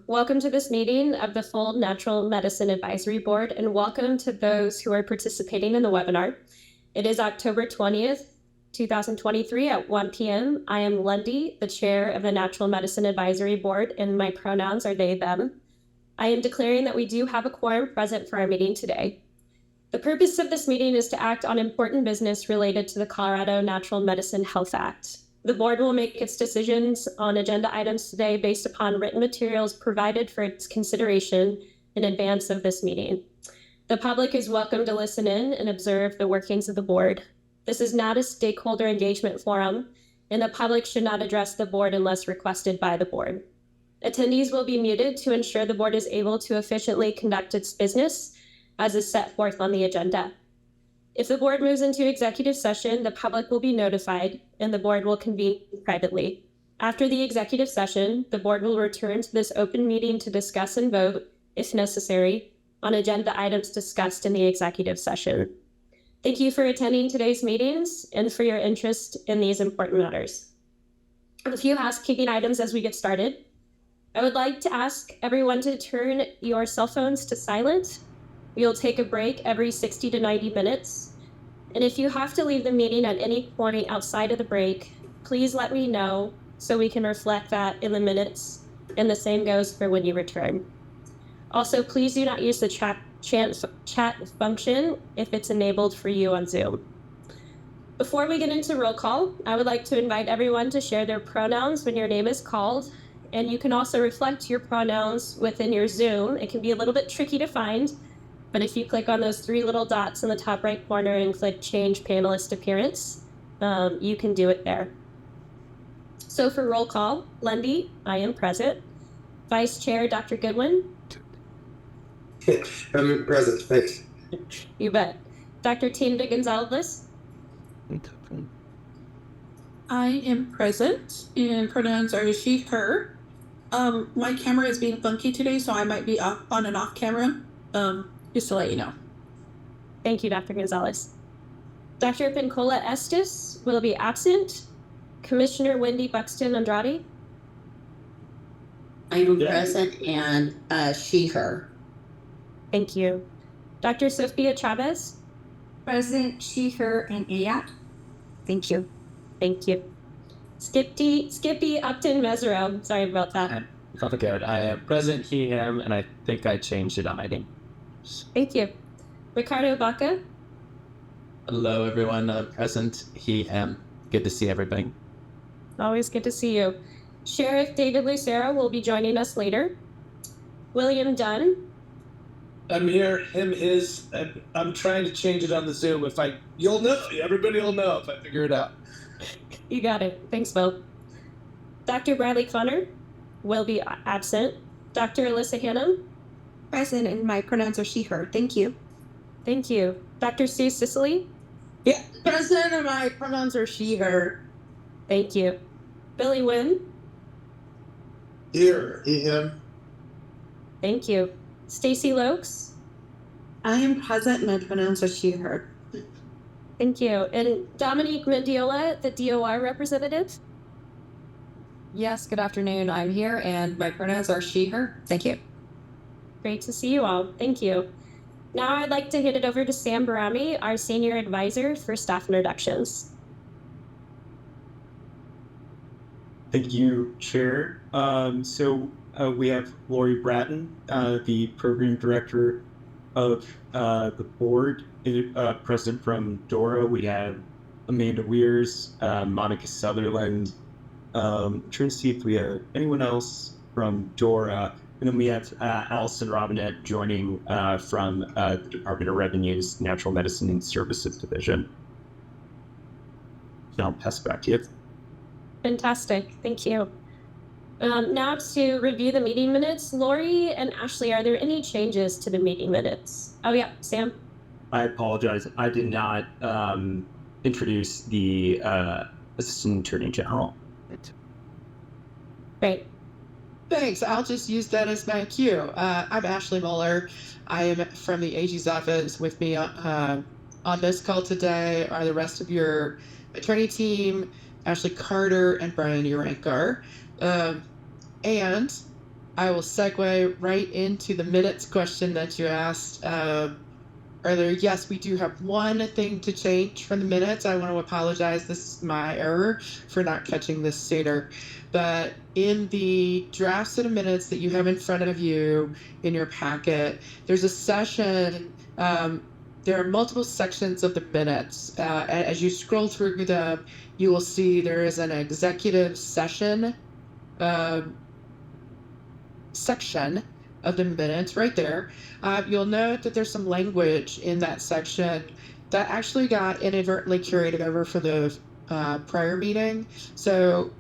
Welcome to this meeting of the Full Natural Medicine Advisory Board, and welcome to those who are participating in the webinar. It is October 20th, 2023 at 1 p.m. I am Lundy, the chair of the Natural Medicine Advisory Board, and my pronouns are they, them. I am declaring that we do have a quorum present for our meeting today. The purpose of this meeting is to act on important business related to the Colorado Natural Medicine Health Act. The board will make its decisions on agenda items today based upon written materials provided for its consideration in advance of this meeting. The public is welcome to listen in and observe the workings of the board. This is not a stakeholder engagement forum, and the public should not address the board unless requested by the board. Attendees will be muted to ensure the board is able to efficiently conduct its business as is set forth on the agenda. If the board moves into executive session, the public will be notified and the board will convene privately. After the executive session, the board will return to this open meeting to discuss and vote, if necessary, on agenda items discussed in the executive session. Thank you for attending today's meetings and for your interest in these important matters. A few housekeeping items as we get started. I would like to ask everyone to turn your cell phones to silent. We'll take a break every 60 to 90 minutes. And if you have to leave the meeting at any point outside of the break, please let me know so we can reflect that in the minutes, and the same goes for when you return. Also, please do not use the chat function if it's enabled for you on Zoom. Before we get into roll call, I would like to invite everyone to share their pronouns when your name is called, and you can also reflect your pronouns within your Zoom. It can be a little bit tricky to find, but if you click on those three little dots in the top right corner and click Change Panelist Appearance, you can do it there. So for roll call, Lundy, I am present. Vice Chair, Dr. Goodwin. I'm present, thanks. You bet. Dr. Tina Gonzalez. I am present, and pronouns are she, her. My camera is being funky today, so I might be on and off camera. Just to let you know. Thank you, Dr. Gonzalez. Dr. Pincola Estes will be absent. Commissioner Wendy Buxton Andrade. I am present, and she, her. Thank you. Dr. Sophia Chavez. Present, she, her, and Ayat. Thank you. Thank you. Skippy Upton Mesero. Sorry about that. Good. I am present, he, him, and I think I changed it on my name. Thank you. Ricardo Baca. Hello, everyone. Present, he, him. Good to see everybody. Always good to see you. Sheriff David Lucero will be joining us later. William Dunn. I'm here. Him is. I'm trying to change it on the Zoom. You'll know. Everybody will know if I figure it out. You got it. Thanks, Bill. Dr. Bradley Connor will be absent. Dr. Alyssa Hannum. Present, and my pronouns are she, her. Thank you. Thank you. Dr. Sue Sicily. Yeah, present, and my pronouns are she, her. Thank you. Billy Wynn. Here, he, him. Thank you. Stacy Lokes. I am present, and my pronouns are she, her. Thank you. And Dominique Mendiola, the DOR representative. Yes, good afternoon. I'm here, and my pronouns are she, her. Thank you. Great to see you all. Thank you. Now I'd like to hand it over to Sam Barami, our senior advisor, for staff introductions. Thank you, Chair. We have Lori Bratton, the Program Director of the board, present from DORA. We have Amanda Weirs, Monica Sutherland. Trying to see if we have anyone else from DORA. And then we have Allison Robinette joining from the Department of Revenue's Natural Medicine and Services Division. So I'll pass it back to you. Fantastic. Thank you. Now to review the meeting minutes. Lori and Ashley, are there any changes to the meeting minutes? Oh, yeah. Sam? I apologize. I did not introduce the Assistant Attorney General. Great. Thanks. I'll just use that as my cue. I'm Ashley Muller. I am from the AG's office. With me on this call today are the rest of your attorney team, Ashley Carter and Brian Urankar. And I will segue right into the minutes question that you asked earlier. Yes, we do have one thing to change from the minutes. I want to apologize. This is my error for not catching this sooner. But in the draft set of minutes that you have in front of you in your packet, there's a session. There are multiple sections of the minutes. As you scroll through them, you will see there is an executive session section of the minutes right there. You'll note that there's some language in that section that actually got inadvertently carried over for the prior meeting. So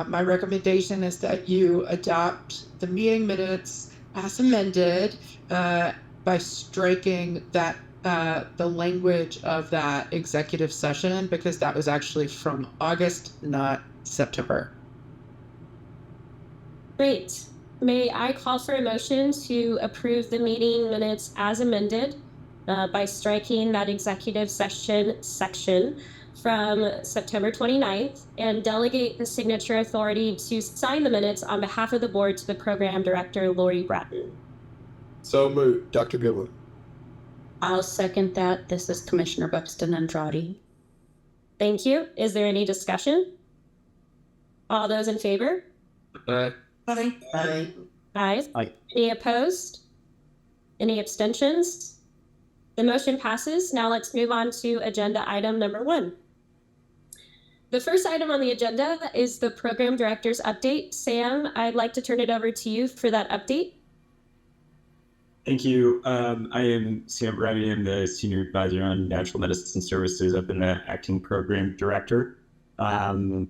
my recommendation is that you adopt the meeting minutes as amended by striking that the language of that executive session, because that was actually from August, not September. Great. May I call for a motion to approve the meeting minutes as amended by striking that executive session section from September 29th and delegate the signature authority to sign the minutes on behalf of the board to the program director, Lori Bratton. So moved. Dr. Goodwin. I'll second that. This is Commissioner Buxton Andrade. Thank you. Is there any discussion? All those in favor? Aye. Aye. Aye. Any opposed? Any abstentions? The motion passes. Now let's move on to agenda item number 1. The first item on the agenda is the program director's update. Sam, I'd like to turn it over to you for that update. Thank you. I am Sam Brady. I'm the Senior Advisor on Natural Medicine Services. I've been the Acting Program Director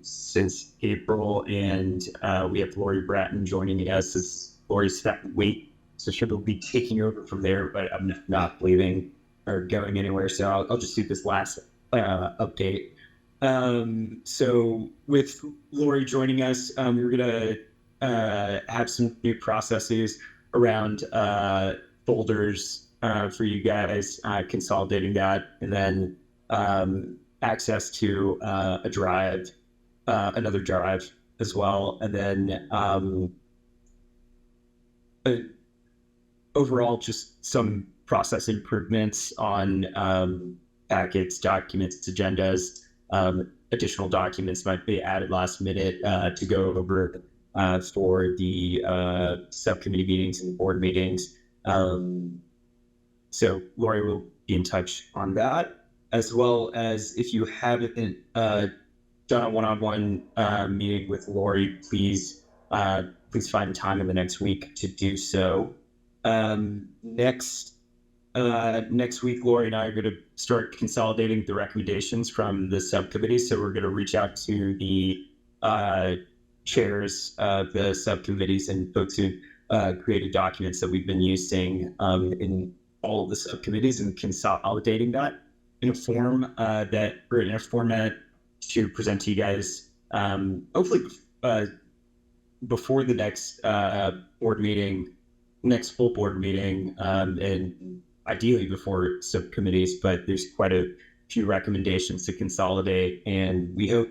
since April, and we have Lori Bratton joining us as Lori's stepped weight, so she'll be taking over from there, but I'm not leaving or going anywhere, so I'll just do this last update. So with Lori joining us, we're going to have some new processes around folders for you guys, consolidating that, and then access to a drive, another drive as well, and then overall just some process improvements on packets, documents, agendas. Additional documents might be added last minute to go over for the subcommittee meetings and board meetings. So Lori will be in touch on that, as well as if you haven't done a one-on-one meeting with Lori, please find time in the next week to do so. Next week, Lori and I are going to start consolidating the recommendations from the subcommittee. So we're going to reach out to the chairs of the subcommittees and folks who created documents that we've been using in all of the subcommittees and consolidating that in a form in a format to present to you guys, hopefully before the next full board meeting, and ideally before subcommittees, but there's quite a few recommendations to consolidate, and we hope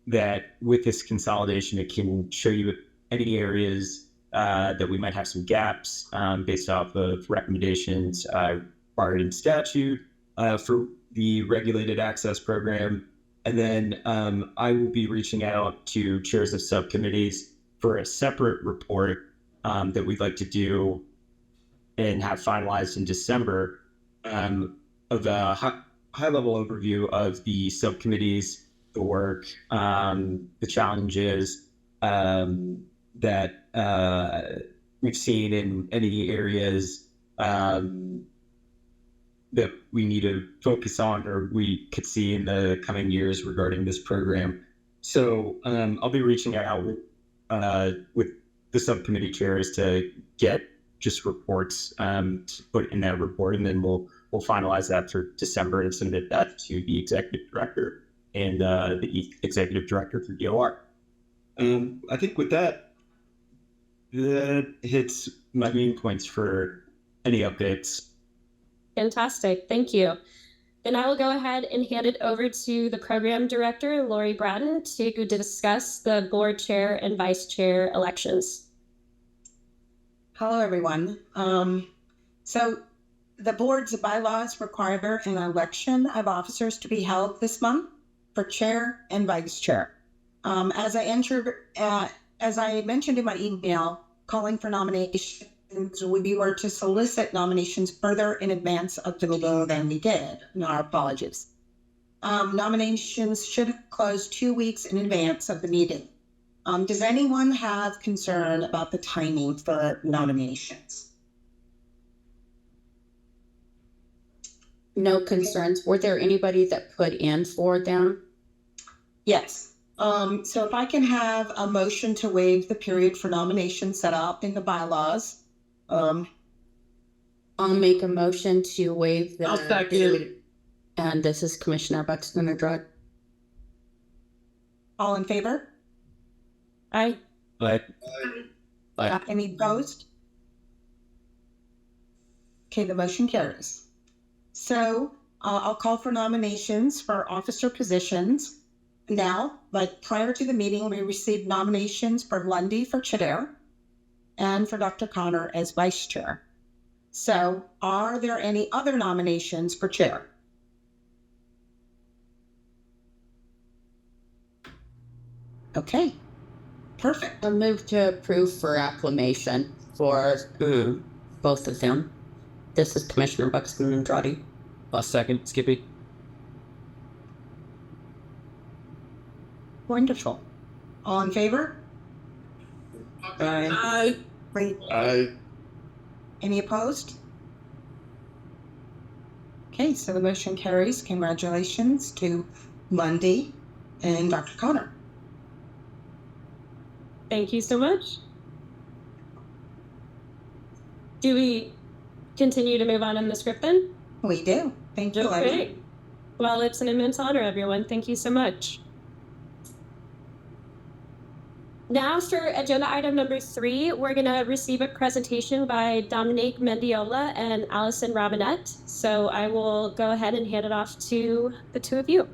that with this consolidation, it can show you any areas that we might have some gaps based off of recommendations required in statute for the regulated access program. And then I will be reaching out to chairs of subcommittees for a separate report that we'd like to do and have finalized in December of a high-level overview of the subcommittees, the work, the challenges that we've seen in any areas that we need to focus on or we could see in the coming years regarding this program. So I'll be reaching out with the subcommittee chairs to get just reports to put in that report, and then we'll finalize that for December and submit that to the executive director and the executive director for DOR. I think with that hits my main points for any updates. Fantastic. Thank you. Then I will go ahead and hand it over to the program director, Lori Bratton, to discuss the board chair and vice chair elections. Hello, everyone. So the board's bylaws require an election of officers to be held this month for chair and vice chair. As I mentioned in my email, calling for nominations, we were to solicit nominations further in advance of the meeting than we did. Our apologies. Nominations should close 2 weeks in advance of the meeting. Does anyone have concern about the timing for nominations? No concerns. Were there anybody that put in for them? Yes. So if I can have a motion to waive the period for nomination set up in the bylaws. I'll make a motion to waive the. I'll second. And this is Commissioner Buxton and Drug. All in favor? Aye. Aye. Any opposed? Okay, the motion carries. So I'll call for nominations for officer positions. Now, like prior to the meeting, we received nominations for Lundy for chair and for Dr. Connor as vice chair. So are there any other nominations for chair? Okay, perfect. I'll move to approve for acclamation for both of them. This is Commissioner Buxton and Andrade. A second, Skippy. Wonderful. All in favor? Aye. Great. Aye. Any opposed? Okay, so the motion carries. Congratulations to Lundy and Dr. Connor. Thank you so much. Do we continue to move on in the script then? We do. Thank you, Lundy. Okay. Well, it's an immense honor, everyone. Thank you so much. Now for agenda item number 3, we're going to receive a presentation by Dominique Mendiola and Allison Robinette. So I will go ahead and hand it off to the two of you.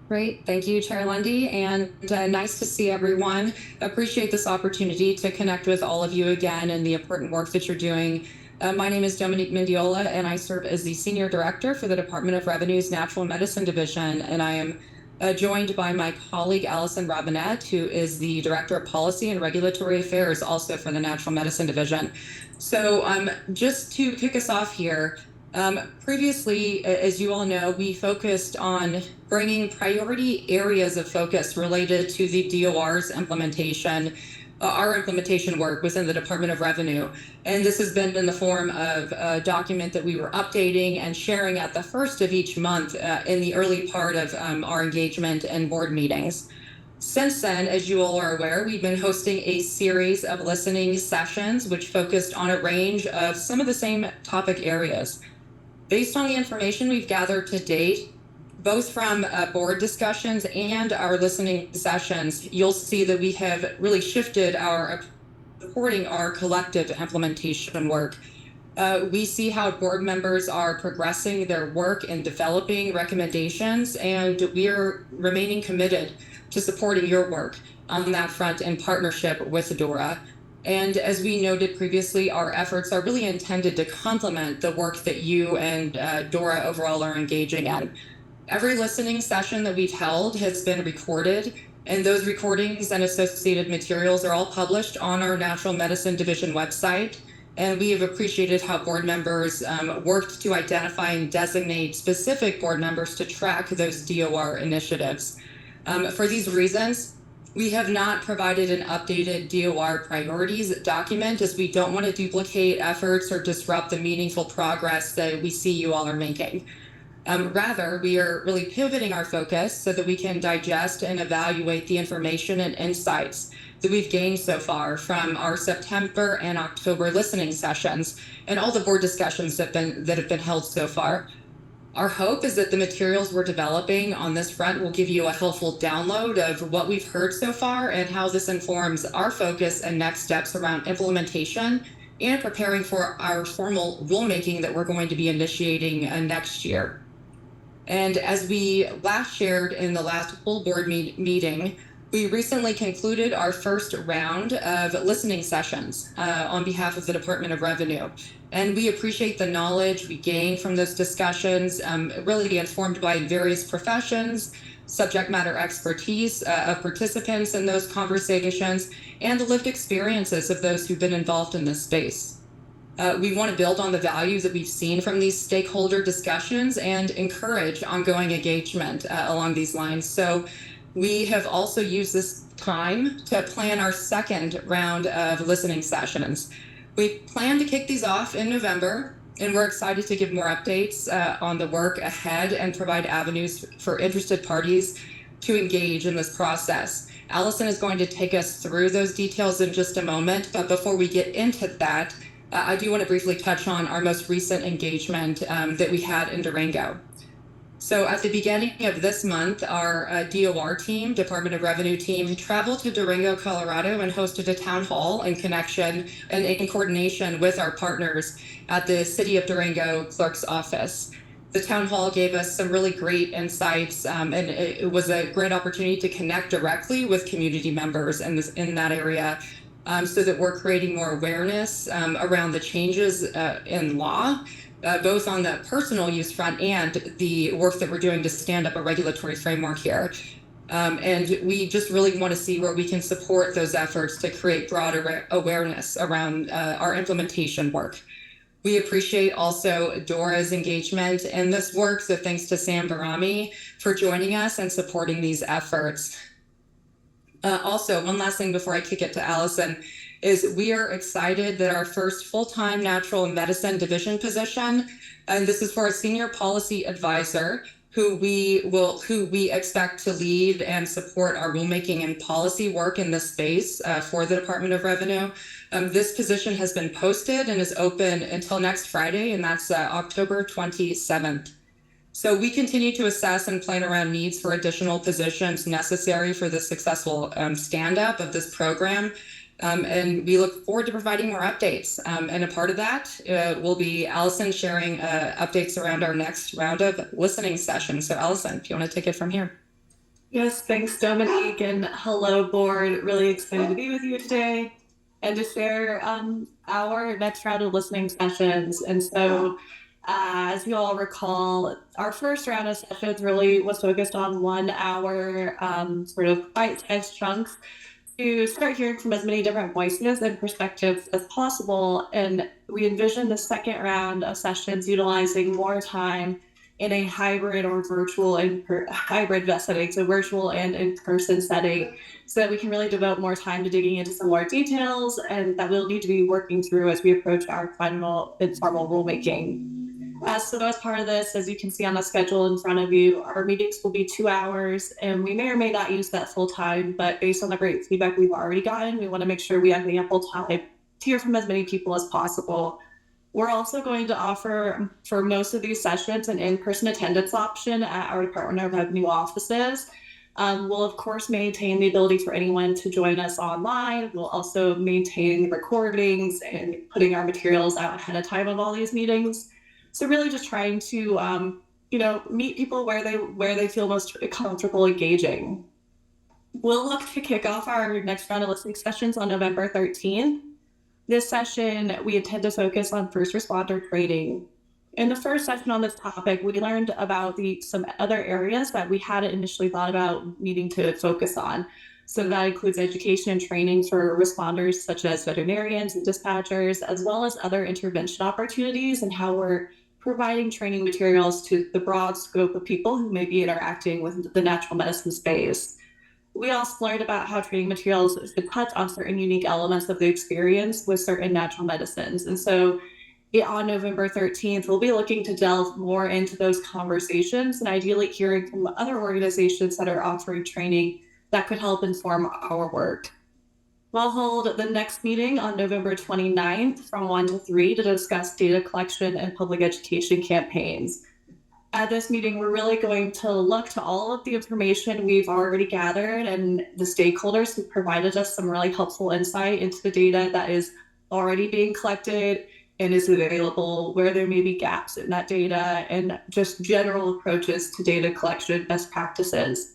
Great. Thank you, Chair Lundy, and nice to see everyone. Appreciate this opportunity to connect with all of you again and the important work that you're doing. My name is Dominique Mendiola, and I serve as the Senior Director for the Department of Revenue's Natural Medicine Division, and I am joined by my colleague Allison Robinette, who is the Director of Policy and Regulatory Affairs, also for the Natural Medicine Division. So just to kick us off here, previously, as you all know, we focused on bringing priority areas of focus related to the DOR's implementation, our implementation work within the Department of Revenue. And this has been in the form of a document that we were updating and sharing at the first of each month in the early part of our engagement and board meetings. Since then, as you all are aware, we've been hosting a series of listening sessions which focused on a range of some of the same topic areas. Based on the information we've gathered to date, both from board discussions and our listening sessions, you'll see that we have really shifted our supporting our collective implementation work. We see how board members are progressing their work in developing recommendations, and we are remaining committed to supporting your work on that front in partnership with DORA. And as we noted previously, our efforts are really intended to complement the work that you and DORA overall are engaging in. Every listening session that we've held has been recorded, and those recordings and associated materials are all published on our Natural Medicine Division website. And we have appreciated how board members worked to identify and designate specific board members to track those DOR initiatives. For these reasons, we have not provided an updated DOR priorities document, as we don't want to duplicate efforts or disrupt the meaningful progress that we see you all are making. Rather, we are really pivoting our focus so that we can digest and evaluate the information and insights that we've gained so far from our September and October listening sessions and all the board discussions that have been held so far. Our hope is that the materials we're developing on this front will give you a helpful download of what we've heard so far and how this informs our focus and next steps around implementation and preparing for our formal rulemaking that we're going to be initiating next year. And as we last shared in the last full board meeting, We recently concluded our first round of listening sessions on behalf of the Department of Revenue. And we appreciate the knowledge we gained from those discussions, really informed by various professions, subject matter expertise of participants in those conversations, and the lived experiences of those who've been involved in this space. We want to build on the value that we've seen from these stakeholder discussions and encourage ongoing engagement along these lines. So we have also used this time to plan our second round of listening sessions. We plan to kick these off in November, and we're excited to give more updates on the work ahead and provide avenues for interested parties to engage in this process. Allison is going to take us through those details in just a moment, but before we get into that, I do want to briefly touch on our most recent engagement that we had in Durango. So at the beginning of this month, our DOR team, Department of Revenue team, traveled to Durango, Colorado and hosted a town hall in connection and in coordination with our partners at the City of Durango Clerk's Office. The town hall gave us some really great insights, and it was a great opportunity to connect directly with community members in that area, so that we're creating more awareness around the changes in law, both on the personal use front and the work that we're doing to stand up a regulatory framework here. And we just really want to see where we can support those efforts to create broader awareness around our implementation work. We appreciate also Dora's engagement in this work, so thanks to Sam Barami for joining us and supporting these efforts. Also, one last thing before I kick it to Allison is we are excited that our first full-time natural medicine division position, and this is for a senior policy advisor who we expect to lead and support our rulemaking and policy work in this space for the Department of Revenue. This position has been posted and is open until next Friday, and that's October 27th. So we continue to assess and plan around needs for additional positions necessary for the successful stand-up of this program. And we look forward to providing more updates. And a part of that will be Allison sharing updates around our next round of listening sessions. So Allison, if you want to take it from here. Yes, thanks, Dominique, and hello, board. Really excited to be with you today and to share our next round of listening sessions. And so, as you all recall, our first round of sessions really was focused on 1 hour sort of bite-sized chunks to start hearing from as many different voices and perspectives as possible. And we envision the second round of sessions utilizing more time in a hybrid or virtual and hybrid setting, so virtual and in-person setting, so that we can really devote more time to digging into some more details and that we'll need to be working through as we approach our final informal rulemaking. So as part of this, as you can see on the schedule in front of you, our meetings will be 2 hours, and we may or may not use that full time, but based on the great feedback we've already gotten, we want to make sure we have the ample time to hear from as many people as possible. We're also going to offer, for most of these sessions, an in-person attendance option at our Department of Revenue offices. We'll, of course, maintain the ability for anyone to join us online. We'll also maintain recordings and putting our materials out ahead of time of all these meetings. So really just trying to, meet people where they feel most comfortable engaging. We'll look to kick off our next round of listening sessions on November 13th. This session, we intend to focus on first responder training. In the first session on this topic, we learned about some other areas that we hadn't initially thought about needing to focus on. So that includes education and training for responders such as veterinarians and dispatchers, as well as other intervention opportunities and how we're providing training materials to the broad scope of people who may be interacting with the natural medicine space. We also learned about how training materials should touch on certain unique elements of the experience with certain natural medicines. And so on November 13th, we'll be looking to delve more into those conversations and ideally hearing from other organizations that are offering training that could help inform our work. We'll hold the next meeting on November 29th from 1 to 3 to discuss data collection and public education campaigns. At this meeting, we're really going to look to all of the information we've already gathered and the stakeholders who provided us some really helpful insight into the data that is already being collected and is available, where there may be gaps in that data, and just general approaches to data collection best practices.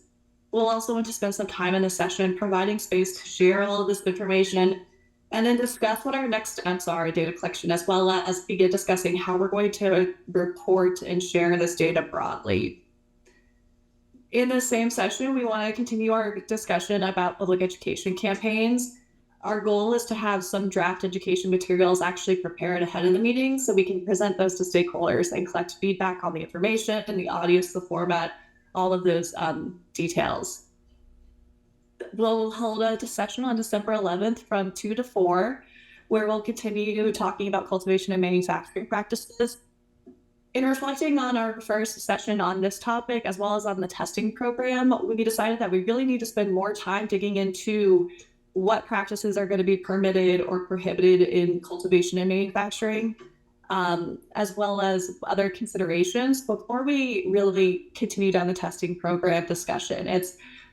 We'll also want to spend some time in the session providing space to share all of this information and then discuss what our next steps are in data collection, as well as begin discussing how we're going to report and share this data broadly. In the same session, we want to continue our discussion about public education campaigns. Our goal is to have some draft education materials actually prepared ahead of the meeting so we can present those to stakeholders and collect feedback on the information and the audience, the format, all of those details. We'll hold a session on December 11th from 2 to 4, where we'll continue talking about cultivation and manufacturing practices. In reflecting on our first session on this topic, as well as on the testing program, we decided that we really need to spend more time digging into what practices are going to be permitted or prohibited in cultivation and manufacturing, as well as other considerations before we really continue down the testing program discussion.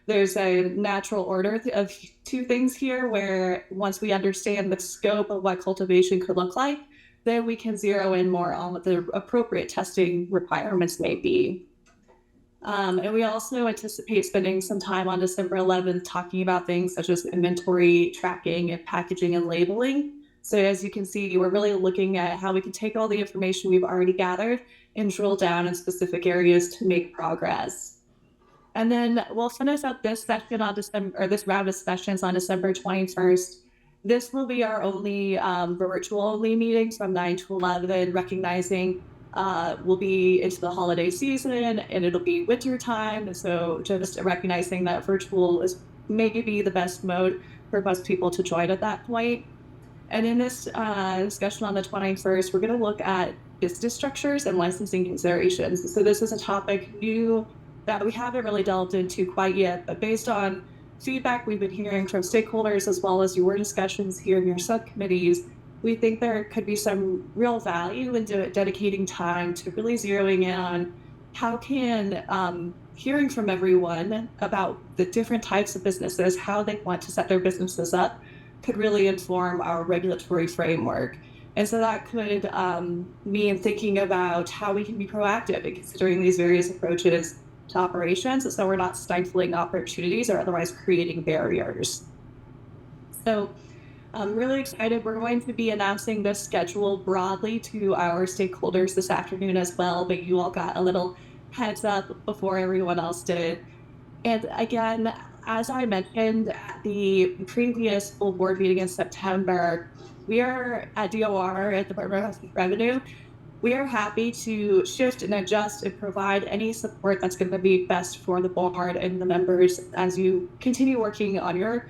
There's a natural order of two things here, where once we understand the scope of what cultivation could look like, then we can zero in more on what the appropriate testing requirements may be. And we also anticipate spending some time on December 11th talking about things such as inventory, tracking, and packaging and labeling. So as you can see, we're really looking at how we can take all the information we've already gathered and drill down in specific areas to make progress. And then we'll finish up this session on this round of sessions on December 21st. This will be our only virtual only meeting from 9 to 11, recognizing we'll be into the holiday season and it'll be winter time. So just recognizing that virtual is maybe the best mode for most people to join at that point. And in this discussion on the 21st, we're going to look at business structures and licensing considerations. So this is a topic new that we haven't really delved into quite yet, but based on feedback we've been hearing from stakeholders, as well as your discussions here in your subcommittees, we think there could be some real value in dedicating time to really zeroing in on how can hearing from everyone about the different types of businesses, how they want to set their businesses up, could really inform our regulatory framework. And so that could mean thinking about how we can be proactive in considering these various approaches to operations, so we're not stifling opportunities or otherwise creating barriers. So I'm really excited. We're going to be announcing this schedule broadly to our stakeholders this afternoon as well, but you all got a little heads up before everyone else did. And again, as I mentioned at the previous full board meeting in September, we are at DOR at the Department of Revenue. We are happy to shift and adjust and provide any support that's going to be best for the board and the members as you continue working on your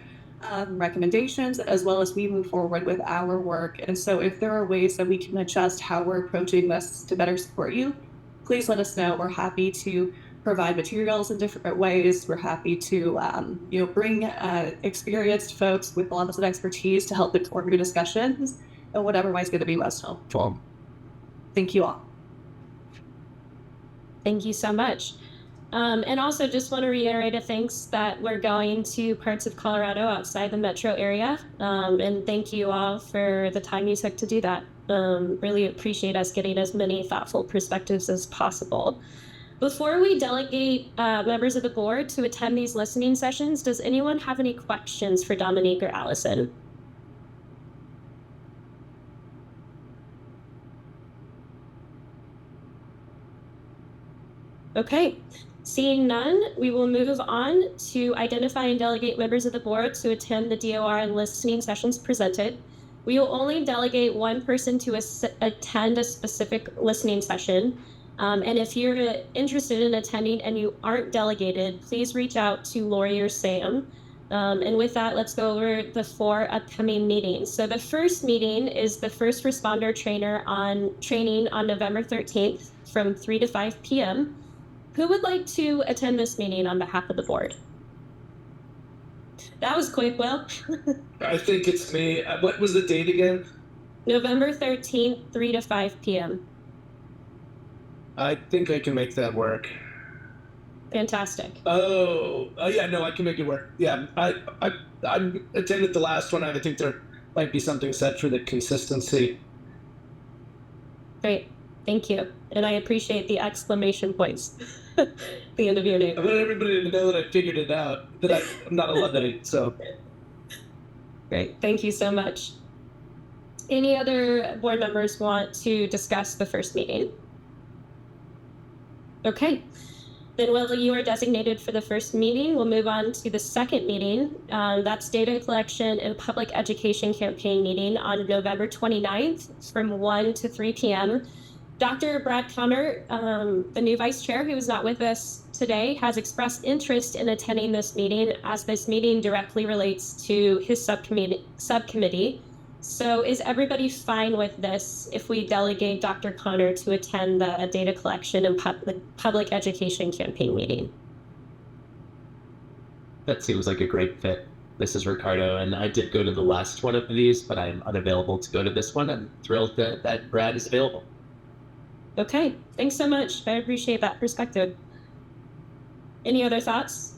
recommendations, as well as we move forward with our work. And so if there are ways that we can adjust how we're approaching this to better support you, please let us know. We're happy to provide materials in different ways. We're happy to bring experienced folks with lots of expertise to help inform your discussions in whatever way is going to be most helpful. Thank you all. Thank you so much. And also just want to reiterate a thanks that we're going to parts of Colorado outside the metro area. And thank you all for the time you took to do that. Really appreciate us getting as many thoughtful perspectives as possible. Before we delegate members of the board to attend these listening sessions, does anyone have any questions for Dominique or Allison? Okay, seeing none, we will move on to identify and delegate members of the board to attend the DOR and listening sessions presented. We will only delegate one person to attend a specific listening session. And if you're interested in attending and you aren't delegated, please reach out to Lori or Sam. And with that, let's go over the 4 upcoming meetings. So the first meeting is the first responder training on November 13th from 3 to 5 p.m. Who would like to attend this meeting on behalf of the board? That was quick, Will. I think it's me. What was the date again? November 13th, 3 to 5 p.m. I think I can make that work. Fantastic. Oh yeah, no, I can make it work. Yeah, I attended the last one. I think there might be something set for the consistency. Great. Thank you. And I appreciate the exclamation points at the end of your name. I want everybody to know that I figured it out, that I'm not a Luddite, so. Great. Thank you so much. Any other board members want to discuss the first meeting? Okay. Then while you are designated for the first meeting, we'll move on to the second meeting. That's data collection and public education campaign meeting on November 29th from 1 to 3 p.m. Dr. Brad Connor, the new vice chair who is not with us today, has expressed interest in attending this meeting as this meeting directly relates to his subcommittee. So is everybody fine with this if we delegate Dr. Connor to attend the data collection and public education campaign meeting? That seems like a great fit. This is Ricardo, and I did go to the last one of these, but I'm unavailable to go to this one. I'm thrilled that Brad is available. Okay, thanks so much. I appreciate that perspective. Any other thoughts?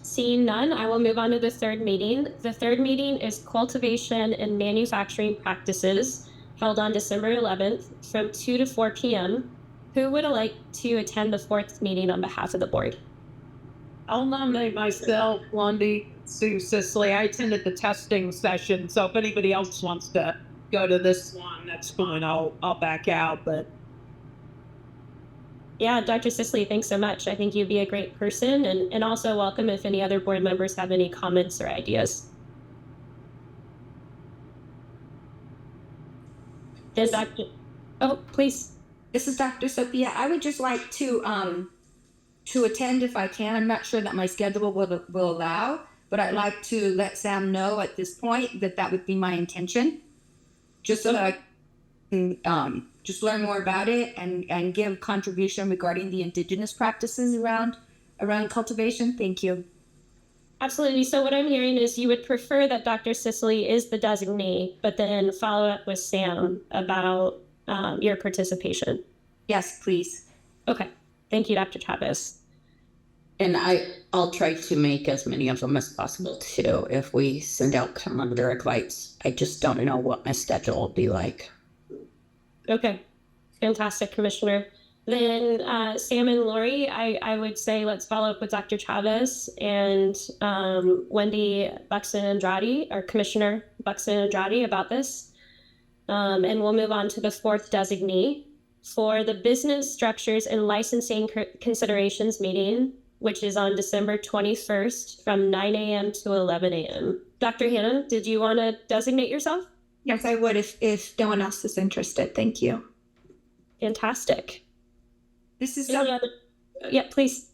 Seeing none, I will move on to the third meeting. The third meeting is Cultivation and Manufacturing Practices, held on December 11th from 2 to 4 p.m. Who would like to attend the fourth meeting on behalf of the board? I'll nominate myself, Lundy, Sue Sisley. I attended the testing session, so if anybody else wants to go to this one, that's fine. I'll back out, but Yeah, Dr. Sisley, thanks so much. I think you'd be a great person, and also welcome if any other board members have any comments or ideas. Does Dr. Oh, please. This is Dr. Sophia. I would just like to attend if I can. I'm not sure that my schedule will allow, but I'd like to let Sam know at this point that would be my intention, just so that I can just learn more about it and give contribution regarding the indigenous practices around cultivation. Thank you. Absolutely. So what I'm hearing is you would prefer that Dr. Sisley is the designee, but then follow up with Sam about your participation. Yes, please. Okay. Thank you, Dr. Chavez. And I'll try to make as many of them as possible too if we send out calendar invites. I just don't know what my schedule will be like. Okay. Fantastic, Commissioner. Then Sam and Lori, I would say let's follow up with Dr. Chavez and Wendy Buxton-Andrade, or Commissioner Buxton-Andrade, about this. And we'll move on to the fourth designee for the Business Structures and Licensing Considerations meeting, which is on December 21st from 9 a.m. to 11 a.m. Dr. Hannah, did you want to designate yourself? Yes, I would if no one else is interested. Thank you. Fantastic. This is yeah, please.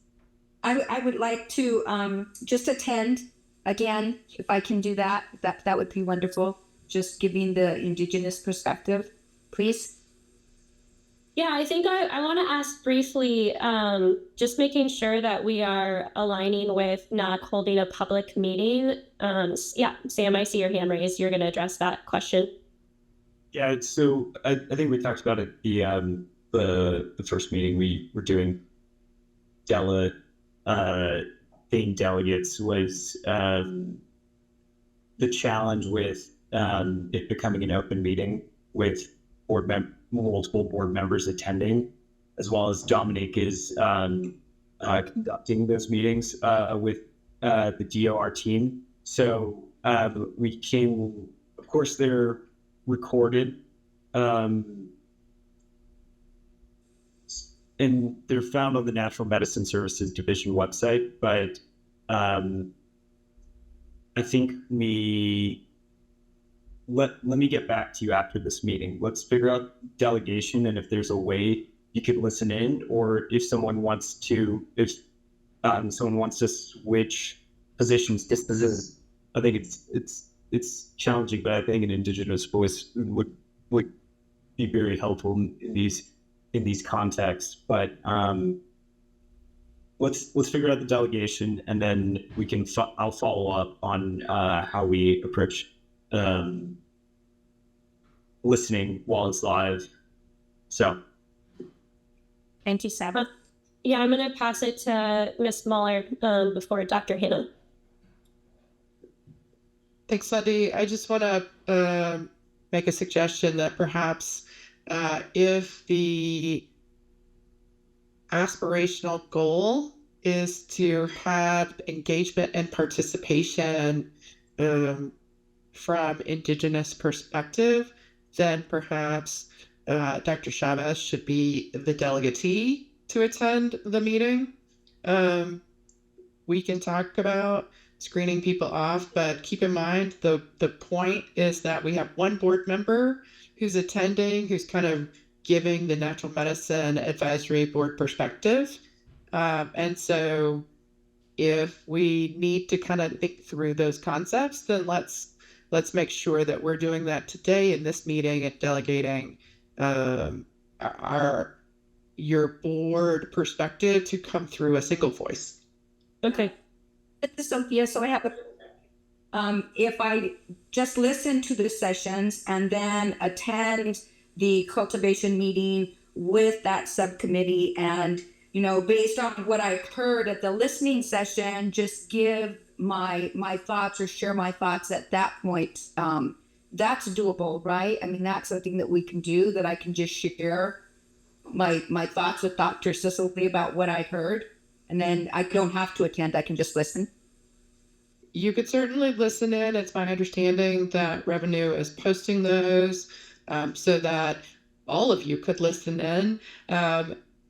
I would like to just attend again if I can do that. That would be wonderful. Just giving the indigenous perspective, please. Yeah, I think I want to ask briefly, just making sure that we are aligning with not holding a public meeting. Yeah, Sam, I see your hand raised. You're going to address that question. Yeah, so I think we talked about it the first meeting we were doing. Being delegates was the challenge with it becoming an open meeting with multiple board members attending, as well as Dominique is conducting those meetings with the DOR team. So we came, of course, they're recorded, and they're found on the Natural Medicine Services Division website. But I think let me get back to you after this meeting. Let's figure out delegation, and if there's a way you could listen in, or if someone wants to, switch positions. I think it's challenging, but I think an indigenous voice would be very helpful in these contexts. But let's figure out the delegation, and then we can. I'll follow up on how we approach listening while it's live. So thank you, Sabah. Yeah, I'm going to pass it to Ms. Muller before Dr. Hannah. Thanks, Lundy. I just want to make a suggestion that perhaps if the aspirational goal is to have engagement and participation from Indigenous perspective, then perhaps Dr. Chavez should be the delegatee to attend the meeting. We can talk about screening people off, but keep in mind the point is that we have one board member who's attending, who's kind of giving the natural medicine advisory board perspective. And so if we need to kind of think through those concepts, then let's make sure that we're doing that today in this meeting and delegating your board perspective to come through a single voice. Okay. Sophia, so I have if I just listen to the sessions and then attend the cultivation meeting with that subcommittee, and based on what I've heard at the listening session, just give my thoughts or share my thoughts at that point, that's doable, right? I mean, that's something that we can do, that I can just share my thoughts with Dr. Cicely about what I heard, and then I don't have to attend, I can just listen. You could certainly listen in. It's my understanding that Revenue is posting those so that all of you could listen in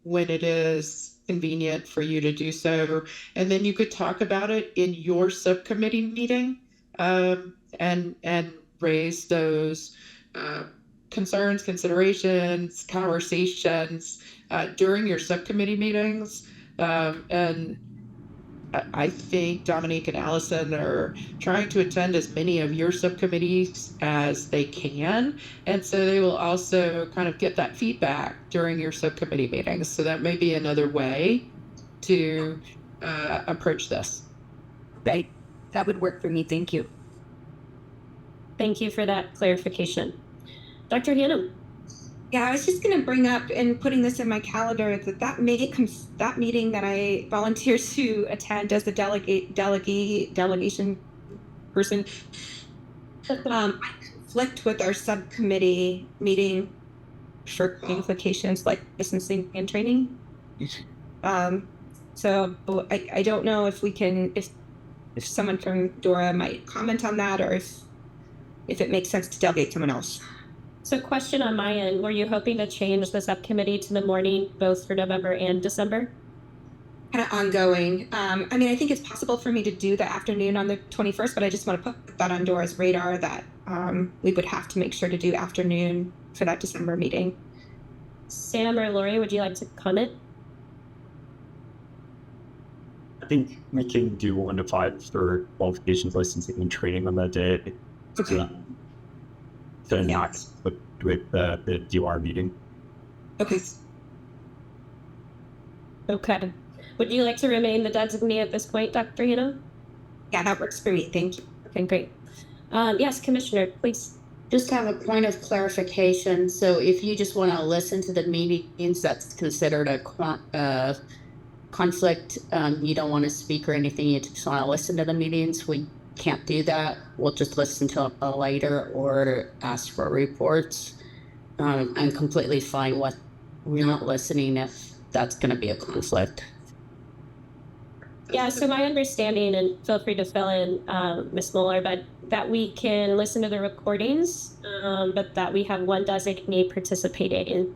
when it is convenient for you to do so. And then you could talk about it in your subcommittee meeting and raise those concerns, considerations, conversations during your subcommittee meetings. And I think Dominique and Allison are trying to attend as many of your subcommittees as they can. And so they will also kind of get that feedback during your subcommittee meetings. So that may be another way to approach this. Right. That would work for me. Thank you. Thank you for that clarification. Dr. Hannum. Yeah, I was just going to bring up, and putting this in my calendar, that meeting that I volunteered to attend as the delegation person, conflict with our subcommittee meeting for implications like licensing and training. So I don't know if we can, if someone from Dora might comment on that, or if it makes sense to delegate someone else. So question on my end, were you hoping to change the subcommittee to the morning, both for November and December? Kind of ongoing. I mean, I think it's possible for me to do the afternoon on the 21st, but I just want to put that on Dora's radar that we would have to make sure to do afternoon for that December meeting. Sam or Lori, would you like to comment? I think we can do 1 to 5 for qualifications, licensing, and training on that day. Okay. So not with the DR meeting. Okay. Okay. Would you like to remain the designee at this point, Dr. Hannum? Yeah, that works for me. Thank you. Okay, great. Yes, Commissioner, please. Just have a point of clarification. So if you just want to listen to the meetings, that's considered a conflict. You don't want to speak or anything. You just want to listen to the meetings. We can't do that. We'll just listen to it later or ask for reports. I'm completely fine with we're not listening if that's going to be a conflict. Yeah, so my understanding, and feel free to fill in, Ms. Mueller, but that we can listen to the recordings, but that we have one designee participating.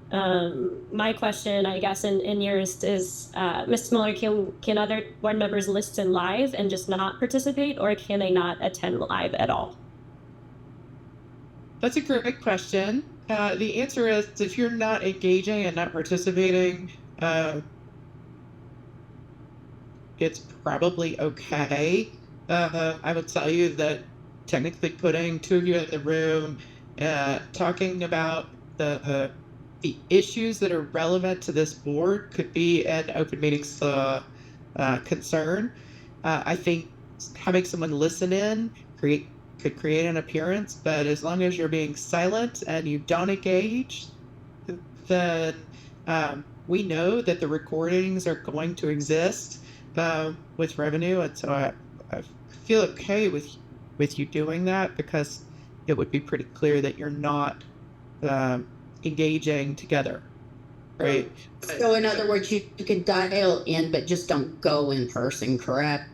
My question, I guess, and yours is, Ms. Mueller, can other board members listen live and just not participate, or can they not attend live at all? That's a great question. The answer is, if you're not engaging and not participating, it's probably okay. I would tell you that technically putting 2 of you in the room, talking about the issues that are relevant to this board could be an open meetings concern. I think having someone listen in could create an appearance, but as long as you're being silent and you don't engage, then we know that the recordings are going to exist with Revenue, and so I feel okay with you doing that, because it would be pretty clear that you're not engaging together, right? So in other words, you can dial in, but just don't go in person, correct?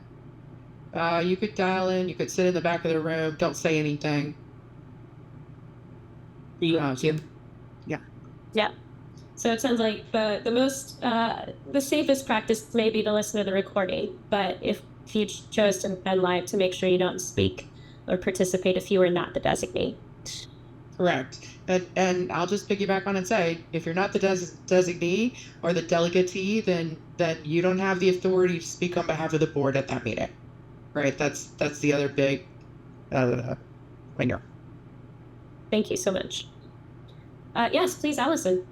You could dial in, you could sit in the back of the room, don't say anything. Yeah. Yeah. So it sounds like the safest practice may be to listen to the recording, but if you chose to attend live, to make sure you don't speak or participate if you are not the designee. Correct. And I'll just piggyback on and say, if you're not the designee or the delegatee, then you don't have the authority to speak on behalf of the board at that meeting. Right? That's the other big winger. Thank you so much. Yes, please, Allison.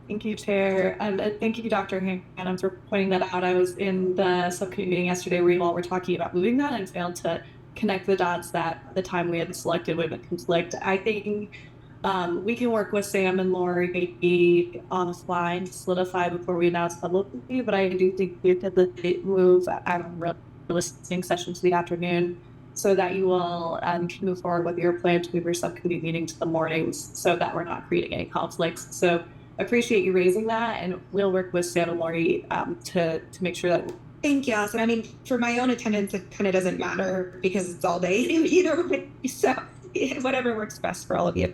Thank you, Chair. And thank you, Dr. Hannum, for pointing that out. I was in the subcommittee meeting yesterday where you all were talking about moving that and failed to connect the dots that at the time we had selected would conflict. I think we can work with Sam and Lori maybe on the fly and solidify before we announce publicly, but I do think we have to move our listening session to the afternoon so that you will move forward with your plan to move your subcommittee meeting to the mornings so that we're not creating any conflicts. So appreciate you raising that, and we'll work with Sam and Lori to make sure that. Thank you, Allison. I mean, for my own attendance, it kind of doesn't matter because it's all day either way. So whatever works best for all of you.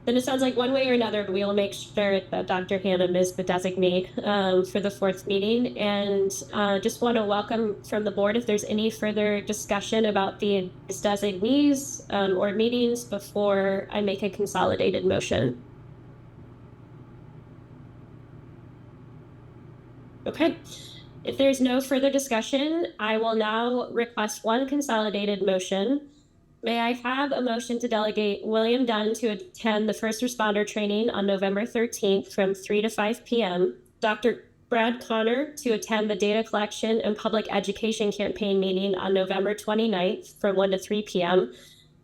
Then it sounds like one way or another, we will make sure that Dr. Hannum is the designee for the fourth meeting. And just want to welcome from the board if there's any further discussion about these designees or meetings before I make a consolidated motion. Okay. If there's no further discussion, I will now request one consolidated motion. May I have a motion to delegate William Dunn to attend the first responder training on November 13th from 3 to 5 p.m., Dr. Brad Connor to attend the data collection and public education campaign meeting on November 29th from 1 to 3 p.m.,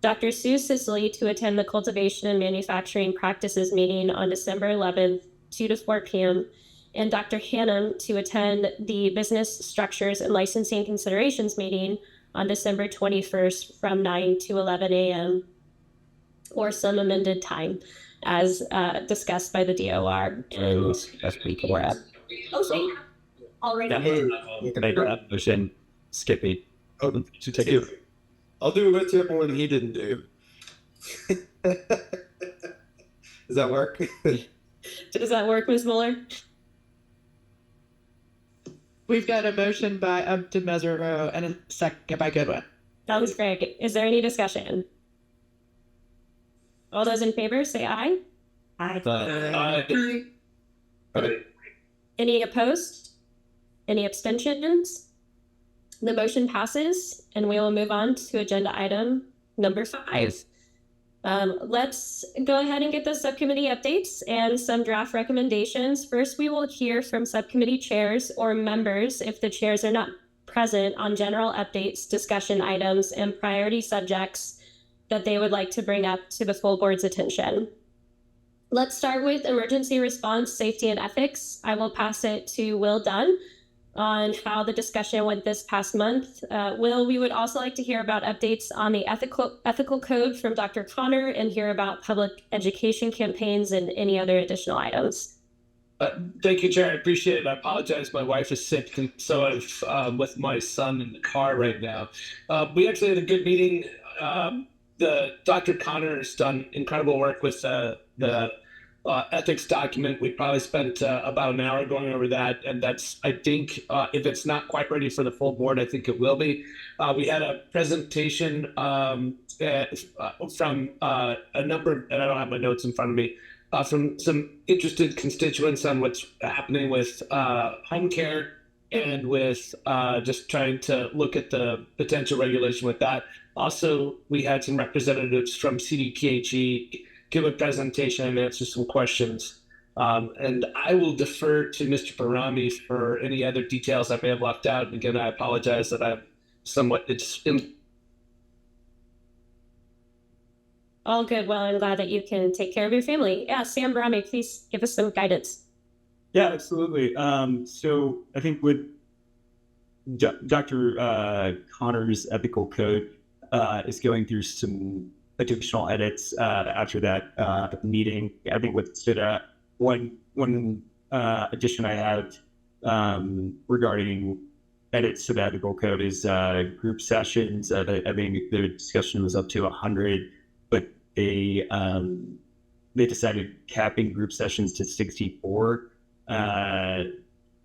Dr. Sue Sicily to attend the cultivation and manufacturing practices meeting on December 11th, 2 to 4 p.m., and Dr. Hannum to attend the business structures and licensing considerations meeting on December 21st from 9 to 11 a.m. or some amended time as discussed by the DOR. And we're at. Okay. All right. Can I grab motion? Skippy. Oh, to take it. I'll do what one he didn't do. Does that work? Does that work, Ms. Mueller? We've got a motion by Upton Mesereau and a second by Goodwin. Sounds great. Is there any discussion? All those in favor, say aye. Aye. Aye. Any opposed? Any abstentions? The motion passes, and we will move on to agenda item number 5. Let's go ahead and get the subcommittee updates and some draft recommendations. First, we will hear from subcommittee chairs or members if the chairs are not present on general updates, discussion items, and priority subjects that they would like to bring up to the full board's attention. Let's start with emergency response, safety, and ethics. I will pass it to Will Dunn on how the discussion went this past month. Will, we would also like to hear about updates on the ethical code from Dr. Connor and hear about public education campaigns and any other additional items. Thank you, Chair. I appreciate it. I apologize. My wife is sick, and so I'm with my son in the car right now. We actually had a good meeting. The Dr. Connor has done incredible work with the ethics document. We probably spent about an hour going over that, and that's, I think, if it's not quite ready for the full board, I think it will be. We had a presentation from a number, and I don't have my notes in front of me, from some interested constituents on what's happening with home care and with just trying to look at the potential regulation with that. Also, we had some representatives from CDPHE give a presentation and answer some questions. And I will defer to Mr. Barami for any other details I may have left out. And again, I apologize that I'm somewhat... All good. Well, I'm glad that you can take care of your family. Yeah, Sam Barami, please give us some guidance. Yeah, absolutely. So I think Dr. Connor's ethical code is going through some additional edits after that meeting. I think what stood out, one addition I have regarding edits to the ethical code is group sessions. I think the discussion was up to 100, but they decided capping group sessions to 64 for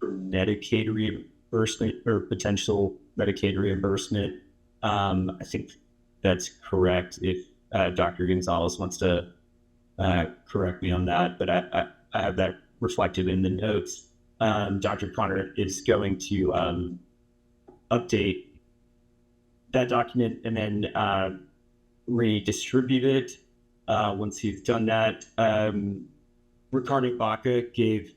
Medicaid reimbursement or potential Medicaid reimbursement. I think that's correct. If Dr. Gonzalez wants to correct me on that, but I have that reflected in the notes. Dr. Connor is going to update that document and then redistribute it once he's done that. Ricardo Baca gave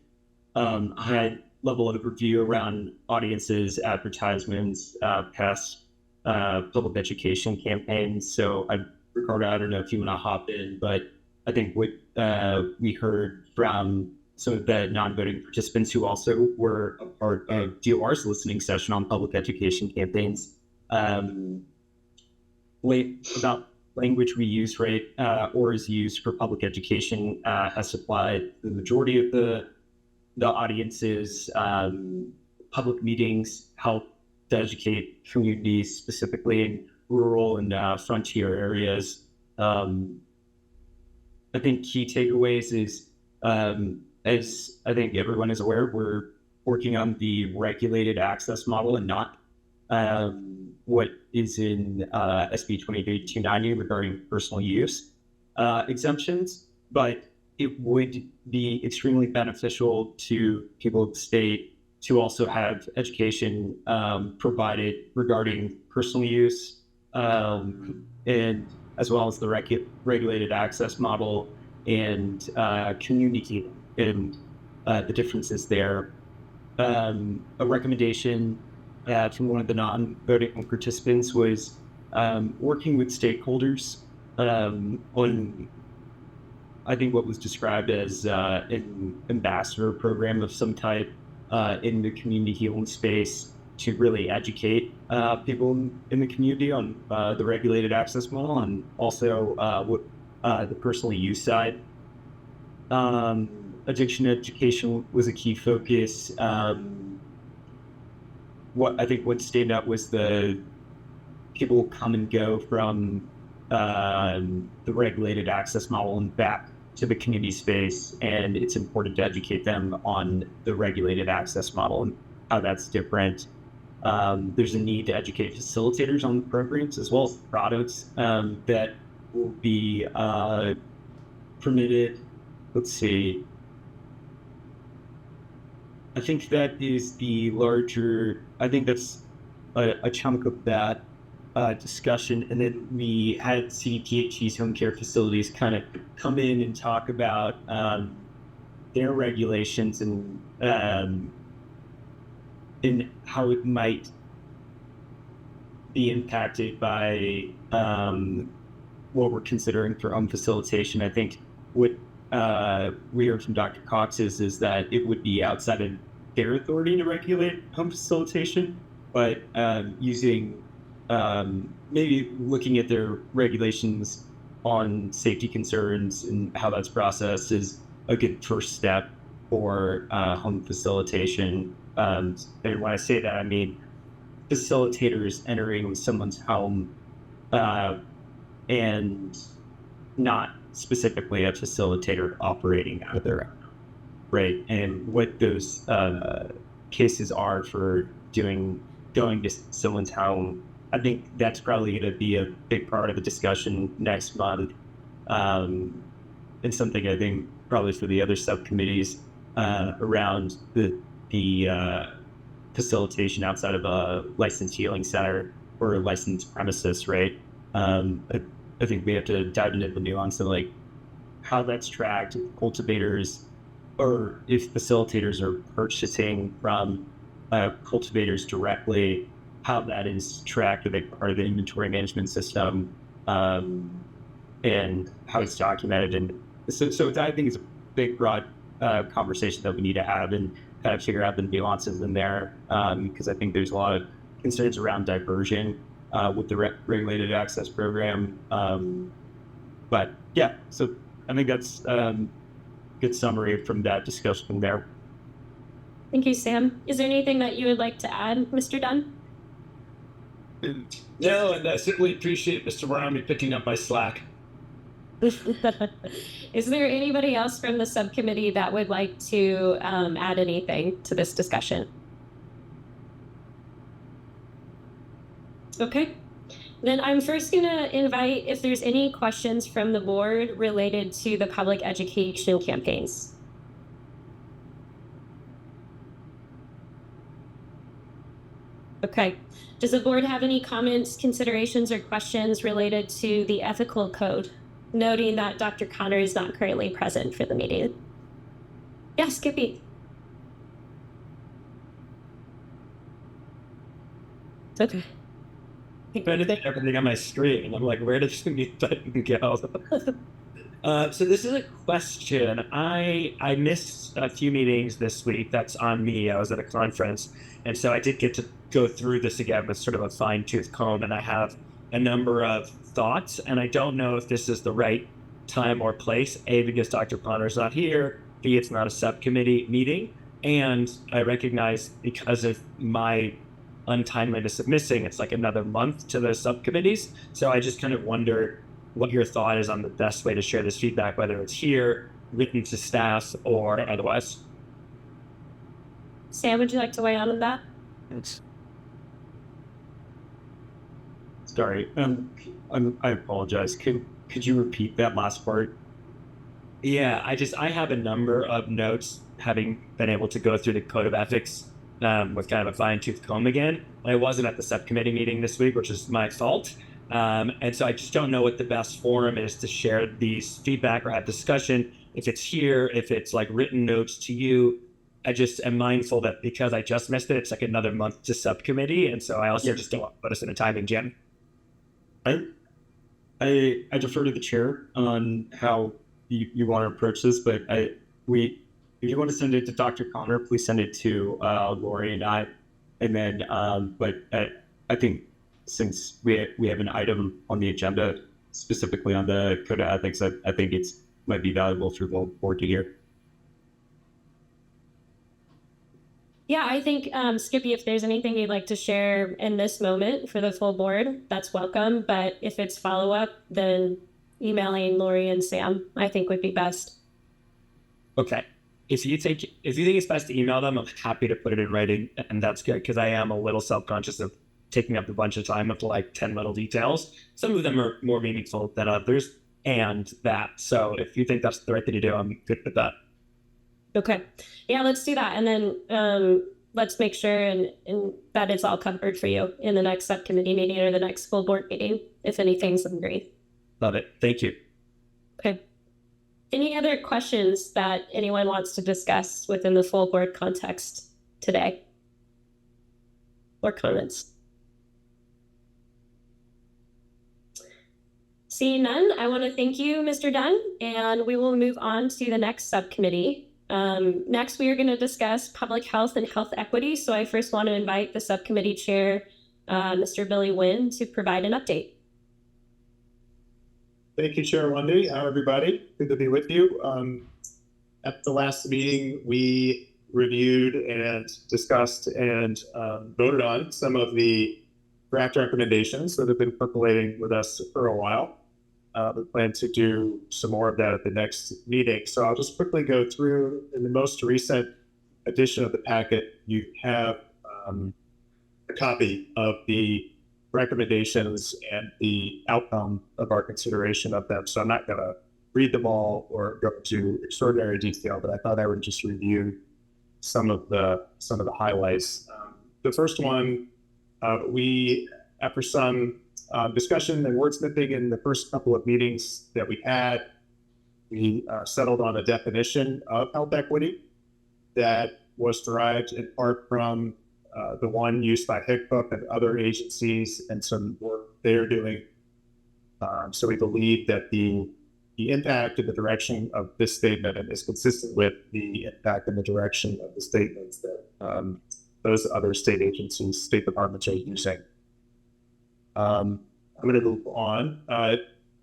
a high level overview around audiences, advertisements, past public education campaigns. So, Ricardo, I don't know if you want to hop in, but I think what we heard from some of the non-voting participants who also were a part of DOR's listening session on public education campaigns, about language we use, right, or is used for public education has supplied the majority of the audiences. Public meetings help to educate communities, specifically in rural and frontier areas. I think key takeaways is, as I think everyone is aware, we're working on the regulated access model and not what is in SB 23290 regarding personal use exemptions, but it would be extremely beneficial to people of the state to also have education provided regarding personal use, and as well as the regulated access model and community and the differences there. A recommendation from one of the non-voting participants was working with stakeholders on, I think, what was described as an ambassador program of some type in the community healing space to really educate people in the community on the regulated access model and also the personal use side. Addiction education was a key focus. What stayed out was the people come and go from the regulated access model and back to the community space, and it's important to educate them on the regulated access model and how that's different. There's a need to educate facilitators on the programs as well as the products that will be permitted. Let's see. I think that is the larger, I think that's a chunk of that discussion. And then we had CDPHE's home care facilities kind of come in and talk about their regulations and how it might be impacted by what we're considering for home facilitation. I think what we heard from Dr. Cox is that it would be outside of their authority to regulate home facilitation, but using maybe looking at their regulations on safety concerns and how that's processed is a good first step for home facilitation. And when I say that, I mean facilitators entering someone's home and not specifically a facilitator operating out of their own, right? And what those cases are for going to someone's home, I think that's probably going to be a big part of the discussion next month, and something I think probably for the other subcommittees around the facilitation outside of a licensed healing center or a licensed premises, right? I think we have to dive into the nuance of like how that's tracked, if cultivators or if facilitators are purchasing from cultivators directly, how that is tracked as part of the inventory management system, and how it's documented. And so I think it's a big, broad conversation that we need to have. And kind of figure out the nuances in there, because I think there's a lot of concerns around diversion with the regulated access program. But yeah, so I think that's good summary from that discussion there. Thank you, Sam. Is there anything that you would like to add, Mr. Dunn? No, and I simply appreciate Mr. Rami picking up my slack. Is there anybody else from the subcommittee that would like to add anything to this discussion? Okay. Then I'm first going to invite if there's any questions from the board related to the public education campaigns. Okay. Does the board have any comments, considerations, or questions related to the ethical code? Noting that Dr. Connor is not currently present for the meeting. Yeah, Skippy. It's okay. I'm trying to think everything on my screen, and I'm like, where did this mute button go? So this is a question. I missed a few meetings this week. That's on me. I was at a conference, and so I did get to go through this again with sort of a fine-tooth comb, and I have a number of thoughts, and I don't know if this is the right time or place. A, because Dr. Connor's not here. B, it's not a subcommittee meeting. And I recognize because of my untimeliness of missing, it's like another month to the subcommittees. So I just kind of wonder what your thought is on the best way to share this feedback, whether it's here, written to staff, or otherwise. Sam, would you like to weigh in on that? Sorry, I apologize. Could you repeat that last part? Yeah, I have a number of notes, having been able to go through the code of ethics with kind of a fine-tooth comb again. I wasn't at the subcommittee meeting this week, which is my fault. And so I just don't know what the best forum is to share these feedback or have discussion. If it's here, if it's like written notes to you, I just am mindful that because I just missed it, it's like another month to subcommittee. And so I also just don't want to put us in a timing jam. I defer to the chair on how you want to approach this, but if you want to send it to Dr. Connor, please send it to Lori and I. And then, but I think since we have an item on the agenda specifically on the code of ethics, I think it's might be valuable for the board to hear. Yeah, I think, Skippy, if there's anything you'd like to share in this moment for the full board, that's welcome. But if it's follow-up, then emailing Lori and Sam, I think would be best. Okay. If you think it's best to email them, I'm happy to put it in writing, and that's good because I am a little self-conscious of taking up a bunch of time with like 10 little details. Some of them are more meaningful than others, and that. So if you think that's the right thing to do, I'm good with that. Okay. Yeah, let's do that. And then let's make sure and that it's all covered for you in the next subcommittee meeting or the next full board meeting, if anything's agreed. Love it. Thank you. Okay. Any other questions that anyone wants to discuss within the full board context today? Or comments? Seeing none, I want to thank you, Mr. Dunn, and we will move on to the next subcommittee. Next, we are going to discuss public health and health equity. So I first want to invite the subcommittee chair, Mr. Billy Wynn, to provide an update. Thank you, Chair Wendy. Hi, everybody. Good to be with you. At the last meeting, we reviewed and discussed and voted on some of the draft recommendations that have been percolating with us for a while. We plan to do some more of that at the next meeting. So I'll just quickly go through. In the most recent edition of the packet, you have a copy of the recommendations and the outcome of our consideration of them. So I'm not going to read them all or go into extraordinary detail, but I thought I would just review some of the highlights. The first one, we, after some discussion and wordsmithing in the first couple of meetings that we had, we settled on a definition of health equity that was derived in part from the one used by HICPUP and other agencies and some work they're doing. So we believe that the the impact and the direction of this statement and is consistent with the impact and the direction of the statements that those other state agencies, state departments are using. I'm going to move on.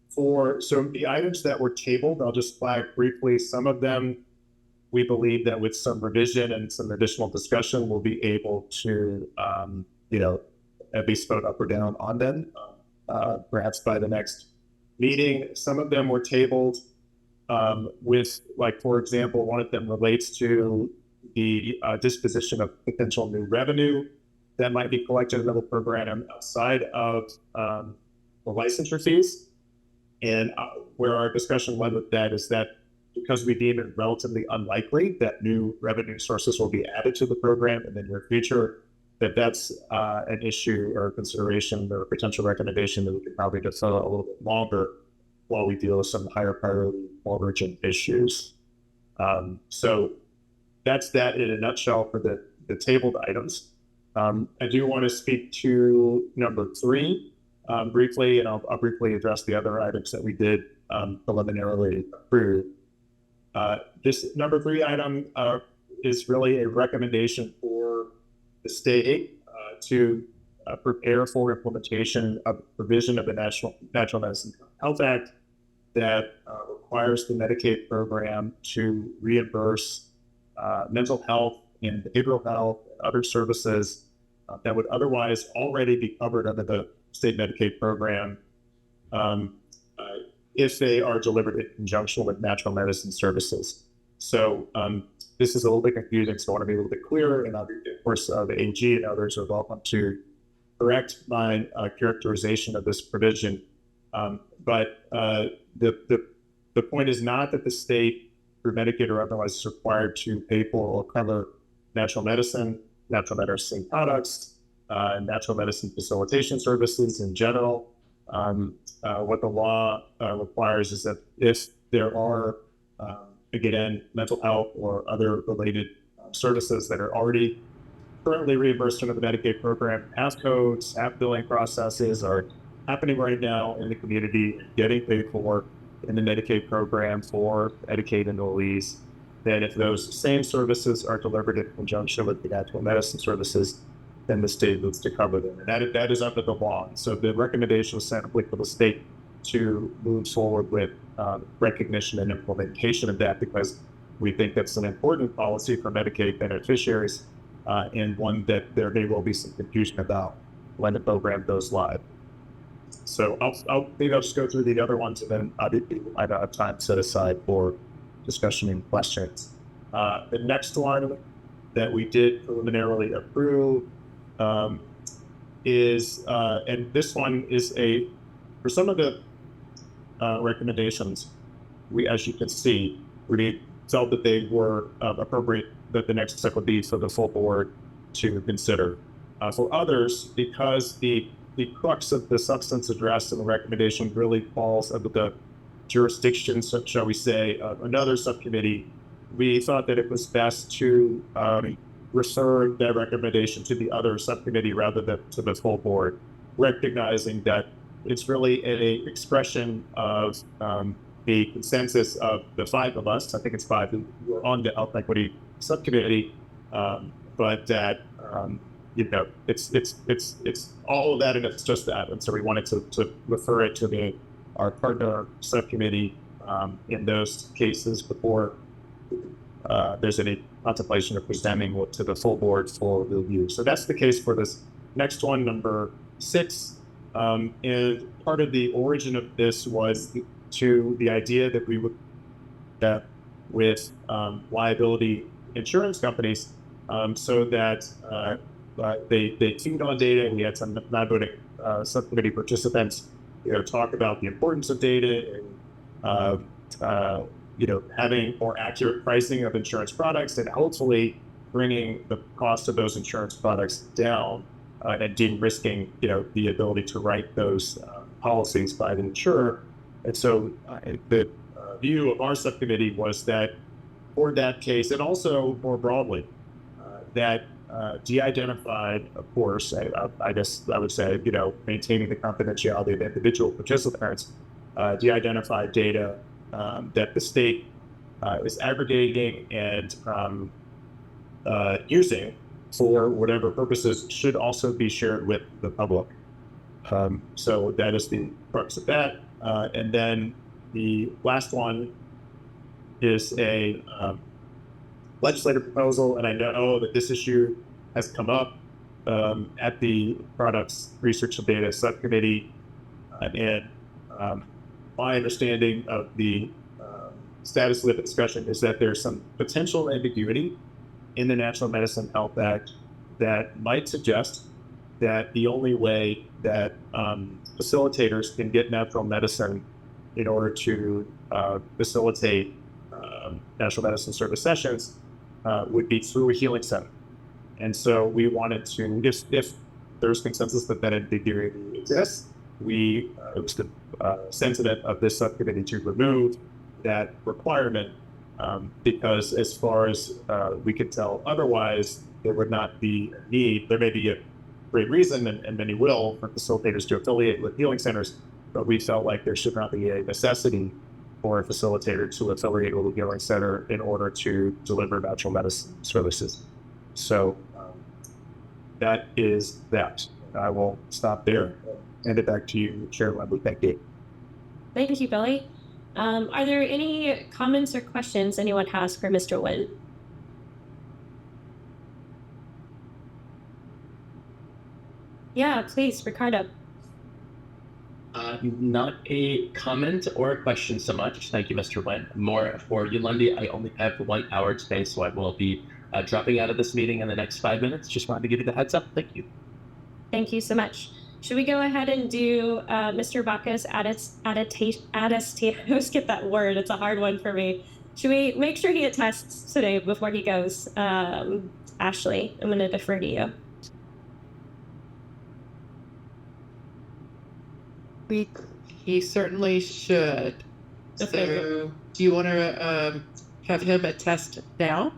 So the items that were tabled, I'll just flag briefly. Some of them, we believe that with some revision and some additional discussion, we'll be able to, at least vote up or down on them, perhaps by the next meeting. Some of them were tabled with, like, for example, one of them relates to the disposition of potential new revenue that might be collected in the program outside of the licensure fees. And where our discussion led with that is that because we deem it relatively unlikely that new revenue sources will be added to the program in the near future, that's an issue or a consideration or a potential recommendation that we could probably defer a little bit longer while we deal with some higher priority, more urgent issues. So that's that in a nutshell for the tabled items. I do want to speak to number 3 briefly, and I'll briefly address the other items that we did preliminarily approve. This number 3 item is really a recommendation for the state to prepare for implementation of provision of the Natural Medicine Health Act that requires the Medicaid program to reimburse mental health and behavioral health and other services that would otherwise already be covered under the state Medicaid program if they are delivered in conjunction with natural medicine services. So this is a little bit confusing, so I want to be a little bit clearer, and of course the AG and others are welcome to correct my characterization of this provision. But the point is not that the state, through Medicaid or otherwise, is required to pay for or cover natural medicine products, natural medicine facilitation services in general. What the law requires is that if there are, again, mental health or other related services that are already currently reimbursed under the Medicaid program, have codes, have billing processes are happening right now in the community, getting paid for in the Medicaid program for Medicaid enrollees, then if those same services are delivered in conjunction with the natural medicine services, then the state needs to cover them. And that is under the law. So the recommendation was simply for the state to move forward with recognition and implementation of that, because we think that's an important policy for Medicaid beneficiaries and one that there may well be some confusion about when the program goes live. So maybe I'll just go through the other ones, and then I don't have time set aside for discussion and questions. The next one that we did preliminarily approve is, and this one is for some of the recommendations, as you can see, we felt that they were appropriate, that the next step would be for the full board to consider. For others, because the crux of the substance addressed in the recommendation really falls under the jurisdiction, shall we say, of another subcommittee, we thought that it was best to refer that recommendation to the other subcommittee rather than to the full board, recognizing that it's really an expression of the consensus of the 5 of us. I think it's 5 who were on the health equity subcommittee, but that it's all of that, and it's just that. And so we wanted to refer it to our partner subcommittee in those cases before there's any contemplation of presenting to the full board for review. So that's the case for this next one, number 6. And part of the origin of this was to the idea that we would with liability insurance companies so that they feed on data, and we had some non-voting subcommittee participants talk about the importance of data and having more accurate pricing of insurance products, and hopefully bringing the cost of those insurance products down and de-risking the ability to write those policies by the insurer. And so the view of our subcommittee was that for that case, and also more broadly, that de-identified, of course, I guess I would say, maintaining the confidentiality of individual participants, de-identified data that the state is aggregating and using for whatever purposes should also be shared with the public. So that is the crux of that. And then the last one is a legislative proposal, and I know that this issue has come up at the Products Research and Data Subcommittee, and my understanding of the status of the discussion is that there's some potential ambiguity in the Natural Medicine Health Act that might suggest that the only way that facilitators can get natural medicine in order to facilitate natural medicine service sessions would be through a healing center. And so we wanted to, if there's consensus that that ambiguity exists, it was the sentiment of this subcommittee to remove that requirement because as far as we could tell otherwise, there would not be a need. There may be a great reason, and many will, for facilitators to affiliate with healing centers, but we felt like there should not be a necessity for a facilitator to affiliate with a healing center in order to deliver natural medicine services. So that is that. I will stop there. Hand it back to you, Chair Wembley. Thank you. Thank you, Billy. Are there any comments or questions anyone has for Mr. Nguyen? Yeah, please, Ricardo. Not a comment or a question so much. Thank you, Mr. Nguyen. More for you, Lundy. I only have 1 hour today, so I will be dropping out of this meeting in the next 5 minutes. Just wanted to give you the heads up. Thank you. Thank you so much. Should we go ahead and do Mr. Baca's attestation? Skip that word. It's a hard one for me. Should we make sure he attests today before he goes? Ashley, I'm going to defer to you. He certainly should. So, do you want to have him attest now?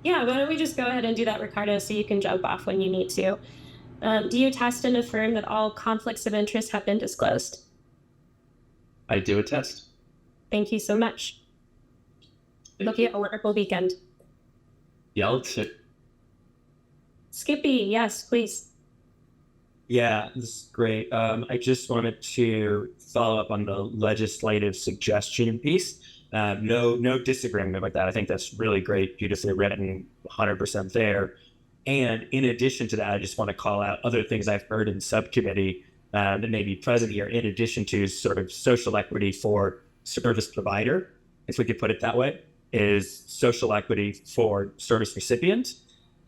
Yeah, why don't we just go ahead and do that, Ricardo, so you can jump off when you need to. Do you attest and affirm that all conflicts of interest have been disclosed? I do attest. Thank you so much. Hope you have a wonderful weekend. Yeah, let's see. Skippy, yes, please. Yeah, this is great. I just wanted to follow up on the legislative suggestion piece. No disagreement with that. I think that's really great, beautifully written, 100% there. And in addition to that, I just want to call out other things I've heard in subcommittee that may be present here, in addition to sort of social equity for service provider, if we could put it that way, is social equity for service recipient.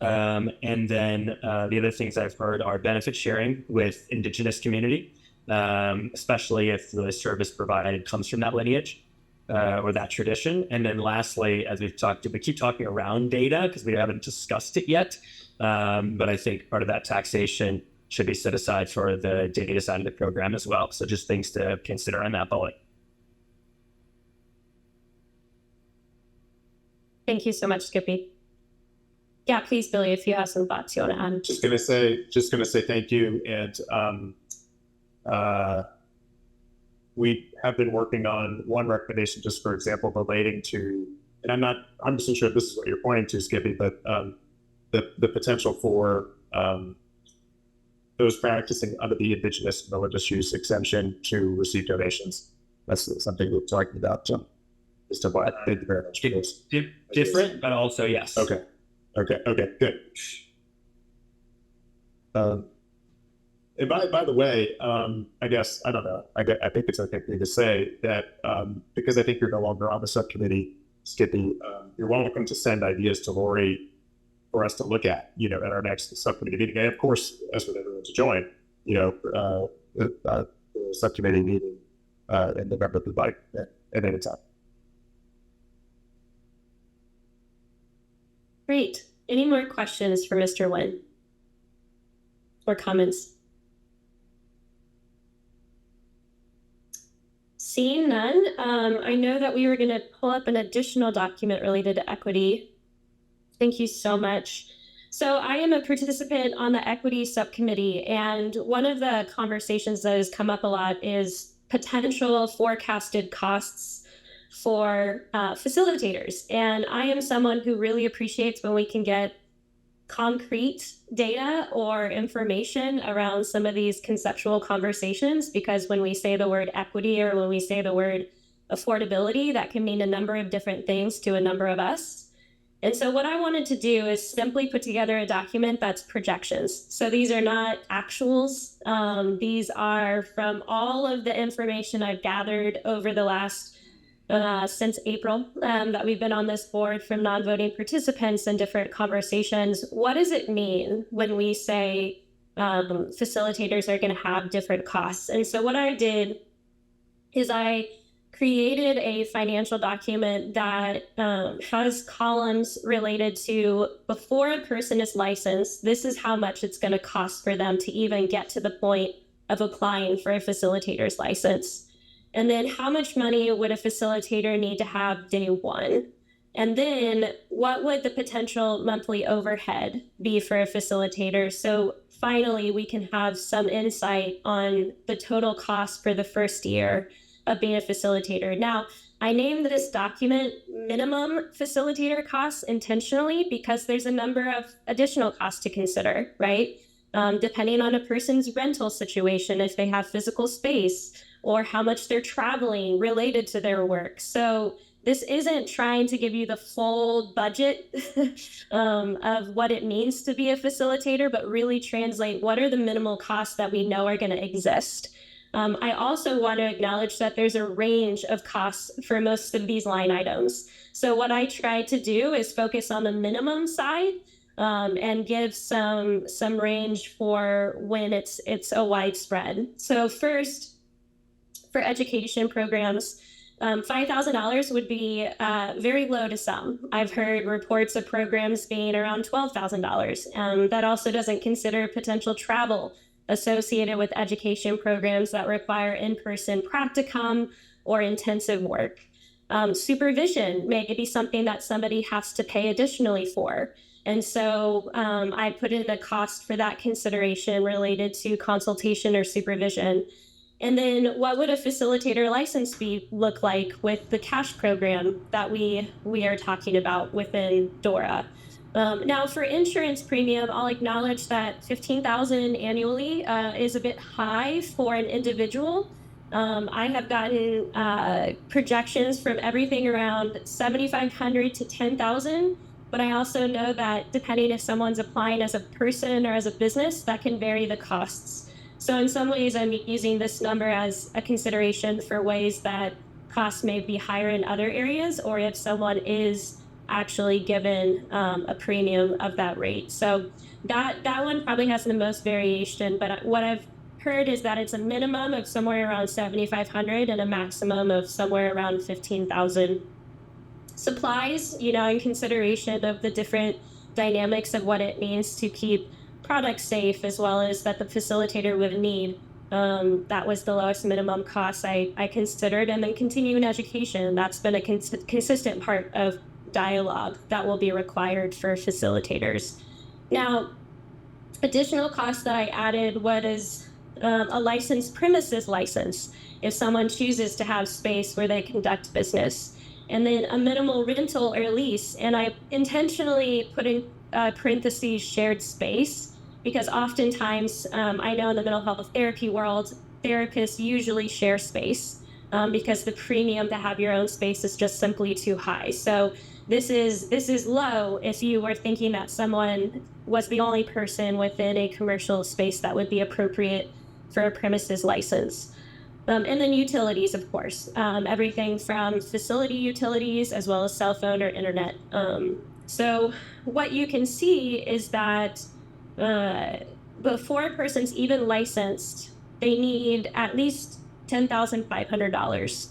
And then the other things I've heard are benefit sharing with Indigenous community, especially if the service provided comes from that lineage or that tradition. And then lastly, as we keep talking around data because we haven't discussed it yet. But I think part of that taxation should be set aside for the data side of the program as well. So just things to consider on that bullet. Thank you so much, Skippy. Yeah, please, Billy, if you have some thoughts you want to add. Just gonna say thank you, and we have been working on one recommendation, just for example, relating to, and I'm not 100% sure if this is what you're pointing to, Skippy, but the potential for those practicing under the Indigenous religious use exemption to receive donations. That's something we're talking about. So, just to thank you very much. Different, but also yes. Okay, good. And by the way, I guess, I don't know, I think it's okay for me to say that because I think you're no longer on the subcommittee, Skippy, you're welcome to send ideas to Lori for us to look at, at our next subcommittee meeting. And of course, as with everyone to join, the subcommittee meeting in November of the bike at any time. Great. Any more questions for Mr. Nguyen? Or comments? Seeing none, I know that we were going to pull up an additional document related to equity. Thank you so much. So I am a participant on the equity subcommittee, and one of the conversations that has come up a lot is potential forecasted costs for facilitators. And I am someone who really appreciates when we can get concrete data or information around some of these conceptual conversations, because when we say the word equity or when we say the word affordability, that can mean a number of different things to a number of us. And so what I wanted to do is simply put together a document that's projections. So these are not actuals. These are from all of the information I've gathered over the last since April that we've been on this board, from non-voting participants and different conversations. What does it mean when we say facilitators are going to have different costs? And so what I did is I created a financial document that has columns related to, before a person is licensed, this is how much it's going to cost for them to even get to the point of applying for a facilitator's license. And then how much money would a facilitator need to have day one? And then what would the potential monthly overhead be for a facilitator? So finally, we can have some insight on the total cost for the first year of being a facilitator. Now, I named this document minimum facilitator costs intentionally because there's a number of additional costs to consider, right? Depending on a person's rental situation, if they have physical space, or how much they're traveling related to their work. So this isn't trying to give you the full budget of what it means to be a facilitator, but really translate what are the minimal costs that we know are going to exist. I also want to acknowledge that there's a range of costs for most of these line items. So what I try to do is focus on the minimum side and give some range for when it's a widespread. So first, for education programs, $5,000 would be very low to some. I've heard reports of programs being around $12,000. That also doesn't consider potential travel associated with education programs that require in-person practicum or intensive work. Supervision may be something that somebody has to pay additionally for. And so I put in a cost for that consideration related to consultation or supervision. And then what would a facilitator license fee look like with the cash program that we are talking about within DORA? Now, for insurance premium, I'll acknowledge that $15,000 annually is a bit high for an individual. I have gotten projections from everything around $7,500 to $10,000, but I also know that depending if someone's applying as a person or as a business, that can vary the costs. So in some ways, I'm using this number as a consideration for ways that costs may be higher in other areas, or if someone is actually given a premium of that rate. So that one probably has the most variation, but what I've heard is that it's a minimum of somewhere around $7,500 and a maximum of somewhere around $15,000. Supplies, in consideration of the different dynamics of what it means to keep products safe, as well as that the facilitator would need. That was the lowest minimum cost I considered. And then continuing education, that's been a consistent part of dialogue that will be required for facilitators. Now, additional costs that I added was a licensed premises license, if someone chooses to have space where they conduct business. And then a minimal rental or lease. And I intentionally put in parentheses shared space, because oftentimes I know in the mental health therapy world, therapists usually share space because the premium to have your own space is just simply too high. So this is low if you were thinking that someone was the only person within a commercial space that would be appropriate for a premises license. And then utilities, of course, everything from facility utilities as well as cell phone or internet. So what you can see is that before a person's even licensed, they need at least $10,500.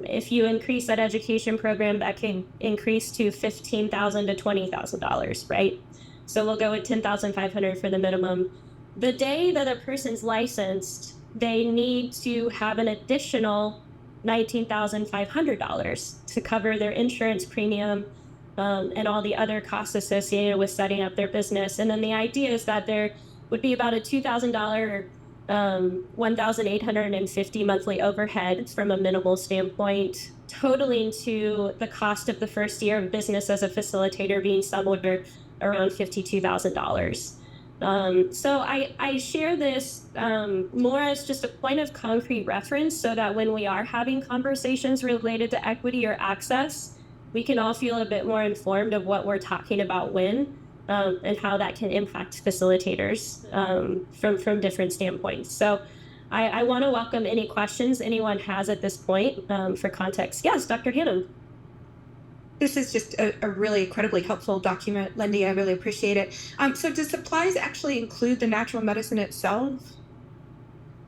If you increase that education program, that can increase to $15,000 to $20,000, right? So we'll go with $10,500 for the minimum. The day that a person's licensed, they need to have an additional $19,500 to cover their insurance premium and all the other costs associated with setting up their business. And then the idea is that there would be about a $2,000 1,850 monthly overhead from a minimal standpoint, totaling to the cost of the first year of business as a facilitator being somewhere around $52,000. So I share this more as just a point of concrete reference so that when we are having conversations related to equity or access, we can all feel a bit more informed of what we're talking about when and how that can impact facilitators from different standpoints. So I want to welcome any questions anyone has at this point for context. Yes, Dr. Hannum. This is just a really incredibly helpful document, Lindy. I really appreciate it. So do supplies actually include the natural medicine itself?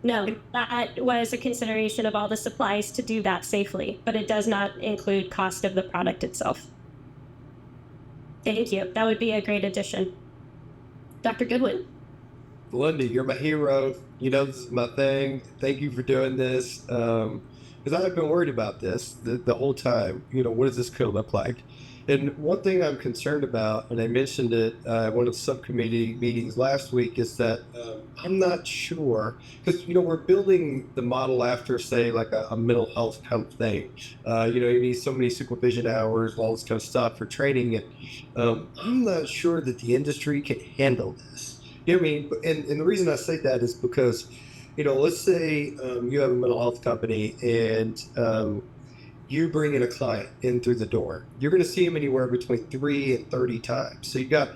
No, that was a consideration of all the supplies to do that safely, but it does not include cost of the product itself. Thank you. That would be a great addition. Dr. Goodwin. Lindy, you're my hero. You know, this is my thing. Thank you for doing this. Because I've been worried about this the whole time. You know, what does this code look like? And one thing I'm concerned about, and I mentioned it at one of the subcommittee meetings last week, is that I'm not sure, because, you know, we're building the model after, say, like a mental health kind of thing. You know, you need so many supervision hours, all this kind of stuff for training. And I'm not sure that the industry can handle this. You know what I mean? And the reason I say that is because, you know, let's say you have a mental health company and you bring in a client in through the door. You're going to see them anywhere between 3 and 30 times. So you got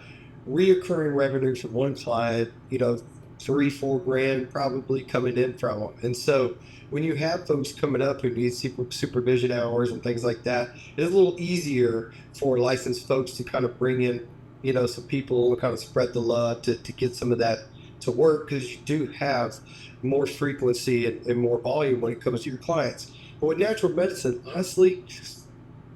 reoccurring revenues from one client, you know, 3-4 grand probably coming in from them. And so when you have folks coming up who need supervision hours and things like that, it's a little easier for licensed folks to kind of bring in, you know, some people to kind of spread the love to get some of that to work, because you do have more frequency and more volume when it comes to your clients. But with natural medicine, honestly,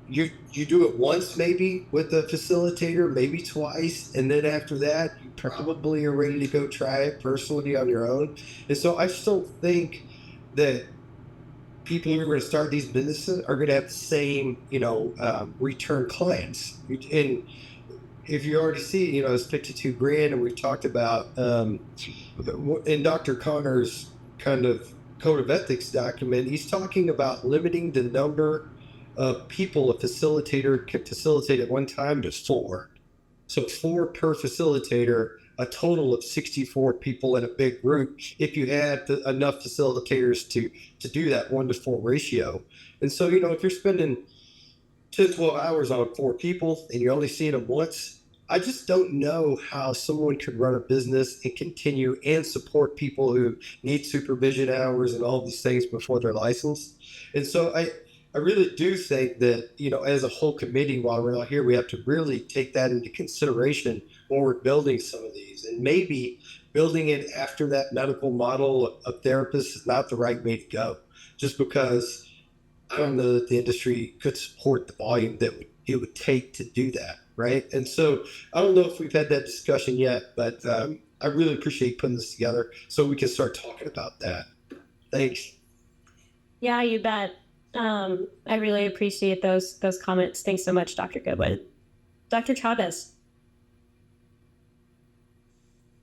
you do it once maybe with a facilitator, maybe twice, and then after that, you probably are ready to go try it personally on your own. And so I still think that people who are going to start these businesses are going to have the same, you know, return clients. And if you already see, you know, it's 52 grand, and we talked about in Dr. Connor's kind of code of ethics document, he's talking about limiting the number of people a facilitator can facilitate at one time to 4. So 4 per facilitator, a total of 64 people in a big group, if you had enough facilitators to do that 1-to-4 ratio. And so, you know, if you're spending 10-12 hours on 4 people and you're only seeing them once, I just don't know how someone could run a business and continue and support people who need supervision hours and all these things before they're licensed. And so I really do think that, you know, as a whole committee, while we're out here, we have to really take that into consideration when we're building some of these. And maybe building it after that medical model of therapists is not the right way to go, just because I don't know that the industry could support the volume that it would take to do that. Right. And so I don't know if we've had that discussion yet, but I really appreciate putting this together so we can start talking about that. Thanks. Yeah, you bet. I really appreciate those comments. Thanks so much, Dr. Goodwin. Dr. Chavez.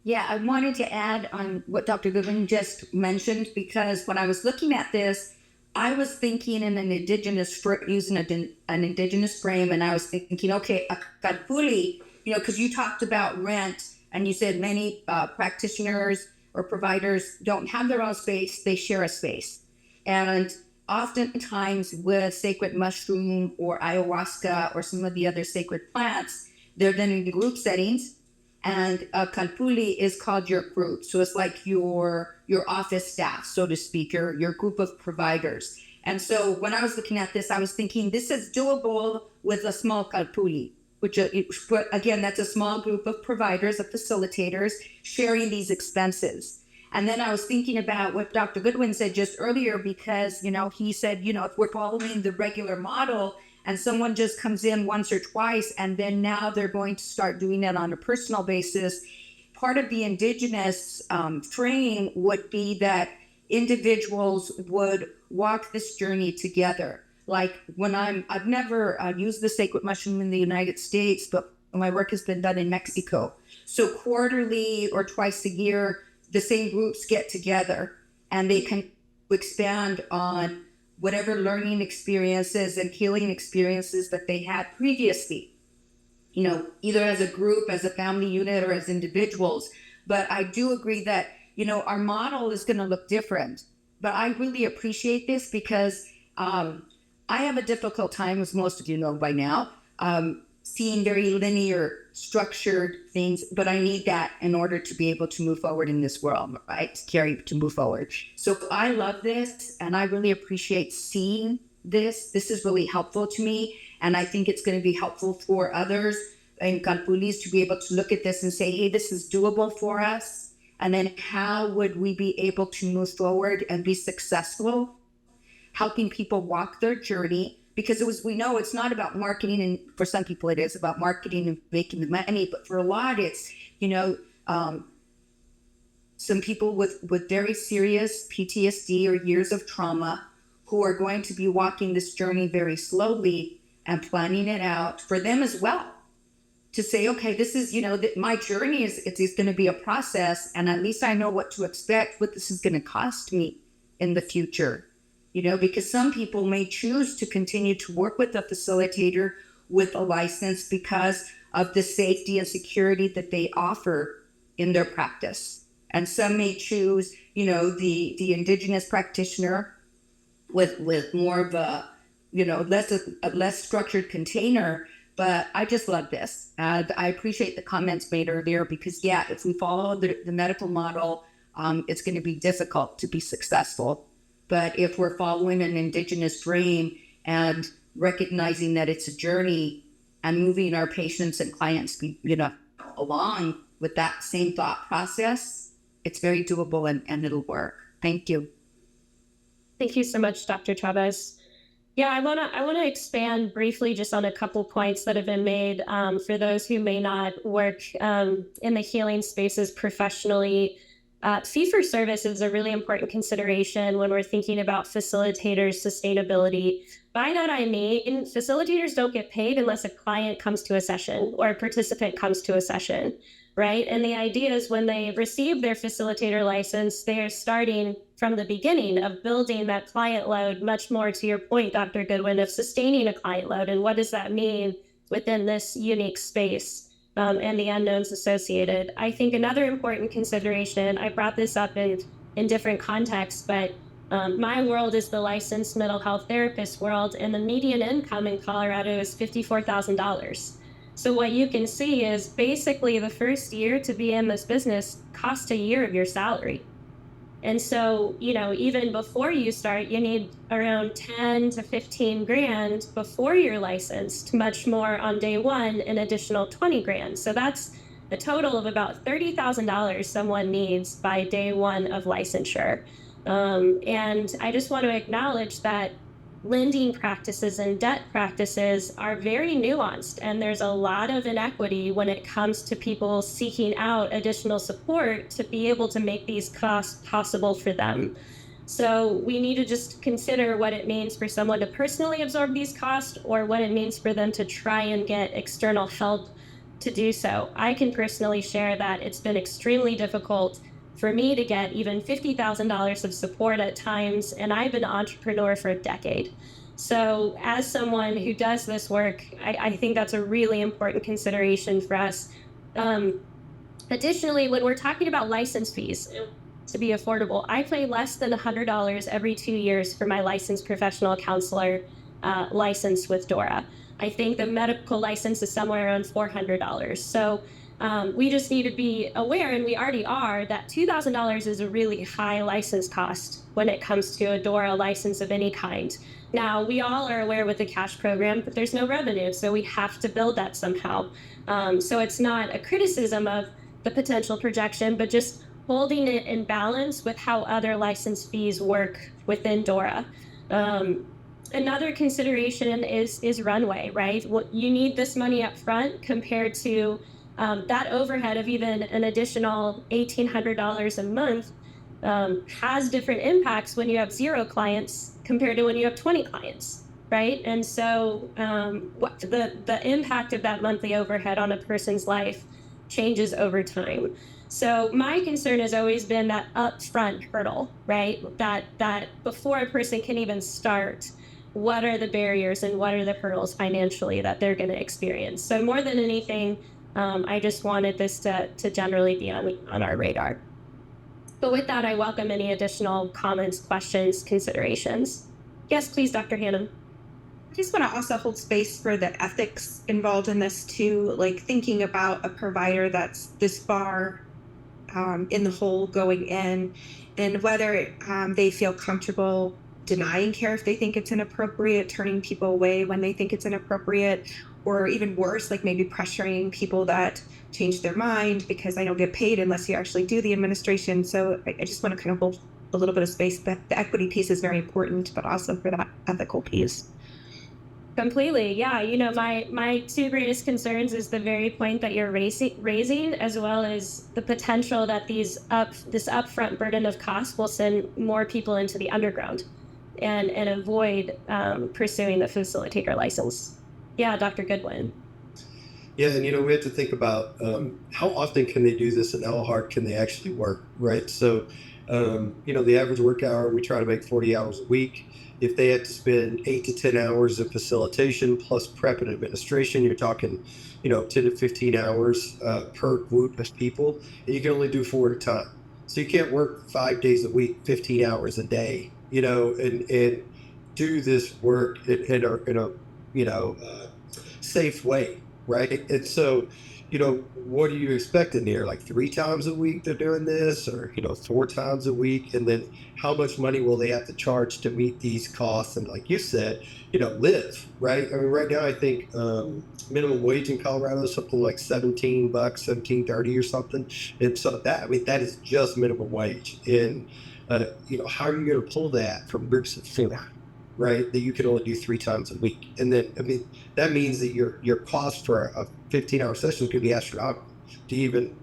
Yeah, I wanted to add on what Dr. Goodwin just mentioned, because when I was looking at this, I was thinking in an indigenous, using an indigenous frame, and I was thinking, okay, a kalpuli, you know, because you talked about rent, and you said many practitioners or providers don't have their own space, they share a space. And oftentimes with sacred mushroom or ayahuasca or some of the other sacred plants, they're done in group settings, and a kalpuli is called your group. So it's like your office staff, so to speak, your group of providers. And so when I was looking at this, I was thinking this is doable with a small kalpuli, which again, that's a small group of providers, of facilitators sharing these expenses. And then I was thinking about what Dr. Goodwin said just earlier, because, you know, he said, you know, if we're following the regular model and someone just comes in once or twice, and then now they're going to start doing it on a personal basis, part of the indigenous training would be that individuals would walk this journey together. Like when I've never used the sacred mushroom in the United States, but my work has been done in Mexico. So quarterly or twice a year, the same groups get together and they can expand on whatever learning experiences and healing experiences that they had previously, either as a group, as a family unit, or as individuals. But I do agree that, our model is going to look different. But I really appreciate this because I have a difficult time, as most of you know by now, seeing very linear, structured things, but I need that in order to be able to move forward in this world, right? To move forward. So I love this, and I really appreciate seeing this. This is really helpful to me, and I think it's going to be helpful for others in Polis to be able to look at this and say, hey, this is doable for us. And then how would we be able to move forward and be successful, helping people walk their journey? Because we know it's not about marketing, and for some people it is about marketing and making the money, but for a lot it's, some people with very serious PTSD or years of trauma who are going to be walking this journey very slowly and planning it out for them as well. To say, okay, this is, my journey it's going to be a process, and at least I know what to expect, what this is going to cost me in the future. Because some people may choose to continue to work with a facilitator with a license because of the safety and security that they offer in their practice. And some may choose, the indigenous practitioner with more of a, a less structured container. But I just love this. And I appreciate the comments made earlier because, if we follow the medical model, it's going to be difficult to be successful. But if we're following an indigenous dream and recognizing that it's a journey and moving our patients and clients, along with that same thought process, it's very doable and it'll work. Thank you. Thank you so much, Dr. Chavez. Yeah, I wanna expand briefly just on a couple points that have been made for those who may not work in the healing spaces professionally. Fee-for-service is a really important consideration when we're thinking about facilitators' sustainability. By that I mean, facilitators don't get paid unless a client comes to a session or a participant comes to a session, right? And the idea is when they receive their facilitator license, they are starting from the beginning of building that client load, much more to your point, Dr. Goodwin, of sustaining a client load. And what does that mean within this unique space? And the unknowns associated. I think another important consideration, I brought this up in different contexts, but my world is the licensed mental health therapist world, and the median income in Colorado is $54,000. So what you can see is basically the first year to be in this business costs a year of your salary. And so, even before you start, you need around 10 to 15 grand before you're licensed, much more on day one, an additional 20 grand. So that's a total of about $30,000 someone needs by day one of licensure. And I just want to acknowledge that lending practices and debt practices are very nuanced, and there's a lot of inequity when it comes to people seeking out additional support to be able to make these costs possible for them. So we need to just consider what it means for someone to personally absorb these costs or what it means for them to try and get external help to do so. I can personally share that it's been extremely difficult for me to get even $50,000 of support at times, and I've been an entrepreneur for a decade. So as someone who does this work, I think that's a really important consideration for us. Additionally, when we're talking about license fees to be affordable, I pay less than $100 every 2 years for my licensed professional counselor license with DORA. I think the medical license is somewhere around $400. So we just need to be aware, and we already are, that $2,000 is a really high license cost when it comes to a DORA license of any kind. Now, we all are aware with the cash program, but there's no revenue, so we have to build that somehow. So it's not a criticism of the potential projection, but just holding it in balance with how other license fees work within DORA. Another consideration is runway, right? You need this money up front compared to that overhead of even an additional $1,800 a month has different impacts when you have 0 clients compared to when you have 20 clients, right? And so the impact of that monthly overhead on a person's life changes over time. So my concern has always been that upfront hurdle, right? That before a person can even start, what are the barriers and what are the hurdles financially that they're going to experience? So more than anything, I just wanted this to generally be on our radar. But with that, I welcome any additional comments, questions, considerations. Yes, please, Dr. Hannum. I just want to also hold space for the ethics involved in this too, like thinking about a provider that's this far in the hole going in, and whether they feel comfortable denying care if they think it's inappropriate, turning people away when they think it's inappropriate, or even worse, like maybe pressuring people that change their mind because I don't get paid unless you actually do the administration. So I just want to kind of hold a little bit of space. But the equity piece is very important, but also for that ethical piece. Completely. Yeah. My two greatest concerns is the very point that you're raising, as well as the potential that this upfront burden of cost will send more people into the underground and avoid pursuing the facilitator license. Yeah, Dr. Goodwin. Yeah, and we have to think about how often can they do this and how hard can they actually work, right? So, the average work hour, we try to make 40 hours a week. If they had to spend 8 to 10 hours of facilitation plus prep and administration, you're talking, 10 to 15 hours per group of people, and you can only do 4 at a time. So you can't work 5 days a week, 15 hours a day, and do this work in a safe way, right? And so, what are you expecting here? Like 3 times a week they're doing this, or 4 times a week, and then how much money will they have to charge to meet these costs? And like you said, live, right? I mean, right now I think minimum wage in Colorado is something like $17, $17.30 or something, and so that is just minimum wage. And how are you going to pull that from groups of 4? Right, that you can only do 3 times a week, and then that means that your cost for a 15-hour session could be astronomical to even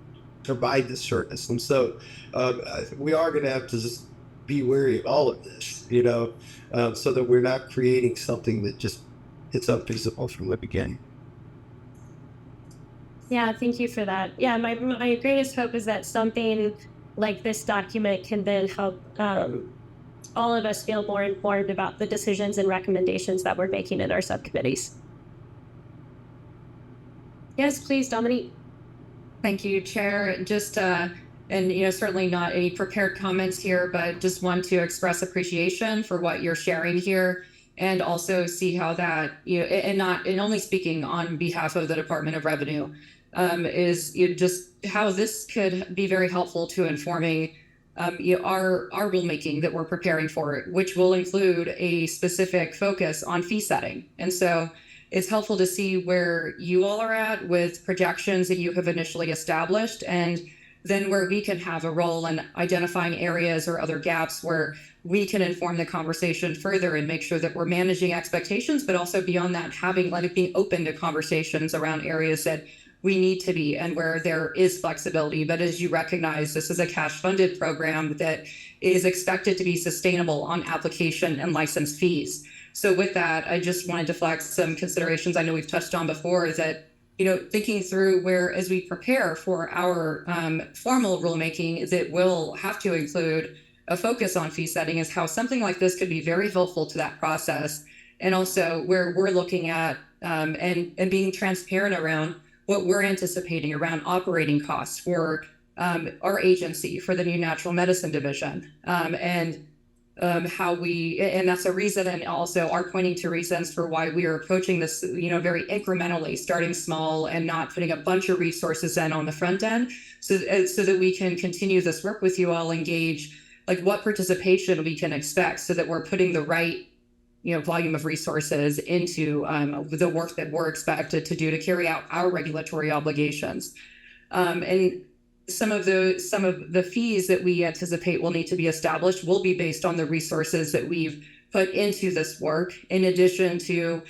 provide this service. And so we are going to have to just be wary of all of this, so that we're not creating something that just it's unfeasible from the beginning. Yeah, thank you for that. Yeah, my greatest hope is that something like this document can then help all of us feel more informed about the decisions and recommendations that we're making in our subcommittees. Yes, please, Dominique. Thank you, Chair. Just, certainly not any prepared comments here, but just want to express appreciation for what you're sharing here, and also see how that, and only speaking on behalf of the Department of Revenue, is just how this could be very helpful to informing our rulemaking that we're preparing for, which will include a specific focus on fee setting. And so it's helpful to see where you all are at with projections that you have initially established, and then where we can have a role in identifying areas or other gaps where we can inform the conversation further and make sure that we're managing expectations, but also beyond that, being open to conversations around areas that we need to be and where there is flexibility. But as you recognize, this is a cash-funded program that is expected to be sustainable on application and license fees. So with that, I just wanted to flag some considerations I know we've touched on before, that thinking through where, as we prepare for our formal rulemaking, that will have to include a focus on fee setting, is how something like this could be very helpful to that process. And also where we're looking at and being transparent around what we're anticipating around operating costs for our agency, for the new natural medicine division, and that's a reason, and also are pointing to reasons for why we are approaching this, very incrementally, starting small and not putting a bunch of resources in on the front end, so that we can continue this work with you all, engage like what participation we can expect, so that we're putting the right volume of resources into the work that we're expected to do to carry out our regulatory obligations. And some of the fees that we anticipate will need to be established will be based on the resources that we've put into this work, in addition to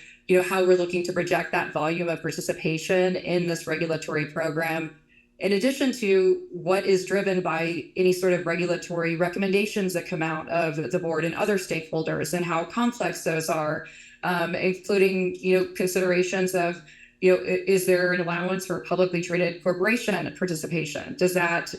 how we're looking to project that volume of participation in this regulatory program, in addition to what is driven by any sort of regulatory recommendations that come out of the board and other stakeholders, and how complex those are, including considerations of Is there an allowance for publicly traded corporation participation? Does that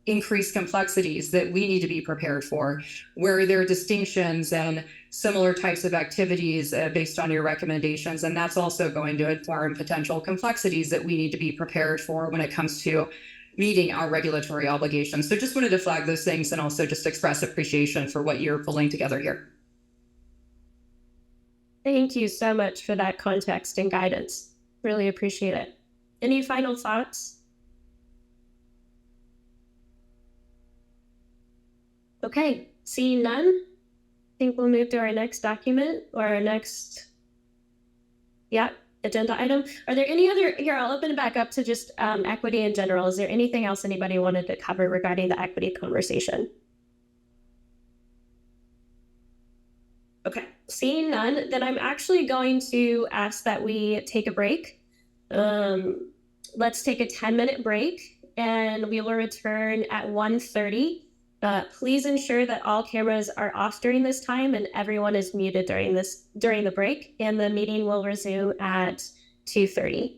increase complexities that we need to be prepared for? Where are there distinctions and similar types of activities based on your recommendations? And that's also going to inform potential complexities that we need to be prepared for when it comes to meeting our regulatory obligations. So just wanted to flag those things and also just express appreciation for what you're pulling together here. Thank you so much for that context and guidance. Really appreciate it. Any final thoughts? Okay, seeing none, I think we'll move to our next document or our next, agenda item. Are there any other, here, I'll open it back up to just equity in general. Is there anything else anybody wanted to cover regarding the equity conversation? Okay, seeing none, then I'm actually going to ask that we take a break. Let's take a 10-minute break and we will return at 1:30. Please ensure that all cameras are off during this time and everyone is muted during the break, and the meeting will resume at 2:30.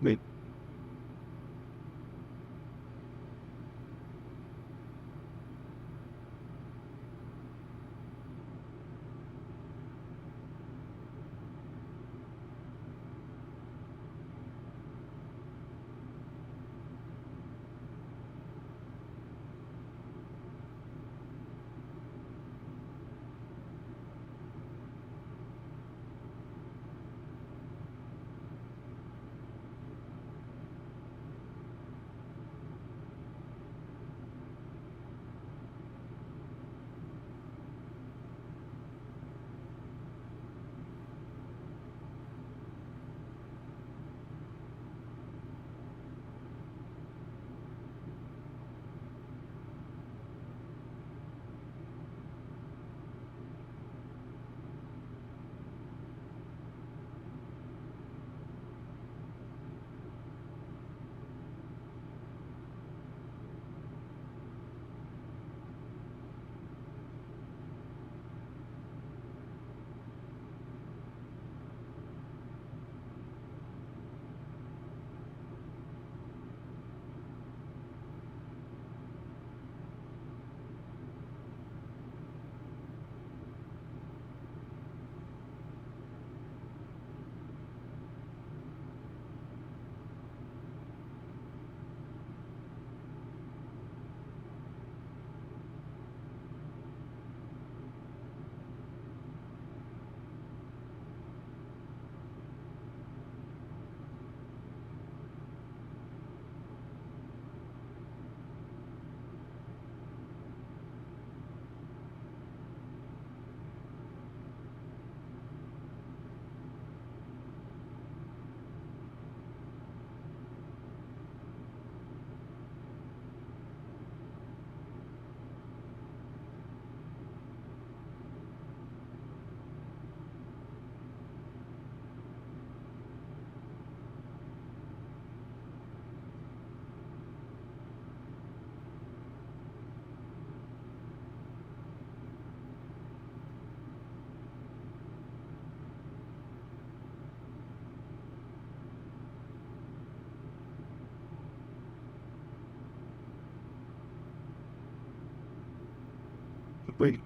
Wait. wait.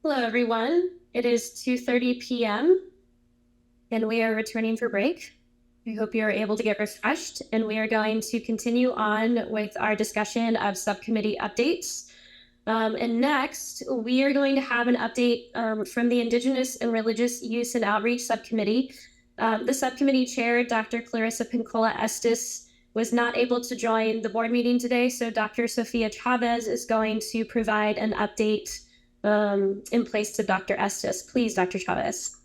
Hello, everyone. It is 2:30 p.m. and we are returning for break. I hope you're able to get refreshed, and we are going to continue on with our discussion of subcommittee updates. And next, we are going to have an update from the Indigenous and Religious Use and Outreach Subcommittee. The subcommittee chair, Dr. Clarissa Pincola Estes, was not able to join the board meeting today, so Dr. Sofia Chavez is going to provide an update in place to Dr. Estes. Please, Dr. Chavez.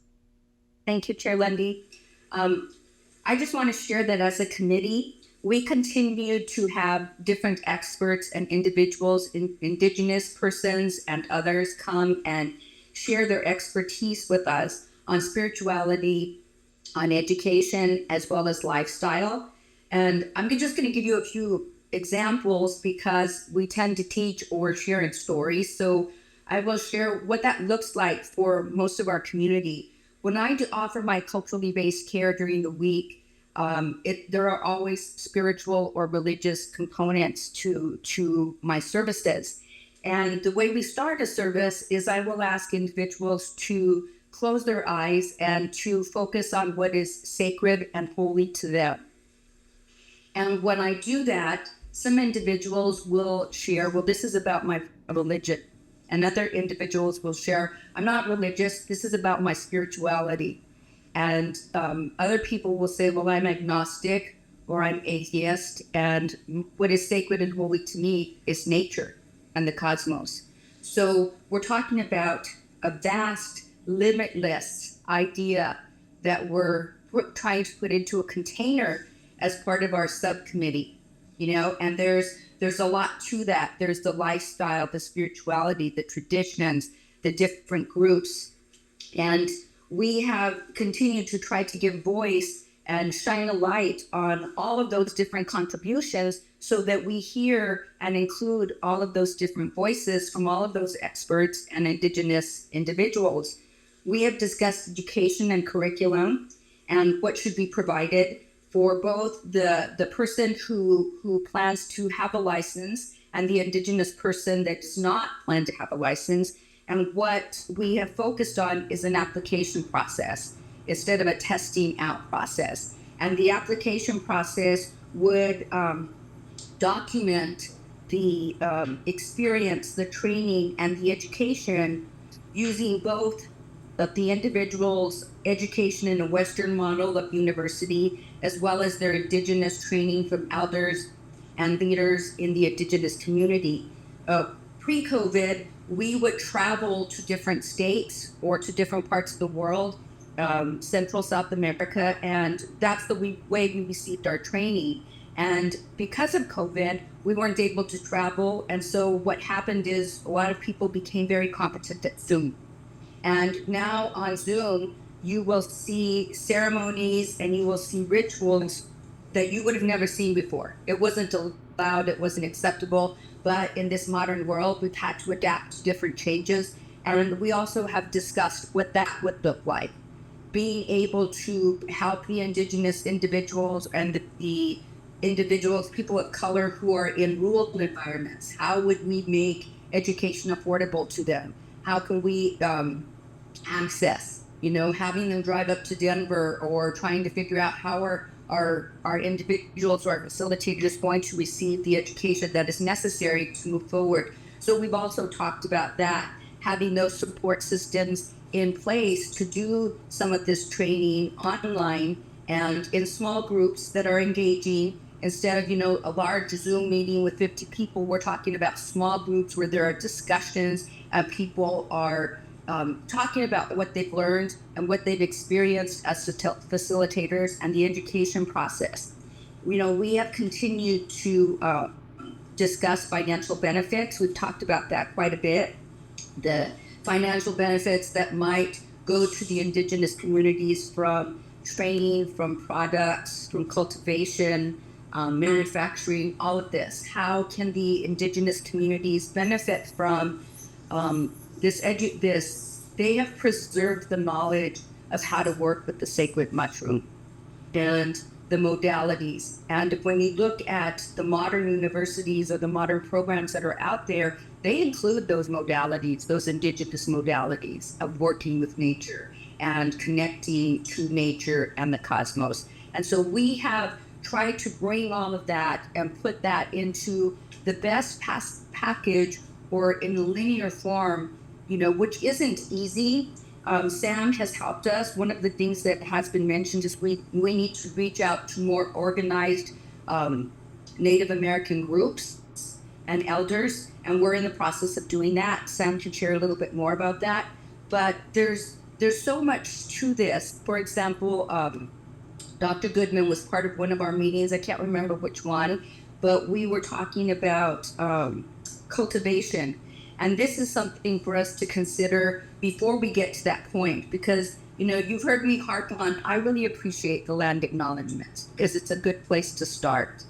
Thank you, Chair Lundy. I just want to share that as a committee, we continue to have different experts and individuals, Indigenous persons and others, come and share their expertise with us on spirituality, on education, as well as lifestyle. And I'm just going to give you a few examples because we tend to teach or share in stories. So I will share what that looks like for most of our community. When I do offer my culturally based care during the week, there are always spiritual or religious components to my services. And the way we start a service is I will ask individuals to close their eyes and to focus on what is sacred and holy to them. And when I do that, some individuals will share, well, this is about my religion. And other individuals will share, I'm not religious, this is about my spirituality. And other people will say, well, I'm agnostic or I'm atheist, and what is sacred and holy to me is nature and the cosmos. So we're talking about a vast, limitless idea that we're trying to put into a container as part of our subcommittee, and there's a lot to that. There's the lifestyle, the spirituality, the traditions, the different groups. And we have continued to try to give voice and shine a light on all of those different contributions so that we hear and include all of those different voices from all of those experts and Indigenous individuals. We have discussed education and curriculum and what should be provided for both the person who plans to have a license and the Indigenous person that does not plan to have a license. And what we have focused on is an application process instead of a testing out process. And the application process would document the experience, the training, and the education using both of the individual's education in a Western model of university, as well as their Indigenous training from elders and leaders in the Indigenous community. Pre-COVID, we would travel to different states or to different parts of the world, Central South America, and that's the way we received our training. And because of COVID, we weren't able to travel, and so what happened is a lot of people became very competent at Zoom. And now on Zoom, you will see ceremonies and you will see rituals that you would have never seen before. It wasn't allowed, it wasn't acceptable, but in this modern world, we've had to adapt to different changes. And we also have discussed what that would look like. Being able to help the Indigenous individuals and the individuals, people of color who are in rural environments. How would we make education affordable to them? How can we access, having them drive up to Denver or trying to figure out how our individuals or our facilitators going to receive the education that is necessary to move forward. So we've also talked about that, having those support systems in place to do some of this training online and in small groups that are engaging. Instead of, a large Zoom meeting with 50 people, we're talking about small groups where there are discussions and people are talking about what they've learned and what they've experienced as facilitators and the education process. We have continued to discuss financial benefits. We've talked about that quite a bit. The financial benefits that might go to the Indigenous communities from training, from products, from cultivation, manufacturing, all of this. How can the Indigenous communities benefit from this? They have preserved the knowledge of how to work with the sacred mushroom and the modalities. And when you look at the modern universities or the modern programs that are out there, they include those modalities, those Indigenous modalities of working with nature and connecting to nature and the cosmos. And so we have tried to bring all of that and put that into the best package or in linear form, which isn't easy. Sam has helped us. One of the things that has been mentioned is we need to reach out to more organized Native American groups and elders, and we're in the process of doing that. Sam can share a little bit more about that. But there's so much to this. For example, Dr. Goodman was part of one of our meetings. I can't remember which one, but we were talking about cultivation. And this is something for us to consider before we get to that point, because, you've heard me harp on, I really appreciate the land acknowledgement, because it's a good place to start.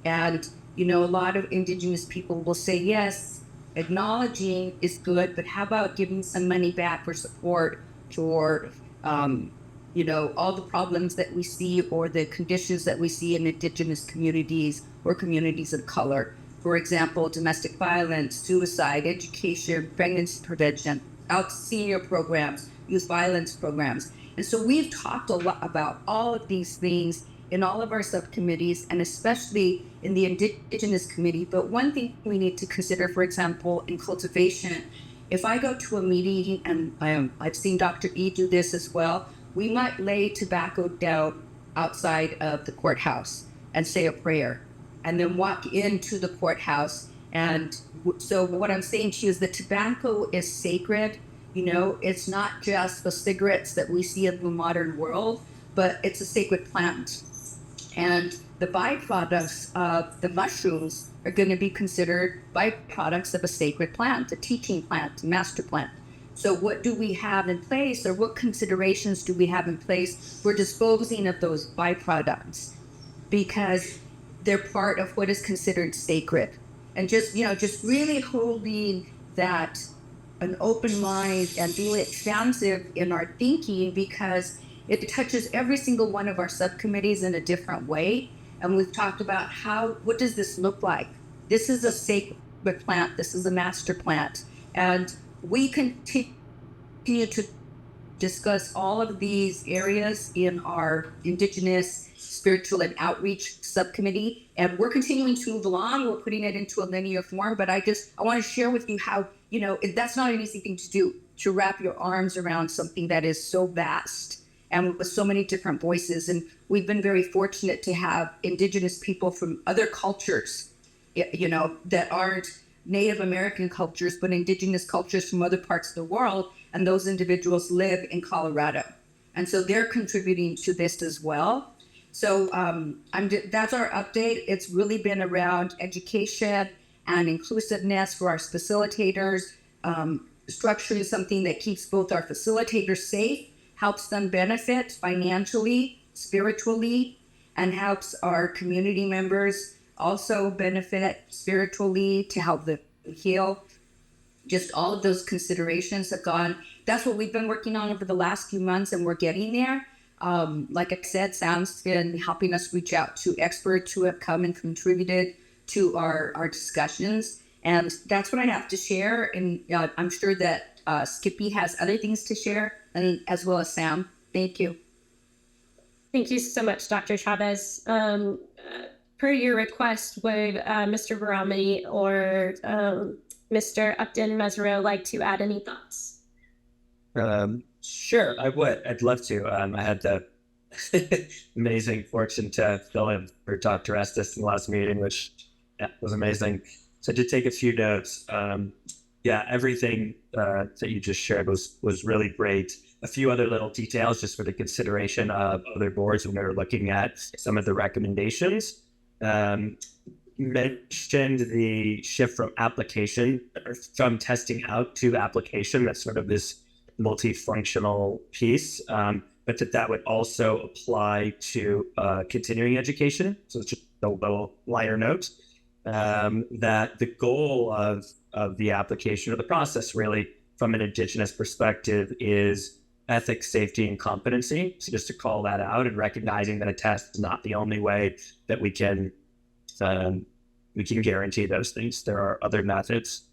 And, a lot of Indigenous people will say, yes, acknowledging is good, but how about giving some money back for support for, all the problems that we see or the conditions that we see in Indigenous communities or communities of color. For example, domestic violence, suicide, education, pregnancy prevention, senior programs, youth violence programs. And so we've talked a lot about all of these things in all of our subcommittees, and especially in the Indigenous committee. But one thing we need to consider, for example, in cultivation, if I go to a meeting, and I've seen Dr. E do this as well, we might lay tobacco down outside of the courthouse and say a prayer, and then walk into the courthouse. And so what I'm saying to you is that tobacco is sacred. It's not just the cigarettes that we see in the modern world, but it's a sacred plant. And the byproducts of the mushrooms are going to be considered byproducts of a sacred plant, a teaching plant, a master plant. So what do we have in place, or what considerations do we have in place for disposing of those byproducts? Because they're part of what is considered sacred. And just really holding that an open mind and being expansive in our thinking, because it touches every single one of our subcommittees in a different way. And we've talked about what does this look like? This is a sacred plant. This is a master plant. And we continue to discuss all of these areas in our Indigenous, Spiritual, and Outreach subcommittee. And we're continuing to move along. We're putting it into a linear form. But I want to share with you how, that's not an easy thing to do, to wrap your arms around something that is so vast and with so many different voices. And we've been very fortunate to have Indigenous people from other cultures, that aren't Native American cultures, but Indigenous cultures from other parts of the world. And those individuals live in Colorado. And so they're contributing to this as well. So that's our update. It's really been around education and inclusiveness for our facilitators, structuring something that keeps both our facilitators safe, helps them benefit financially, spiritually, and helps our community members also benefit spiritually to help them heal. Just all of those considerations have gone. That's what we've been working on over the last few months, and we're getting there. Like I said, Sam's been helping us reach out to experts who have come and contributed to our discussions. And that's what I have to share. And I'm sure that Skippy has other things to share, and as well as Sam. Thank you. Thank you so much, Dr. Chavez. Per your request, would Mr. Barami or Mr. Upton Mesro like to add any thoughts? Sure, I would. I'd love to. I had the amazing fortune to fill in for Dr. Estes in the last meeting, which was amazing. So I did take a few notes. Everything that you just shared was really great. A few other little details just for the consideration of other boards when they're looking at some of the recommendations. Mentioned the shift from from testing out to application. That's sort of this multifunctional piece, but that would also apply to continuing education. So it's just a little lighter note that the goal of the application or the process really from an Indigenous perspective is ethics, safety, and competency. So just to call that out and recognizing that a test is not the only way that we can guarantee those things. There are other methods.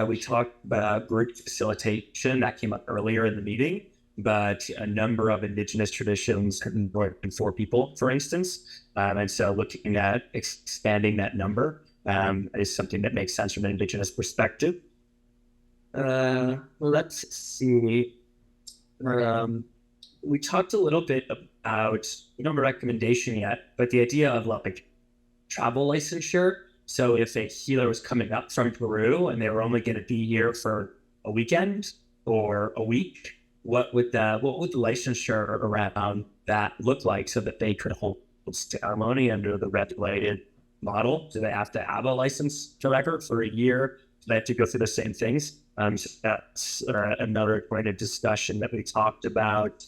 We talked about group facilitation. That came up earlier in the meeting. but a number of indigenous traditions have more than 4 people, for instance. And so looking at expanding that number is something that makes sense from an indigenous perspective. Let's see. We talked a little bit about, we don't have a recommendation yet, but the idea of like travel licensure. So if a healer was coming up from Peru and they were only going to be here for a weekend or a week, what would the licensure around that look like so that they could hold ceremony under the regulated model? Do they have to have a license to record for a year? Do they have to go through the same things? So that's another point of discussion that we talked about.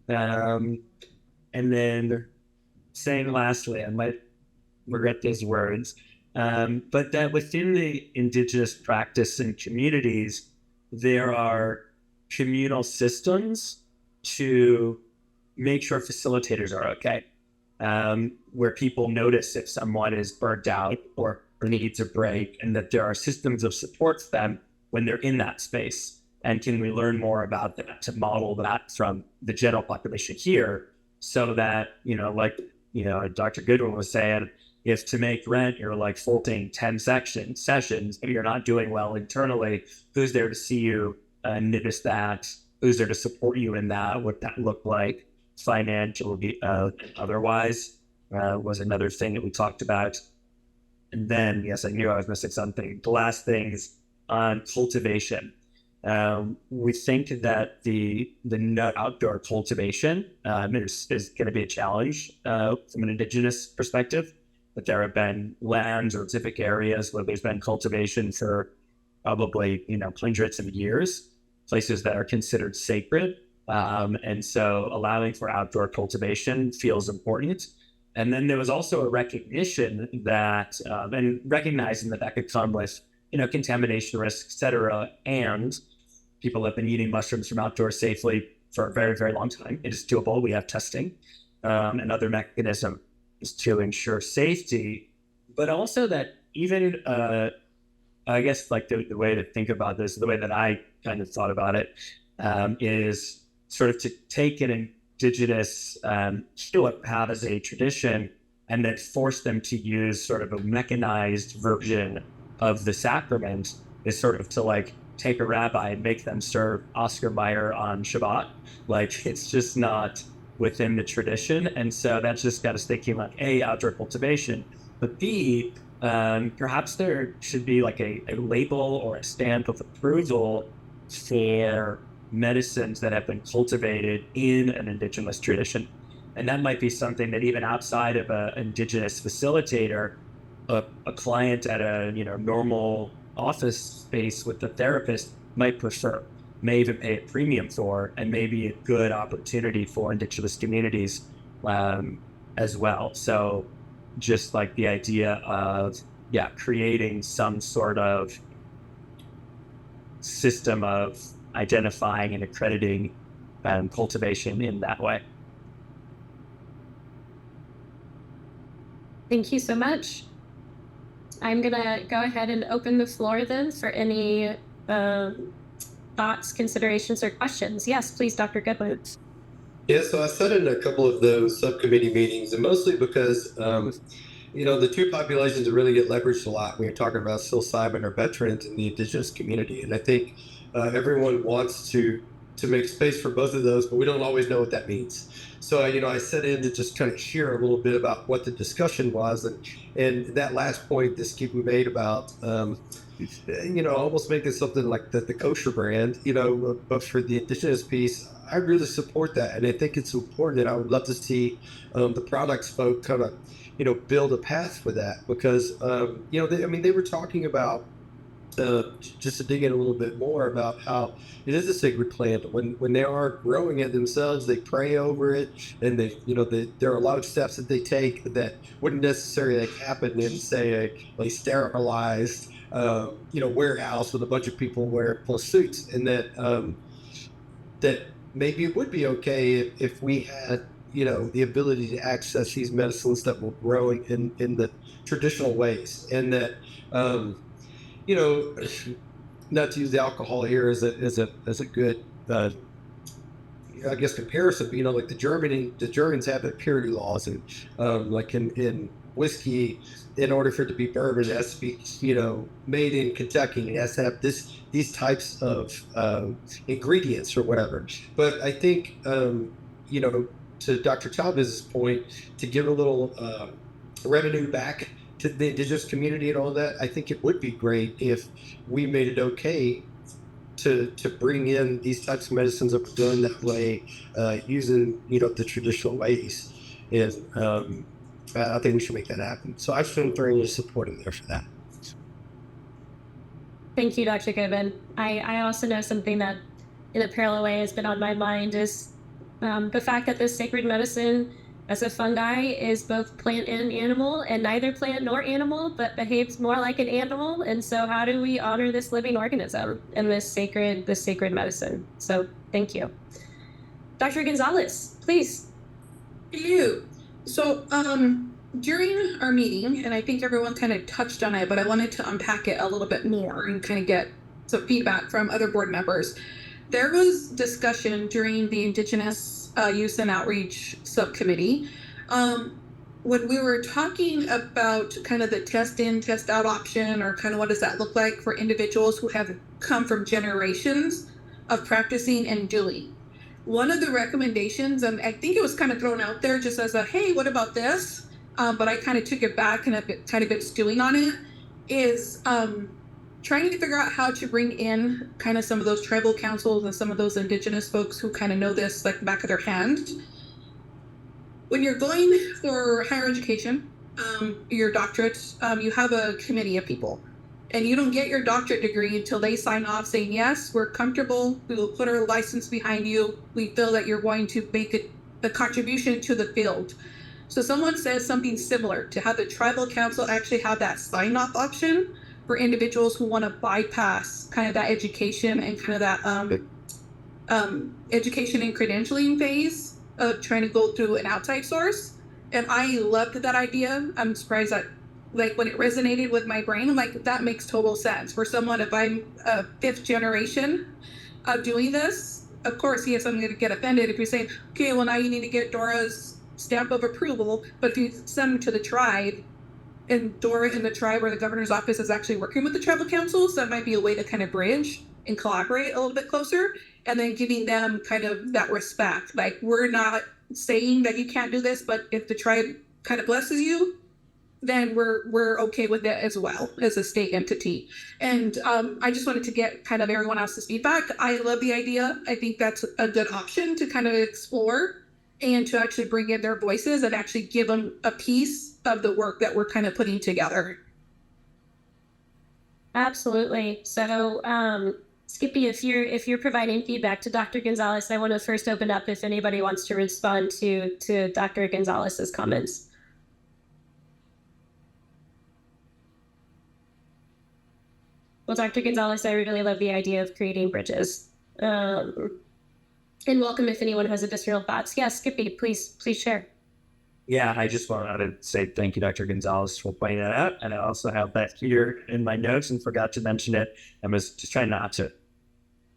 And then saying lastly, I might regret these words, but that within the indigenous practice and communities, there are communal systems to make sure facilitators are okay, where people notice if someone is burnt out or needs a break, and that there are systems of support for them when they're in that space. And can we learn more about that to model that from the general population here, so that, like, Dr. Goodwin was saying, if to make rent, you're like folding 10 sessions, and you're not doing well internally, who's there to see you notice that? Who's there to support you in that? What that look like financially, otherwise, was another thing that we talked about. And then, yes, I knew I was missing something. The last thing is on cultivation. We think that the outdoor cultivation is going to be a challenge from an indigenous perspective. But there have been lands or specific areas where there's been cultivation for probably hundreds of years, places that are considered sacred, and so allowing for outdoor cultivation feels important. And then there was also a recognition that, and recognizing that could come with contamination risks, et cetera, and people have been eating mushrooms from outdoors safely for a very, very long time. It is doable. We have testing and other mechanisms to ensure safety, but also that even, I guess, like the way to think about this, the way that I kind of thought about it, is sort of to take an indigenous healer as a tradition and then force them to use sort of a mechanized version of the sacrament, is sort of to like take a rabbi and make them serve Oscar Mayer on Shabbat. Like, it's just not within the tradition. And so that's just got us thinking like, A, outdoor cultivation, but B, perhaps there should be like a label or a stamp of approval for medicines that have been cultivated in an indigenous tradition. And that might be something that even outside of an indigenous facilitator, a client at a normal office space with a therapist might prefer, may even pay a premium for, and maybe a good opportunity for indigenous communities as well. So just like the idea of creating some sort of system of identifying and accrediting cultivation in that way. Thank you so much. I'm gonna go ahead and open the floor then for any thoughts, considerations, or questions. Yes, please, Dr. Goodwin. Yeah, so I sat in a couple of those subcommittee meetings, and mostly because, the two populations that really get leveraged a lot when you're talking about psilocybin or veterans in the indigenous community. And I think everyone wants to make space for both of those, but we don't always know what that means. So, I set in to just kind of share a little bit about what the discussion was. And that last point this keep we made about, almost making something like the kosher brand, but for the indigenous piece, I really support that. And I think it's important, and I would love to see the products folk kind of, build a path for that, because, they were talking about, just to dig in a little bit more about how it is a sacred plant. When they are growing it themselves, they pray over it, and there are a lot of steps that they take that wouldn't necessarily happen in, say, a sterilized warehouse with a bunch of people wearing full suits, and that maybe it would be okay if we had the ability to access these medicines that were growing in the traditional ways, and that not to use the alcohol here as a good I guess comparison, like the Germans have the purity laws, and like in whiskey, in order for it to be bourbon, it has to be, made in Kentucky. It has to have these types of ingredients or whatever. But I think, to Dr. Chavez's point, to give a little revenue back to the indigenous community and all that, I think it would be great if we made it okay to bring in these types of medicines that are done that way, using the traditional ways. And I think we should make that happen. So I feel very much supporting there for that. Thank you, Dr. Goodman. I also know something that in a parallel way has been on my mind is the fact that this sacred medicine as a fungi is both plant and animal, and neither plant nor animal, but behaves more like an animal. And so how do we honor this living organism and this sacred medicine? So thank you. Dr. Gonzalez, please. Thank you. So during our meeting, and I think everyone kind of touched on it, but I wanted to unpack it a little bit more and kind of get some feedback from other board members. There was discussion during the Indigenous Use and Outreach Subcommittee when we were talking about kind of the test in, test out option, or kind of what does that look like for individuals who have come from generations of practicing and doing. One of the recommendations, and I think it was kind of thrown out there just as a, hey, what about this? But I kind of took it back and I've kind of been stewing on it, is trying to figure out how to bring in kind of some of those tribal councils and some of those indigenous folks who kind of know this like the back of their hand. When you're going for higher education, your doctorate, you have a committee of people. And you don't get your doctorate degree until they sign off saying, yes, we're comfortable, we will put our license behind you, we feel that you're going to make a contribution to the field. So someone says something similar, to have the tribal council actually have that sign-off option for individuals who want to bypass kind of that education and kind of that education and credentialing phase of trying to go through an outside source. And I loved that idea. I'm surprised that, like, when it resonated with my brain, I'm like, that makes total sense. For someone, if I'm a fifth generation of doing this, of course, yes, I'm going to get offended if you're saying, okay, well, now you need to get Dora's stamp of approval. But if you send them to the tribe, and Dora in the tribe where the governor's office is actually working with the tribal councils, that might be a way to kind of bridge and collaborate a little bit closer, and then giving them kind of that respect. Like, we're not saying that you can't do this, but if the tribe kind of blesses you, then we're okay with it as well as a state entity. And I just wanted to get kind of everyone else's feedback. I love the idea. I think that's a good option to kind of explore and to actually bring in their voices and actually give them a piece of the work that we're kind of putting together. Absolutely. So, Skippy, if you're providing feedback to Dr. Gonzalez, I want to first open up if anybody wants to respond to Dr. Gonzalez's comments. Well, Dr. Gonzalez, I really love the idea of creating bridges. And welcome if anyone has additional thoughts. Yeah, Skippy, please share. Yeah, I just wanted to say thank you, Dr. Gonzalez, for pointing that out. And I also have that here in my notes and forgot to mention it. I was just trying not to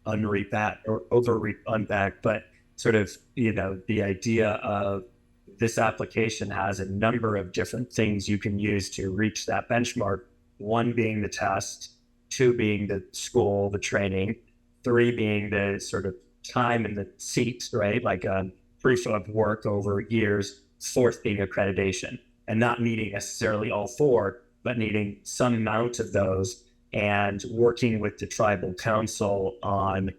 unread that or unpack, but sort of, the idea of this application has a number of different things you can use to reach that benchmark. One being the test, two being the school, the training, three being the sort of time in the seats, right? Like a proof of work over years. Fourth being accreditation, and not needing necessarily all four, but needing some amount of those, and working with the tribal council on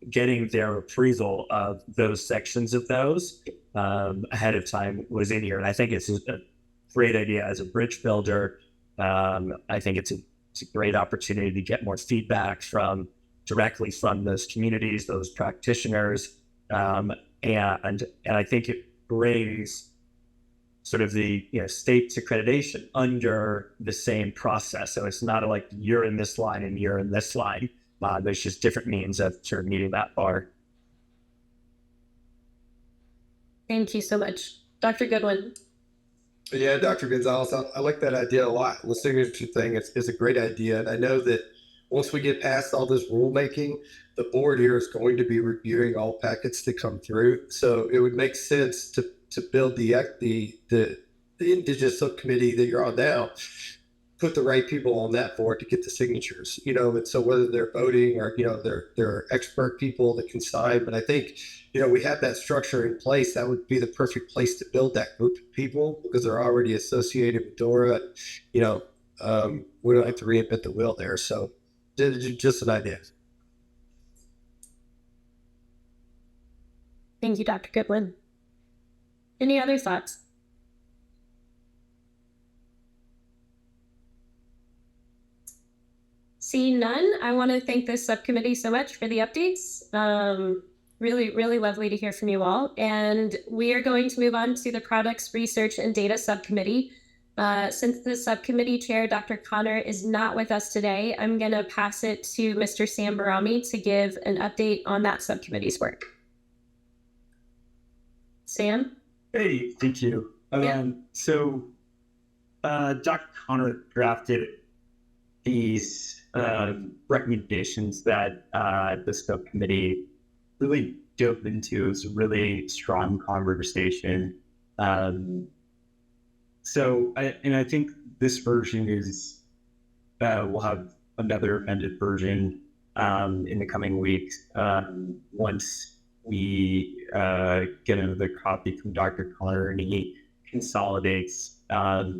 getting their approval of those sections of those ahead of time was in here. And I think it's a great idea as a bridge builder. I think it's a great opportunity to get more feedback directly from those communities, those practitioners, and I think it brings sort of the state's accreditation under the same process. So it's not like you're in this line and you're in this line. There's just different means of sort of meeting that bar. Thank you so much. Dr. Goodwin. Yeah, Dr. Gonzalez, I like that idea a lot. The signature thing is a great idea. And I know that once we get past all this rulemaking, the board here is going to be reviewing all packets that come through. So it would make sense to build the indigenous subcommittee that you're on now, put the right people on that board to get the signatures, and so whether they're voting or, they're expert people that can sign. But I think, we have that structure in place. That would be the perfect place to build that group of people because they're already associated with DORA. We don't have to reinvent the wheel there. So just an idea. Thank you, Dr. Goodwin. Any other thoughts? Seeing none, I want to thank this subcommittee so much for the updates. Really, really lovely to hear from you all. And we are going to move on to the Products Research and Data Subcommittee. Since the subcommittee chair, Dr. Connor, is not with us today, I'm going to pass it to Mr. Sam Barami to give an update on that subcommittee's work. Sam? Hey, thank you. So Dr. Connor drafted these recommendations that the subcommittee really dove into. It was a really strong conversation. I think this version is, we'll have another amended version in the coming weeks once we get another copy from Dr. Connor and he consolidates a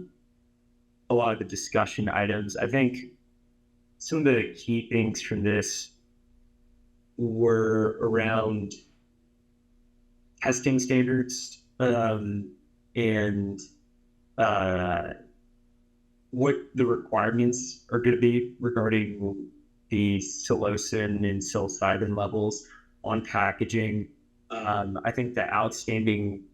lot of the discussion items. I think some of the key things from this were around testing standards and what the requirements are going to be regarding the psilocin and psilocybin levels on packaging. I think the outstanding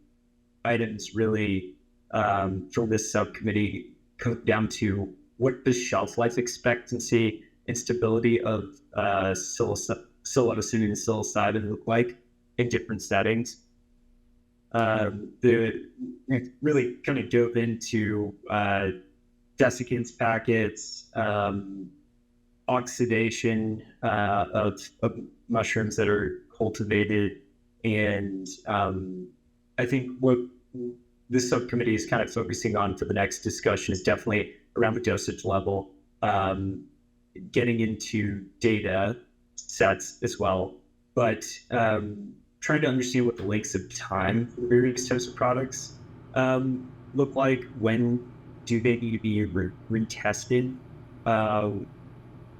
items really from this subcommittee come down to what the shelf life expectancy and stability of psilocin and psilocybin look like in different settings. It really kind of dove into desiccants packets, oxidation of mushrooms that are cultivated, and I think what this subcommittee is kind of focusing on for the next discussion is definitely around the dosage level, getting into data sets as well, but trying to understand what the lengths of time for various types of products look like. When do they need to be retested?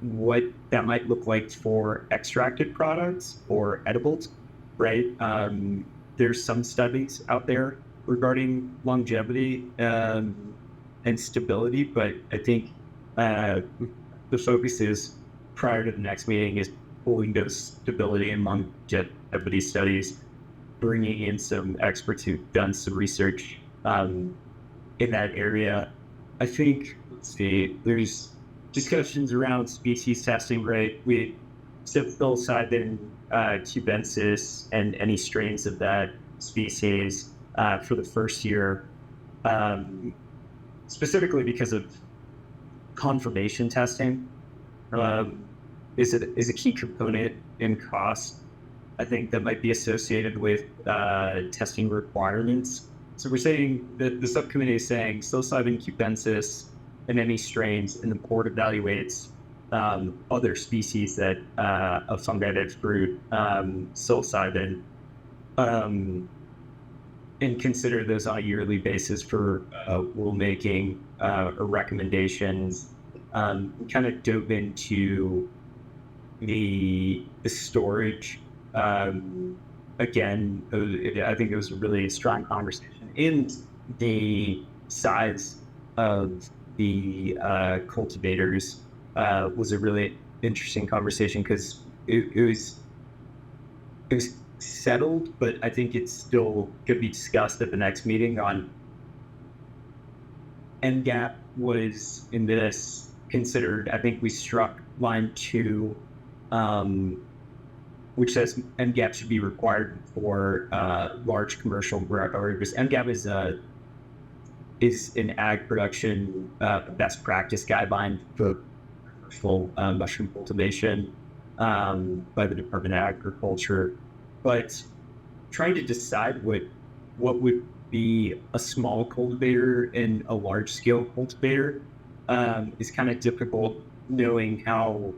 What that might look like for extracted products or edibles, right? There's some studies out there regarding longevity and stability, but I think the focus is, prior to the next meeting, is pulling those stability and longevity studies, bringing in some experts who've done some research in that area. I think, there's discussions around species testing, right? We said psilocybin cubensis and any strains of that species for the first year, specifically because of confirmation testing is a key component in cost. I think that might be associated with testing requirements. So we're saying that the subcommittee is saying psilocybin cubensis and any strains, and the board evaluates other species that of fungi that fruit psilocybin, and consider those on a yearly basis for rulemaking or recommendations. We kind of dove into the storage. Again, I think it was a really strong conversation. And the size of the cultivators was a really interesting conversation because it was settled, but I think it's still could be discussed at the next meeting. On NGAP was in this considered. I think we struck line 2, which says NGAP should be required for large commercial growers. NGAP is an ag production best practice guideline for commercial mushroom cultivation by the Department of Agriculture, but trying to decide what would be a small cultivator and a large scale cultivator is kind of difficult, knowing how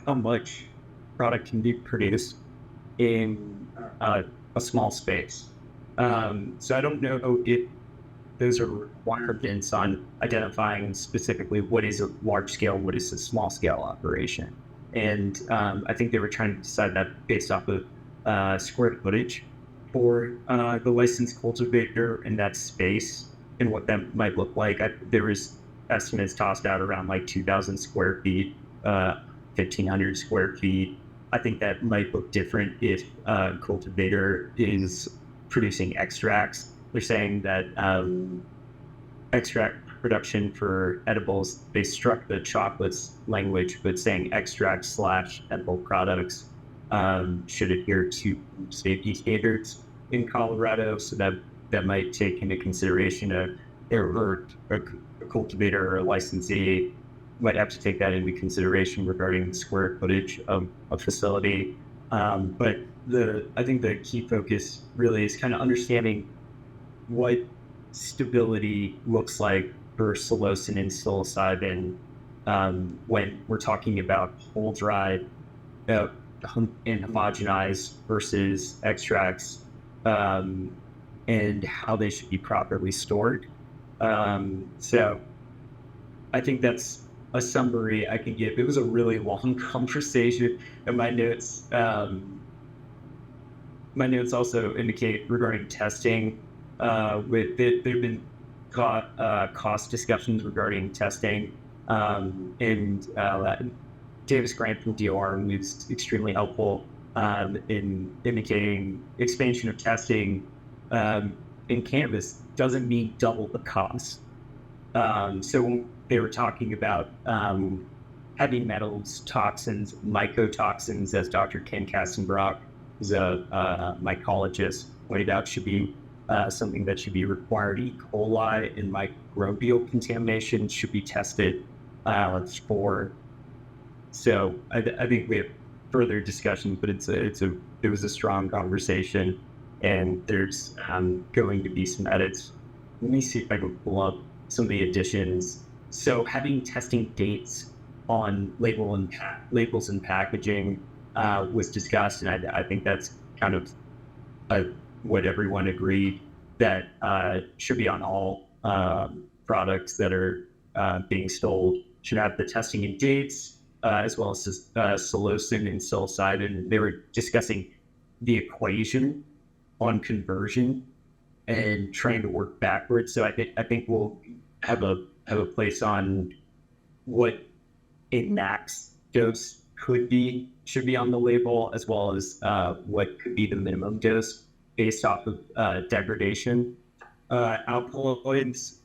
much product can be produced in a small space. So I don't know if those are requirements on identifying specifically what is a large scale, what is a small scale operation. And I think they were trying to decide that based off of square footage for the licensed cultivator in that space and what that might look like. There was estimates tossed out around like 2,000 square feet, 1,500 square feet. I think that might look different if a cultivator is producing extracts. They're saying that extract production for edibles, they struck the chocolates language, but saying extract / edible products should adhere to safety standards in Colorado. So that might take into consideration a cultivator or a licensee might have to take that into consideration regarding the square footage of a facility. But I think the key focus really is kind of understanding what stability looks like for psilocin and psilocybin when we're talking about whole dried and homogenized versus extracts, and how they should be properly stored. So I think that's a summary I can give. It was a really long conversation, and my notes also indicate regarding testing. There've been cost discussions regarding testing, and Davis Grant from DOR was extremely helpful in indicating expansion of testing in cannabis doesn't mean double the cost. So when they were talking about heavy metals, toxins, mycotoxins, as Dr. Ken Kastenbrock, who's a mycologist, pointed out, should be something that should be required. E. coli and microbial contamination should be tested for. So I think we have further discussions, but it was a strong conversation, and there's going to be some edits. Let me see if I can pull up some of the additions. So having testing dates on labels and packaging was discussed, and I think that's kind of what everyone agreed that should be on all products that are being sold. Should have the testing and dates, as well as psilocin and psilocybin. They were discussing the equation on conversion and trying to work backwards. So I think we'll have a place on what a max dose should be on the label, as well as what could be the minimum dose based off of degradation. Alkaloids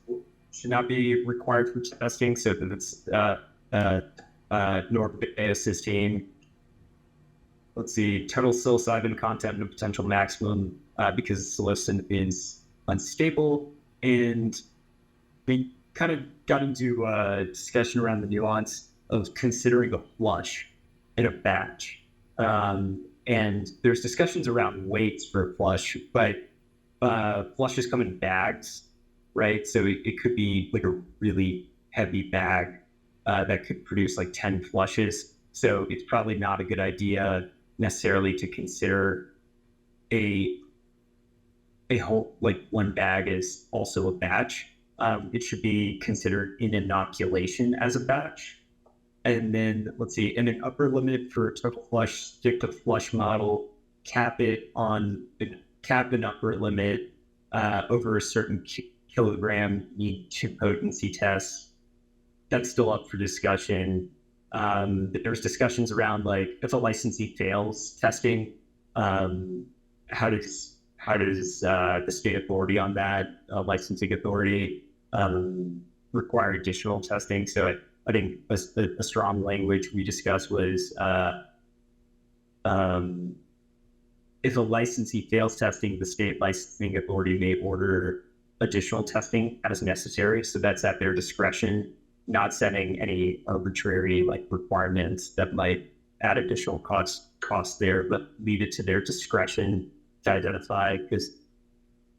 should not be required for testing, so that it's norpacetylcysteine. Let's see, total psilocybin content and potential maximum, because psilocin is unstable. And we kind of got into a discussion around the nuance of considering a flush in a batch. And there's discussions around weights for a flush, but flushes come in bags, right? So it could be like a really heavy bag that could produce like 10 flushes. So it's probably not a good idea necessarily to consider a whole, like one bag is also a batch. It should be considered an inoculation as a batch. And then let's see, and an upper limit for total flush, stick to flush model, cap an upper limit over a certain kilogram, need 2 potency tests. That's still up for discussion. There's discussions around like if a licensee fails testing, how does the state authority on that, licensing authority, require additional testing? So I think a strong language we discussed was if a licensee fails testing, the state licensing authority may order additional testing as necessary. So that's at their discretion, not setting any arbitrary like requirements that might add additional costs there, but leave it to their discretion to identify, because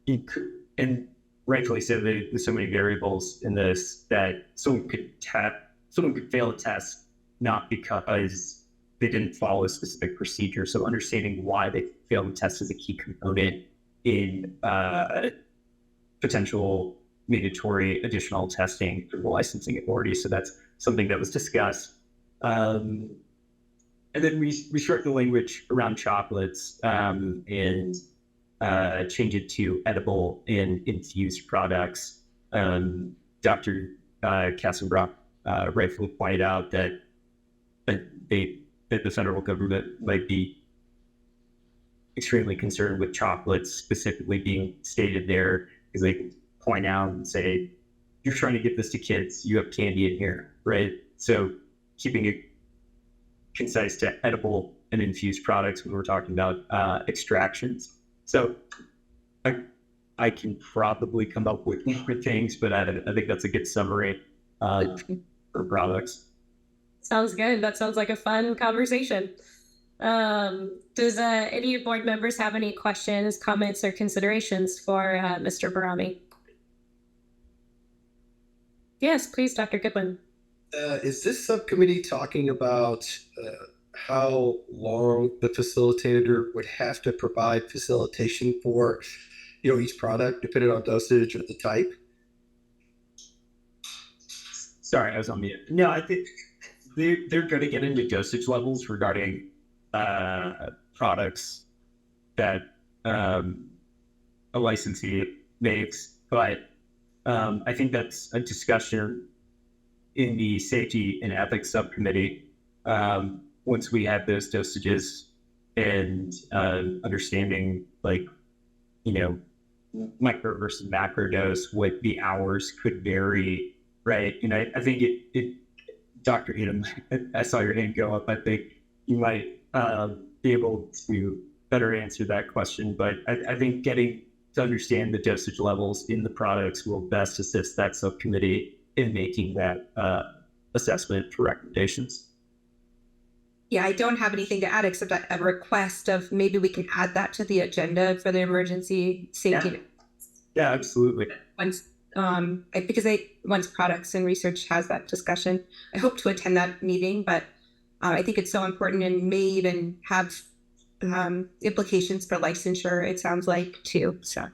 you could, and rightfully so, there's so many variables in this that someone could fail a test not because they didn't follow a specific procedure. So understanding why they failed the test is a key component in potential mandatory additional testing through the licensing authority. So that's something that was discussed. And then we shorten the language around chocolates and change it to edible and infused products. Dr. Kassenbrock rightfully pointed out that the federal government might be extremely concerned with chocolates specifically being stated there, because they can point out and say, you're trying to give this to kids, you have candy in here, right? So keeping it concise to edible and infused products when we're talking about extractions. So I can probably come up with different things, but I think that's a good summary for products. Sounds good. That sounds like a fun conversation. Does any board members have any questions, comments, or considerations for Mr. Barami? Yes, please, Dr. Goodwin. Is this subcommittee talking about how long the facilitator would have to provide facilitation for, each product, depending on dosage or the type? Sorry, I was on mute. No, I think they're going to get into dosage levels regarding products that a licensee makes, but I think that's a discussion in the safety and ethics subcommittee. Once we have those dosages and understanding, micro versus macro dose, what the hours could vary, right? I think Dr. Edom, I saw your hand go up. I think you might be able to better answer that question, but I think getting to understand the dosage levels in the products will best assist that subcommittee in making that assessment for recommendations. Yeah, I don't have anything to add except a request of maybe we can add that to the agenda for the emergency safety. Yeah, absolutely. Once products and research has that discussion, I hope to attend that meeting, but I think it's so important and may even have implications for licensure, it sounds like, too. So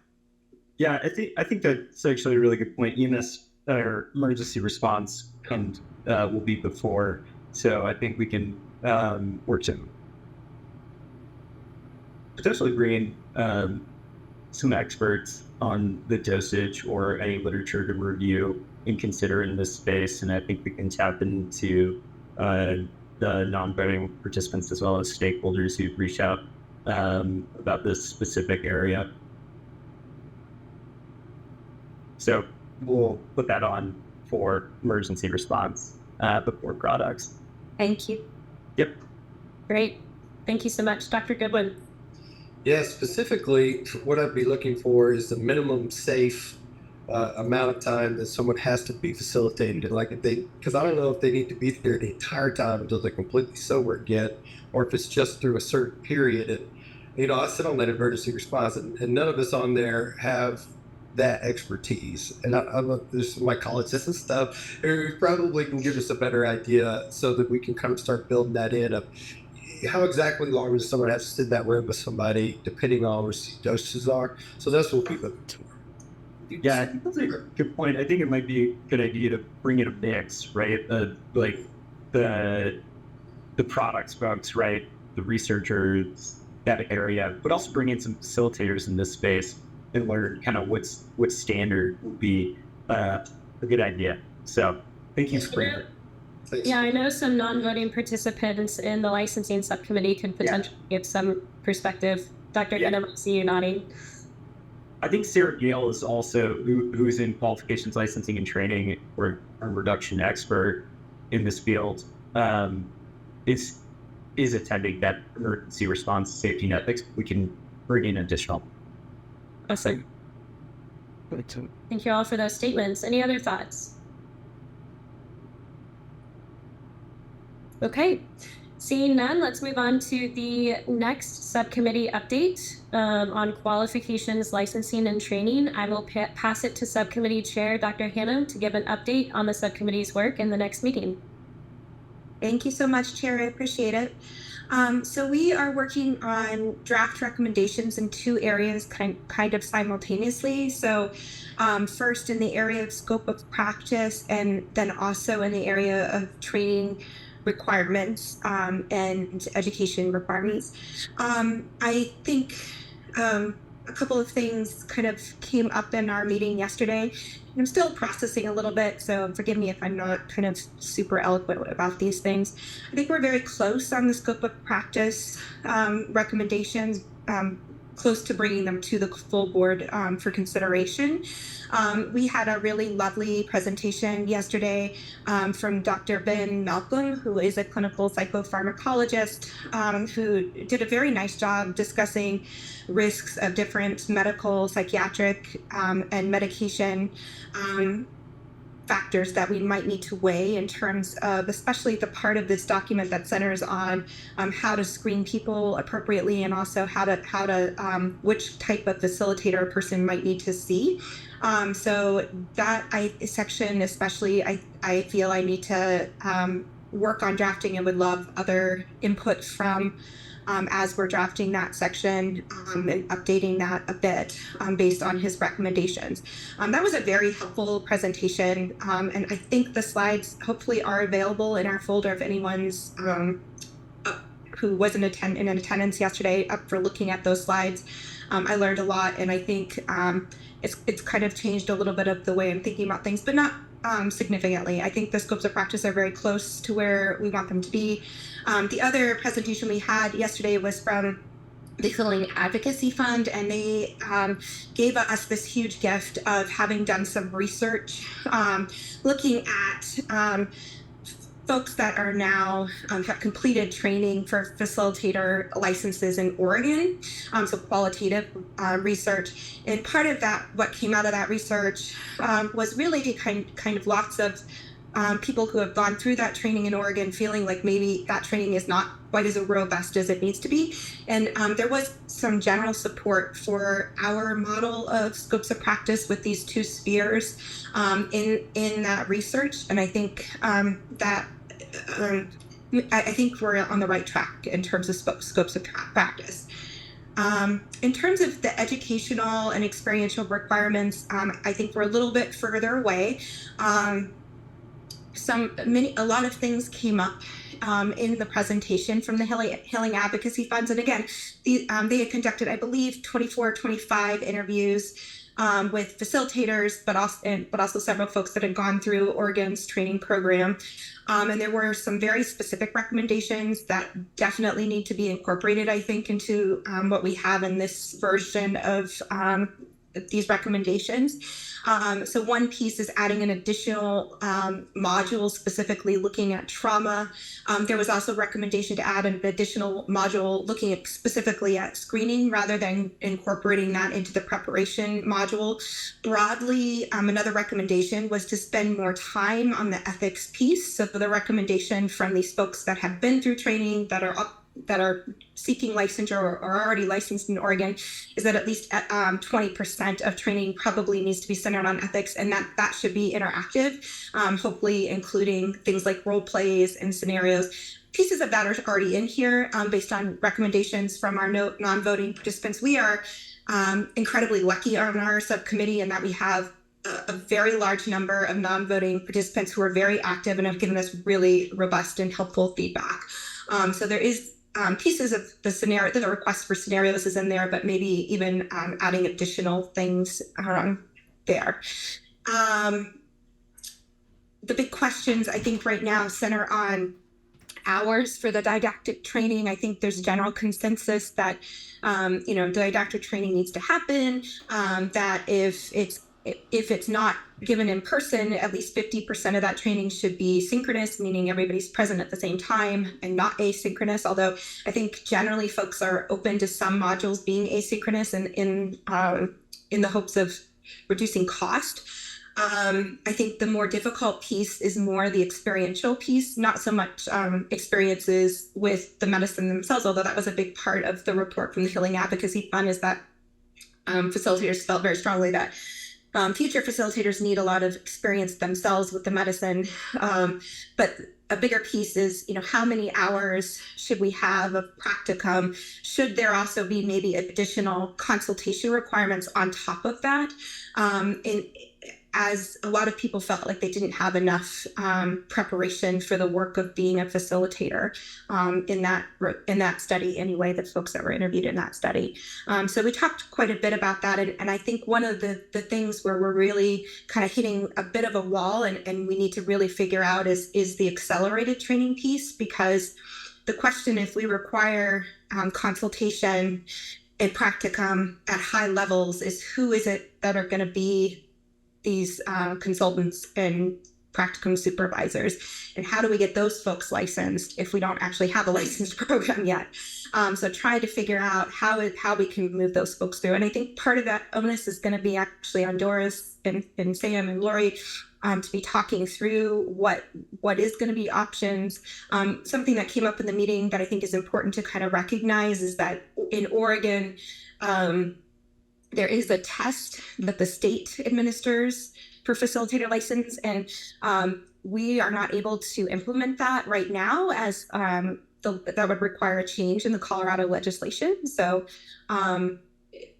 yeah, I think that's actually a really good point. EMS or emergency response will be before, so I think we can work to potentially bring in some experts on the dosage or any literature to review and consider in this space, and I think we can tap into the non-voting participants as well as stakeholders who've reached out about this specific area. So we'll put that on for emergency response before products. Thank you. Yep. Great. Thank you so much, Dr. Goodwin. Yeah, specifically, what I'd be looking for is the minimum safe amount of time that someone has to be facilitated. Because I don't know if they need to be there the entire time until they're completely sober again, or if it's just through a certain period. And, I sit on that emergency response, and none of us on there have that expertise. And I look, there's my colleges and stuff, who probably can give us a better idea so that we can kind of start building that in of how exactly long does someone have to sit in that room with somebody, depending on what the doses are. So that's what we'll be looking for. Yeah, I think that's a good point. I think it might be a good idea to bring in a mix, right? Like the products folks, right? The researchers, that area, but also bring in some facilitators in this space and learn kind of what standard would be a good idea. So thank you for bringing it. Yeah, I know some non-voting participants in the licensing subcommittee could potentially give some perspective. Dr. Denham, I see you nodding. I think Sarah Gale is also, who's in qualifications, licensing, and training, or a reduction expert in this field, is attending that emergency response, safety, and ethics. We can bring in additional. Awesome. Thank you all for those statements. Any other thoughts? Okay, seeing none, let's move on to the next subcommittee update on qualifications, licensing, and training. I will pass it to Subcommittee Chair Dr. Hannum to give an update on the subcommittee's work in the next meeting. Thank you so much, Chair. I appreciate it. So we are working on draft recommendations in two areas kind of simultaneously. So first in the area of scope of practice, and then also in the area of training requirements and education requirements. I think a couple of things kind of came up in our meeting yesterday. I'm still processing a little bit, so forgive me if I'm not kind of super eloquent about these things. I think we're very close on the scope of practice recommendations, close to bringing them to the full board for consideration. We had a really lovely presentation yesterday from Dr. Ben Malcolm, who is a clinical psychopharmacologist, who did a very nice job discussing risks of different medical, psychiatric, and medication factors that we might need to weigh in terms of, especially the part of this document that centers on how to screen people appropriately, and also how to which type of facilitator a person might need to see. So that section especially, I feel I need to work on drafting, and would love other input from as we're drafting that section and updating that a bit based on his recommendations. That was a very helpful presentation, and I think the slides hopefully are available in our folder if anyone's who was in attendance yesterday up for looking at those slides. I learned a lot, and I think it's kind of changed a little bit of the way I'm thinking about things, but not significantly. I think the scopes of practice are very close to where we want them to be. The other presentation we had yesterday was from the Healing Advocacy Fund, and they gave us this huge gift of having done some research looking at folks that are now have completed training for facilitator licenses in Oregon, so qualitative research. And part of that, what came out of that research was really to kind of lots of people who have gone through that training in Oregon feeling like maybe that training is not quite as robust as it needs to be. And there was some general support for our model of scopes of practice with these two spheres in that research. And I think that I think we're on the right track in terms of scopes of practice. In terms of the educational and experiential requirements, I think we're a little bit further away. A lot of things came up in the presentation from the Healing Advocacy Funds. And again, they had conducted, I believe, 24 or 25 interviews with facilitators, but also several folks that had gone through Oregon's training program. And there were some very specific recommendations that definitely need to be incorporated, I think, into what we have in this version of these recommendations. So one piece is adding an additional module specifically looking at trauma. There was also a recommendation to add an additional module looking at specifically at screening rather than incorporating that into the preparation module. Broadly, another recommendation was to spend more time on the ethics piece. So the recommendation from these folks that have been through training, that are seeking licensure or are already licensed in Oregon, is that at least 20% of training probably needs to be centered on ethics, and that should be interactive, hopefully including things like role plays and scenarios. Pieces of that are already in here based on recommendations from our non-voting participants. We are incredibly lucky on our subcommittee in that we have a very large number of non-voting participants who are very active and have given us really robust and helpful feedback. So there is pieces of the scenario, the request for scenarios is in there, but maybe even adding additional things there. The big questions I think right now center on hours for the didactic training. I think there's general consensus that didactic training needs to happen, that if it's not given in person, at least 50% of that training should be synchronous, meaning everybody's present at the same time and not asynchronous. Although I think generally folks are open to some modules being asynchronous and in the hopes of reducing cost. I think the more difficult piece is more the experiential piece, not so much experiences with the medicine themselves, although that was a big part of the report from the Healing Advocacy Fund, is that facilitators felt very strongly that future facilitators need a lot of experience themselves with the medicine. But a bigger piece is, how many hours should we have of practicum? Should there also be maybe additional consultation requirements on top of that? As a lot of people felt like they didn't have enough preparation for the work of being a facilitator in that study anyway, the folks that were interviewed in that study. So we talked quite a bit about that. And I think one of the things where we're really kind of hitting a bit of a wall and we need to really figure out is the accelerated training piece, because the question, if we require consultation and practicum at high levels, is who is it that are going to be these consultants and practicum supervisors, and how do we get those folks licensed if we don't actually have a licensed program yet? So trying to figure out how we can move those folks through. And I think part of that onus is going to be actually on Doris and Sam and Lori to be talking through what is going to be options. Something that came up in the meeting that I think is important to kind of recognize is that in Oregon, there is a test that the state administers for facilitator license, and we are not able to implement that right now, as that would require a change in the Colorado legislation. So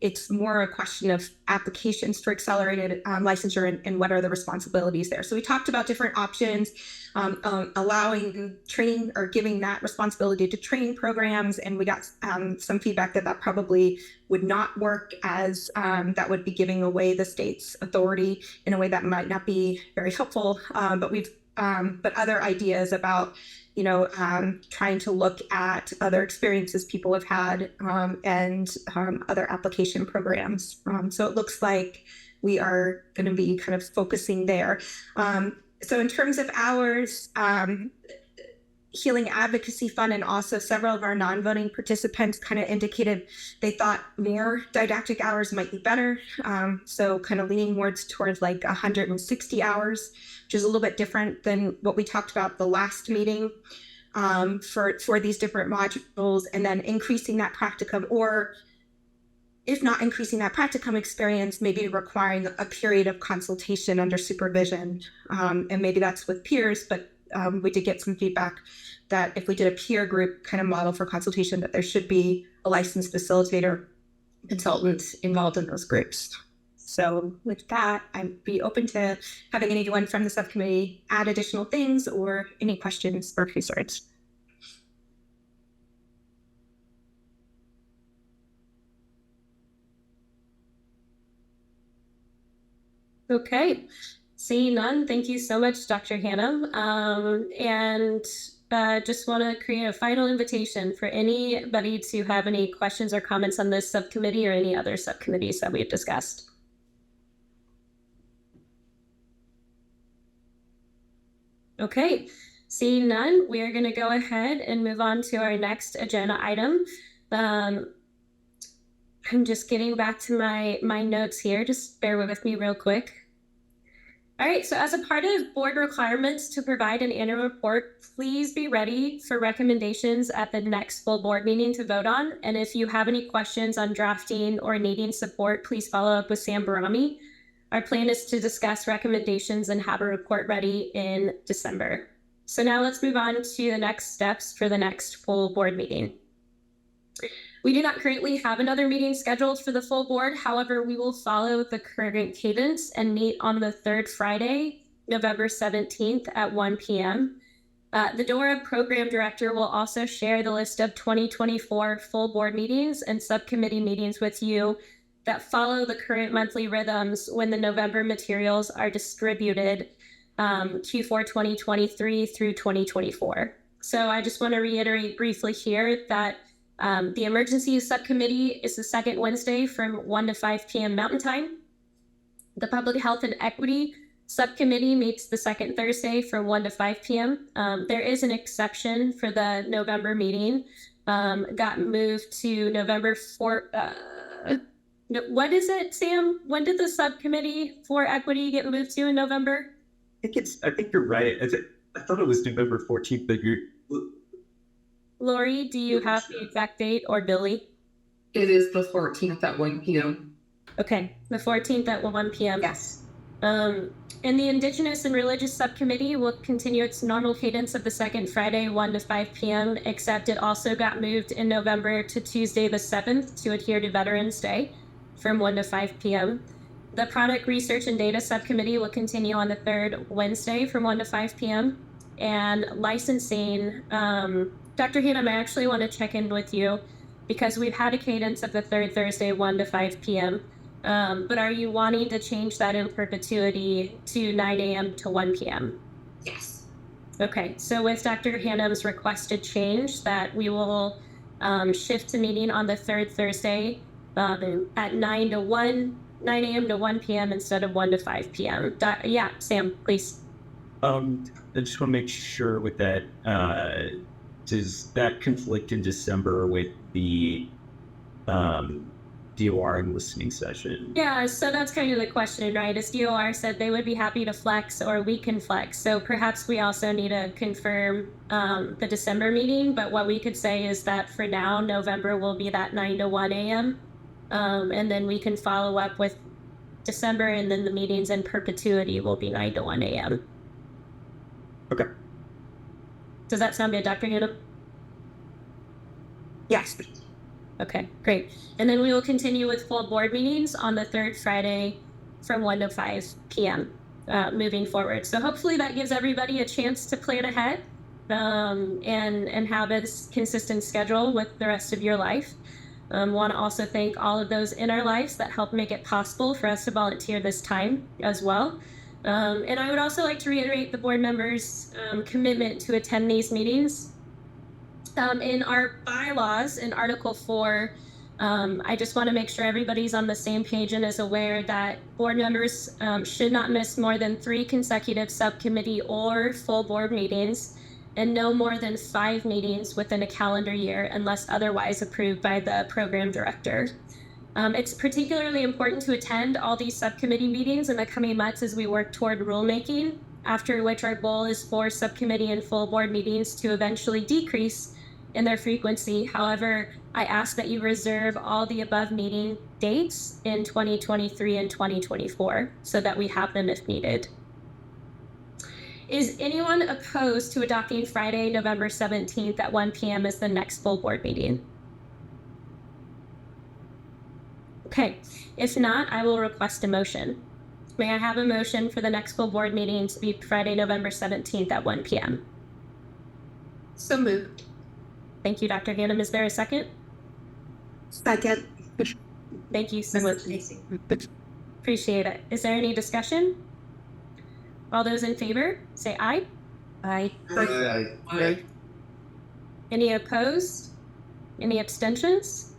it's more a question of applications for accelerated licensure and what are the responsibilities there. So we talked about different options, allowing training or giving that responsibility to training programs, and we got some feedback that probably would not work, as that would be giving away the state's authority in a way that might not be very helpful. But other ideas about trying to look at other experiences people have had and other application programs. So it looks like we are going to be kind of focusing there. So in terms of hours, Healing Advocacy Fund and also several of our non-voting participants kind of indicated they thought more didactic hours might be better. So kind of leaning more towards like 160 hours, which is a little bit different than what we talked about the last meeting for these different modules, and then increasing that practicum, or if not increasing that practicum experience, maybe requiring a period of consultation under supervision. And maybe that's with peers, but we did get some feedback that if we did a peer group kind of model for consultation, that there should be a licensed facilitator consultant involved in those groups. So with that, I'd be open to having anyone from the subcommittee add additional things or any questions or concerns. Okay, seeing none, thank you so much, Dr. Hannah. And just want to create a final invitation for anybody to have any questions or comments on this subcommittee or any other subcommittees that we've discussed. Okay, seeing none, we are going to go ahead and move on to our next agenda item. I'm just getting back to my notes here. Just bear with me real quick. All right, so as a part of board requirements to provide an annual report, please be ready for recommendations at the next full board meeting to vote on. And if you have any questions on drafting or needing support, please follow up with Sam Barami. Our plan is to discuss recommendations and have a report ready in December. So now let's move on to the next steps for the next full board meeting. We do not currently have another meeting scheduled for the full board. However, we will follow the current cadence and meet on the third Friday, November 17th at 1 p.m. The DORA program director will also share the list of 2024 full board meetings and subcommittee meetings with you that follow the current monthly rhythms when the November materials are distributed Q4 2023 through 2024. So I just want to reiterate briefly here that the emergency subcommittee is the second Wednesday from 1 to 5 p.m. Mountain Time. The public health and equity subcommittee meets the second Thursday from 1 to 5 p.m. There is an exception for the November meeting, got moved to November 4th. What is it, Sam? When did the subcommittee for equity get moved to in November? I think you're right. I thought it was November 14th, but you're. Lori, do you have the exact date, or Billy? It is the 14th at 1 p.m. Okay, the 14th at 1 p.m. Yes. And the Indigenous and Religious Subcommittee will continue its normal cadence of the second Friday, 1 to 5 p.m., except it also got moved in November to Tuesday the 7th to adhere to Veterans Day from 1 to 5 p.m. The Product Research and Data Subcommittee will continue on the third Wednesday from 1 to 5 p.m. And licensing, Dr. Hannum, I actually want to check in with you because we've had a cadence of the third Thursday, 1 to 5 p.m. But are you wanting to change that in perpetuity to 9 a.m. to 1 p.m.? Yes. Okay, so with Dr. Hannum's requested change that we will shift the meeting on the third Thursday at 9 a.m. to 1 p.m. instead of 1 to 5 p.m. Yeah, Sam, please. I just want to make sure with that, does that conflict in December with the DOR and listening session? Yeah, so that's kind of the question, right? As DOR said, they would be happy to flex, or we can flex. So perhaps we also need to confirm the December meeting, but what we could say is that for now, November will be that 9 to 1 a.m. And then we can follow up with December, and then the meetings in perpetuity will be 9 to 1 a.m. Okay. Does that sound good, Dr. Hannum? Yes. Okay, great. And then we will continue with full board meetings on the third Friday from 1 to 5 p.m. Moving forward. So hopefully that gives everybody a chance to plan ahead and have a consistent schedule with the rest of your life. Want to also thank all of those in our lives that help make it possible for us to volunteer this time as well. And I would also like to reiterate the board members' commitment to attend these meetings. In our bylaws, in Article 4, I just want to make sure everybody's on the same page and is aware that board members should not miss more than 3 consecutive subcommittee or full board meetings, and no more than 5 meetings within a calendar year unless otherwise approved by the program director. It's particularly important to attend all these subcommittee meetings in the coming months as we work toward rulemaking, after which our goal is for subcommittee and full board meetings to eventually decrease in their frequency. However, I ask that you reserve all the above meeting dates in 2023 and 2024 so that we have them if needed. Is anyone opposed to adopting Friday, November 17th at 1 p.m. as the next full board meeting? Okay, if not, I will request a motion. May I have a motion for the next full board meeting to be Friday, November 17th at 1 p.m.? So moved. Thank you, Dr. Hannum. Is there a second? Second. Thank you so much. Appreciate it. Is there any discussion? All those in favor, say aye. Aye. Aye. Any opposed? Any abstentions?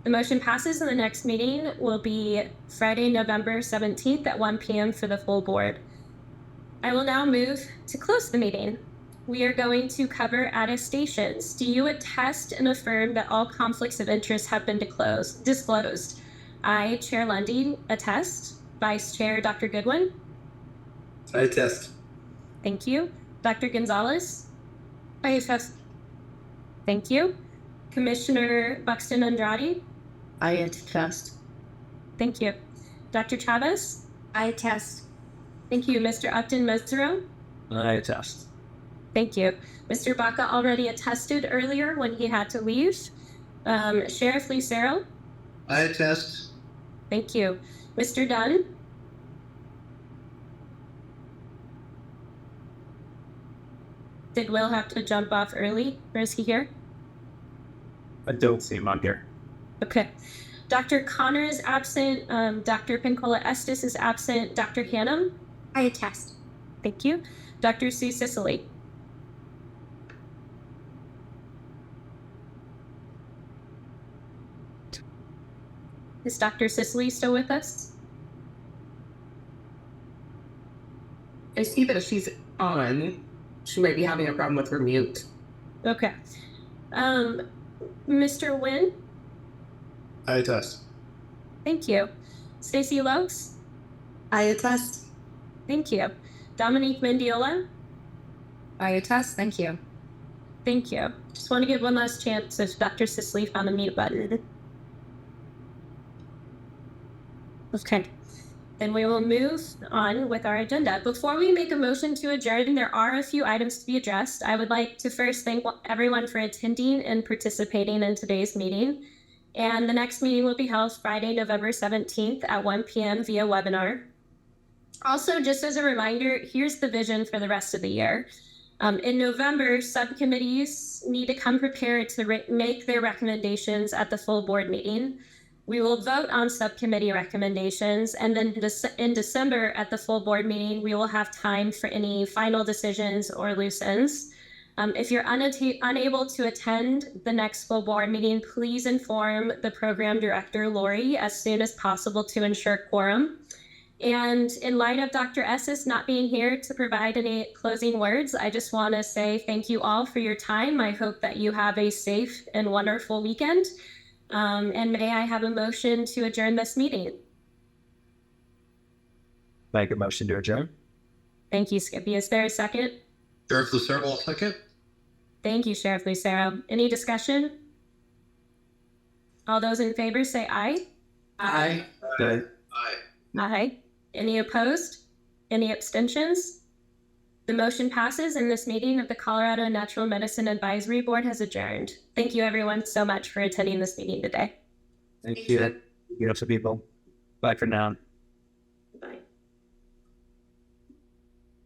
The motion passes, and the next meeting will be Friday, November 17th at 1 p.m. for the full board. I will now move to close the meeting. We are going to cover attestations. Do you attest and affirm that all conflicts of interest have been disclosed? I, Chair Lundy, attest. Vice Chair Dr. Goodwin? I attest. Thank you. Dr. Gonzalez? I attest. Thank you. Commissioner Buxton Andrade? I attest. Thank you. Dr. Chavez? I attest. Thank you. Mr. Upton Mesero? I attest. Thank you. Mr. Baca already attested earlier when he had to leave. Sheriff Lucero? I attest. Thank you. Mr. Dunn? Did Will have to jump off early, or is he here? I don't see him on here. Okay. Dr. Connor is absent. Dr. Pincola Estes is absent. Dr. Hannum? I attest. Thank you. Dr. Sue Sicily? Is Dr. Sicily still with us? I see that she's on. She might be having a problem with her mute. Okay. Mr. Wynn? I attest. Thank you. Stacy Lokes? I attest. Thank you. Dominique Mendiola? I attest. Thank you. Thank you. Just want to give one last chance if Dr. Sisley found the mute button. Okay. Then we will move on with our agenda. Before we make a motion to adjourn, there are a few items to be addressed. I would like to first thank everyone for attending and participating in today's meeting. And the next meeting will be held Friday, November 17th at 1 p.m. via webinar. Also, just as a reminder, here's the vision for the rest of the year. In November, subcommittees need to come prepared to make their recommendations at the full board meeting. We will vote on subcommittee recommendations, and then in December at the full board meeting, we will have time for any final decisions or loose ends. If you're unable to attend the next full board meeting, please inform the program director, Lori, as soon as possible to ensure quorum. And in light of Dr. Esses not being here to provide any closing words, I just want to say thank you all for your time. I hope that you have a safe and wonderful weekend. And may I have a motion to adjourn this meeting? Make a motion to adjourn. Thank you, Skippy. Is there a second? Sheriff Lucero will second. Thank you, Sheriff Lucero. Any discussion? All those in favor say aye. Aye. Aye. Aye. Any opposed? Any abstentions? The motion passes, and this meeting of the Colorado Natural Medicine Advisory Board has adjourned. Thank you, everyone, so much for attending this meeting today. Thank you. You know some people. Bye for now.